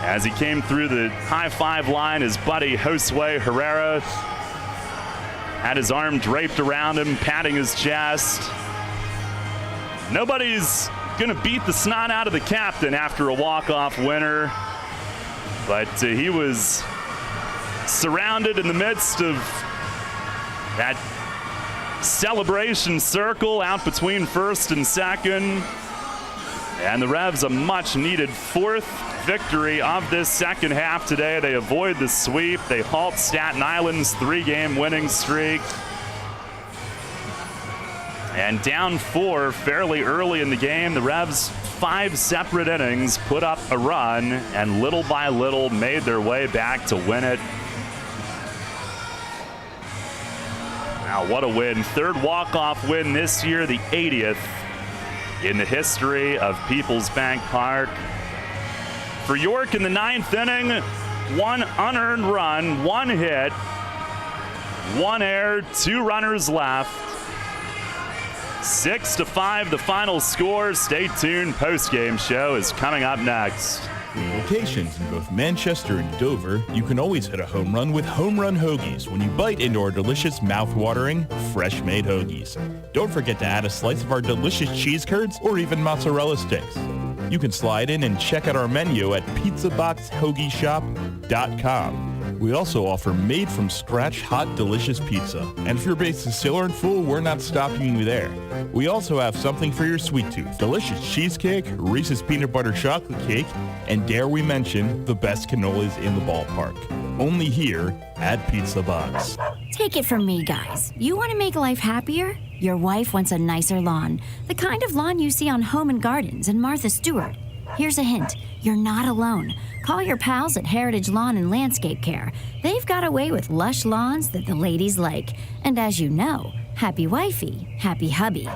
As he came through the high-five line, his buddy Josue Herrera had his arm draped around him, patting his chest. Nobody's gonna beat the snot out of the captain after a walk-off winner. But he was surrounded in the midst of that celebration circle out between first and second. And the Revs a much-needed fourth victory of this second half today. They avoid the sweep. They halt Staten Island's 3-game winning streak. And down 4 fairly early in the game, the Revs 5 separate innings put up a run and little by little made their way back to win it. Wow, what a win. Third walk-off win this year, the 80th in the history of Peoples Bank Park. For York in the 9th inning, 1 unearned run, 1 hit, 1 error, 2 runners left. 6-5 the final score. Stay tuned. Postgame show is coming up next. With locations in both Manchester and Dover, you can always hit a home run with Home Run Hoagies when you bite into our delicious, mouth-watering, fresh-made hoagies. Don't forget to add a slice of our delicious cheese curds or even mozzarella sticks. You can slide in and check out our menu at pizzaboxhoagieshop.com. We also offer made-from-scratch hot, delicious pizza. And if your base is still aren't full, we're not stopping you there. We also have something for your sweet tooth. Delicious cheesecake, Reese's peanut butter chocolate cake, and dare we mention, the best cannolis in the ballpark. Only here at Pizza Box. Take it from me, guys. You want to make life happier? Your wife wants a nicer lawn. The kind of lawn you see on Home and Gardens and Martha Stewart. Here's a hint. You're not alone. Call your pals at Heritage Lawn and Landscape Care. They've got a way with lush lawns that the ladies like. And as you know, happy wifey, happy hubby.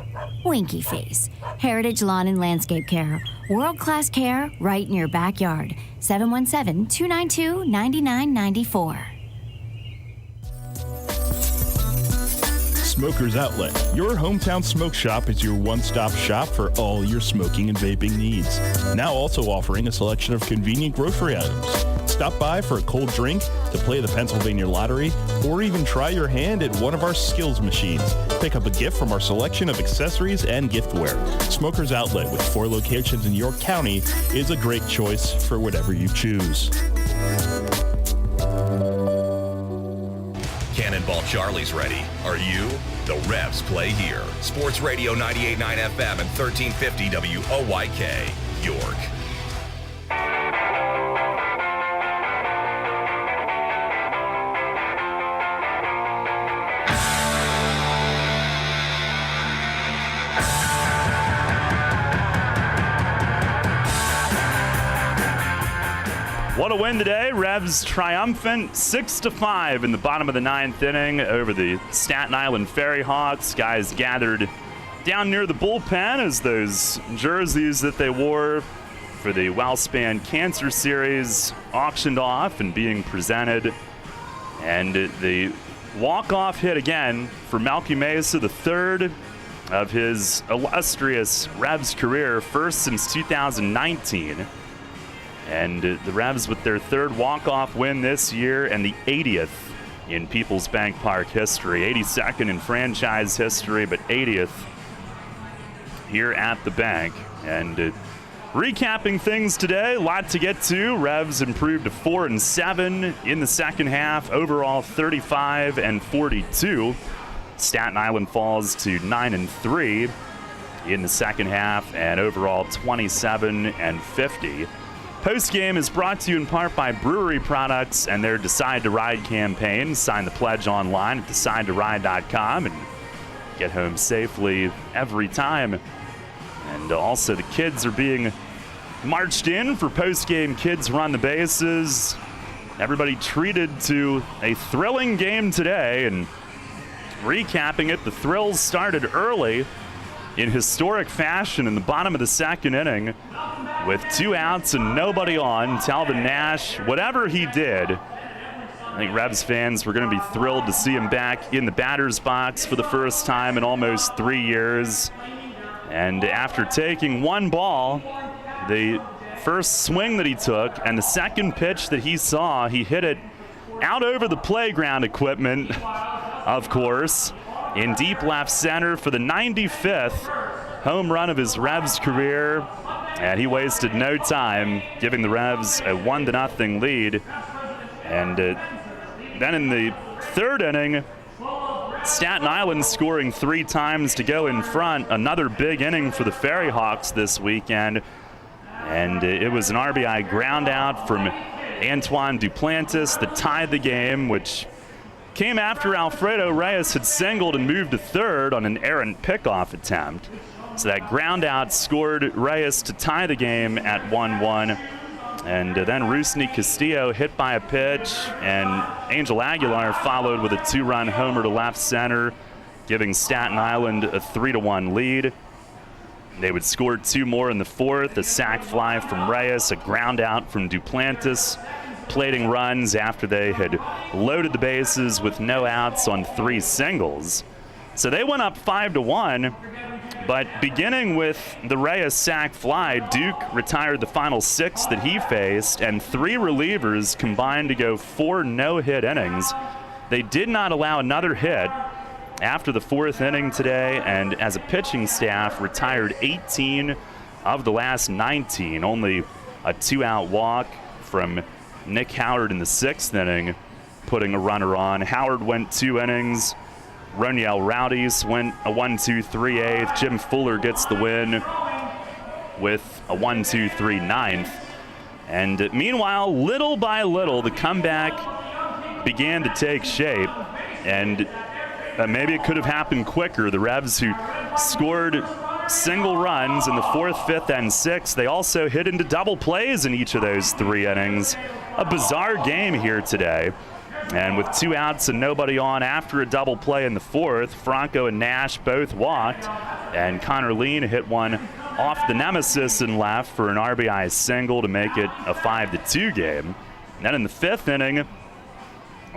Winky face. Heritage Lawn and Landscape Care. World-class care right in your backyard. 717-292-9994. Smokers Outlet. Your hometown smoke shop is your one-stop shop for all your smoking and vaping needs. Now also offering a selection of convenient grocery items. Stop by for a cold drink, to play the Pennsylvania Lottery, or even try your hand at one of our skills machines. Pick up a gift from our selection of accessories and giftware. Smokers Outlet, with 4 locations in York County, is a great choice for whatever you choose. Cannonball Charlie's ready. Are you? The Revs play here. Sports Radio 98.9 FM and 1350 WOYK, York. What a win today. Revs triumphant 6-5 in the bottom of the 9th inning over the Staten Island Ferry Hawks. Guys gathered down near the bullpen as those jerseys that they wore for the Wellspan Cancer Series auctioned off and being presented. And the walk-off hit again for Melky Mesa, the third of his illustrious Revs career, first since 2019. And the Revs with their third walk-off win this year and the 80th in Peoples Bank Park history. 82nd in franchise history, but 80th here at the bank. And recapping things today, a lot to get to. Revs improved to 4-7 in the second half. Overall, 35-42. Staten Island falls to 9-3 in the second half, and overall 27-50. Postgame is brought to you in part by Brewery Products and their Decide to Ride campaign. Sign the pledge online at decidetoride.com and get home safely every time. And also the kids are being marched in for postgame Kids Run the Bases. Everybody treated to a thrilling game today, and recapping it, the thrills started early in historic fashion in the bottom of the second inning with 2 outs and nobody on. Talbot Nash, whatever he did, I think Revs fans were going to be thrilled to see him back in the batter's box for the first time in almost 3 years. And after taking 1 ball, the first swing that he took and the second pitch that he saw, he hit it out over the playground equipment, of course, in deep left center for the 95th home run of his Revs career. And he wasted no time, giving the Revs a 1-0 lead. And then in the third inning, Staten Island scoring 3 times to go in front. Another big inning for the Ferry Hawks this weekend. And it was an RBI ground out from Antoine Duplantis that tied the game, which came after Alfredo Reyes had singled and moved to third on an errant pickoff attempt. So that ground out scored Reyes to tie the game at 1-1. And then Rusney Castillo hit by a pitch, and Angel Aguilar followed with a 2-run homer to left center, giving Staten Island a 3-1 lead. They would score 2 more in the fourth, a sac fly from Reyes, a ground out from Duplantis, plating runs after they had loaded the bases with no outs on 3 singles. So they went up 5-1, but beginning with the Reyes sac fly, Duke retired the final 6 that he faced, and 3 relievers combined to go 4 no-hit innings. They did not allow another hit after the 4th inning today, and as a pitching staff, retired 18 of the last 19. Only a 2-out walk from Nick Howard in the 6th inning, putting a runner on. Howard went 2 innings. Roniel Rowdies went a 1-2-3 8th. Jim Fuller gets the win with a 1-2-3 9th. And meanwhile, little by little, the comeback began to take shape. And maybe it could have happened quicker. The Revs, who scored single runs in the 4th, 5th, and 6th, they also hit into double plays in each of those 3 innings. A bizarre game here today. And with 2 outs and nobody on after a double play in the 4th, Franco and Nash both walked, and Connor Lean hit one off the nemesis in left for an RBI single to make it a 5-2 game. And then in the 5th inning,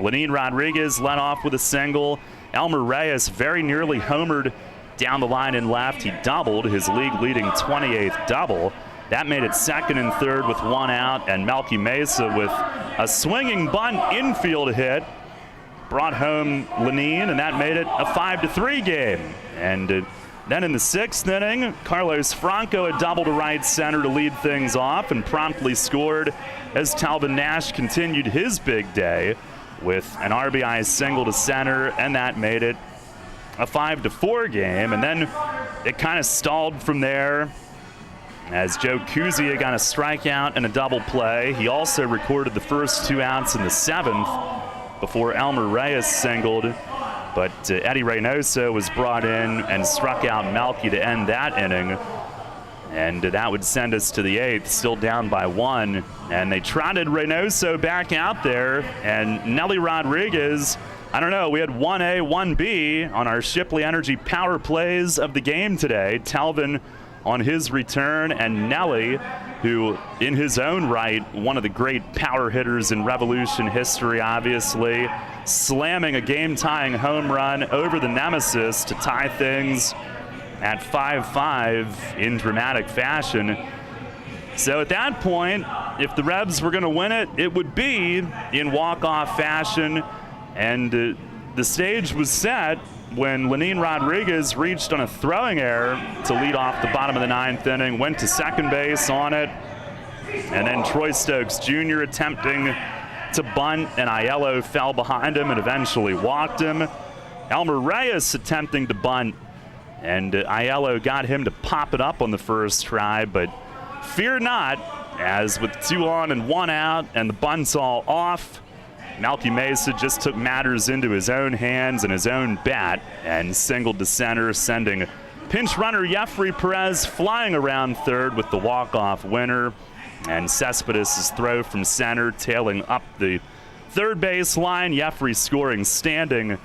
Lenin Rodriguez led off with a single. Elmer Reyes very nearly homered down the line in left. He doubled his league-leading 28th double. That made it 2nd and 3rd with 1 out, and Melky Mesa with a swinging bunt infield hit brought home Lenin, and that made it a 5-3 game. And then in the 6th inning, Carlos Franco had doubled to right center to lead things off and promptly scored as Talbot Nash continued his big day with an RBI single to center, and that made it a 5-4 game. And then it kind of stalled from there as Joe Kuzia got a strikeout and a double play. He also recorded the first 2 outs in the 7th before Elmer Reyes singled, but Eddie Reynoso was brought in and struck out Melky to end that inning, and that would send us to the 8th, still down by 1, and they trotted Reynoso back out there, and Nelly Rodriguez, I don't know, we had 1A, 1B on our Shipley Energy power plays of the game today. Telvin on his return, and Nelly, who in his own right, one of the great power hitters in Revolution history, obviously, slamming a game-tying home run over the nemesis to tie things at 5-5 in dramatic fashion. So at that point, if the Revs were going to win it, it would be in walk-off fashion, and the stage was set when Lenine Rodriguez reached on a throwing error to lead off the bottom of the 9th inning, went to second base on it, and then Troy Stokes Jr. attempting to bunt, and Aiello fell behind him and eventually walked him. Elmer Reyes attempting to bunt, and Aiello got him to pop it up on the first try, but fear not, as with 2 on and 1 out and the bunt's all off, Melky Mesa just took matters into his own hands and his own bat and singled to center, sending pinch runner Jeffrey Perez flying around third with the walk-off winner, and Cespedes' throw from center tailing up the third base line. Jeffrey scoring standing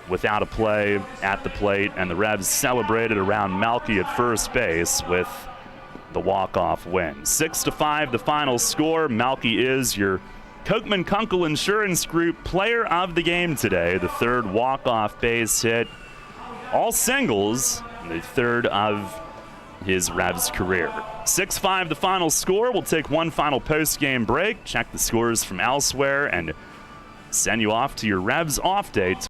without a play at the plate, and the Revs celebrated around Melky at first base with the walk-off win. 6-5 the final score. Melky is your Kochman Kunkel Insurance Group player of the game today. The third walk-off base hit, all singles, the third of his Revs career. 6-5 the final score. We'll take one final post-game break, check the scores from elsewhere, and send you off to your Revs off day.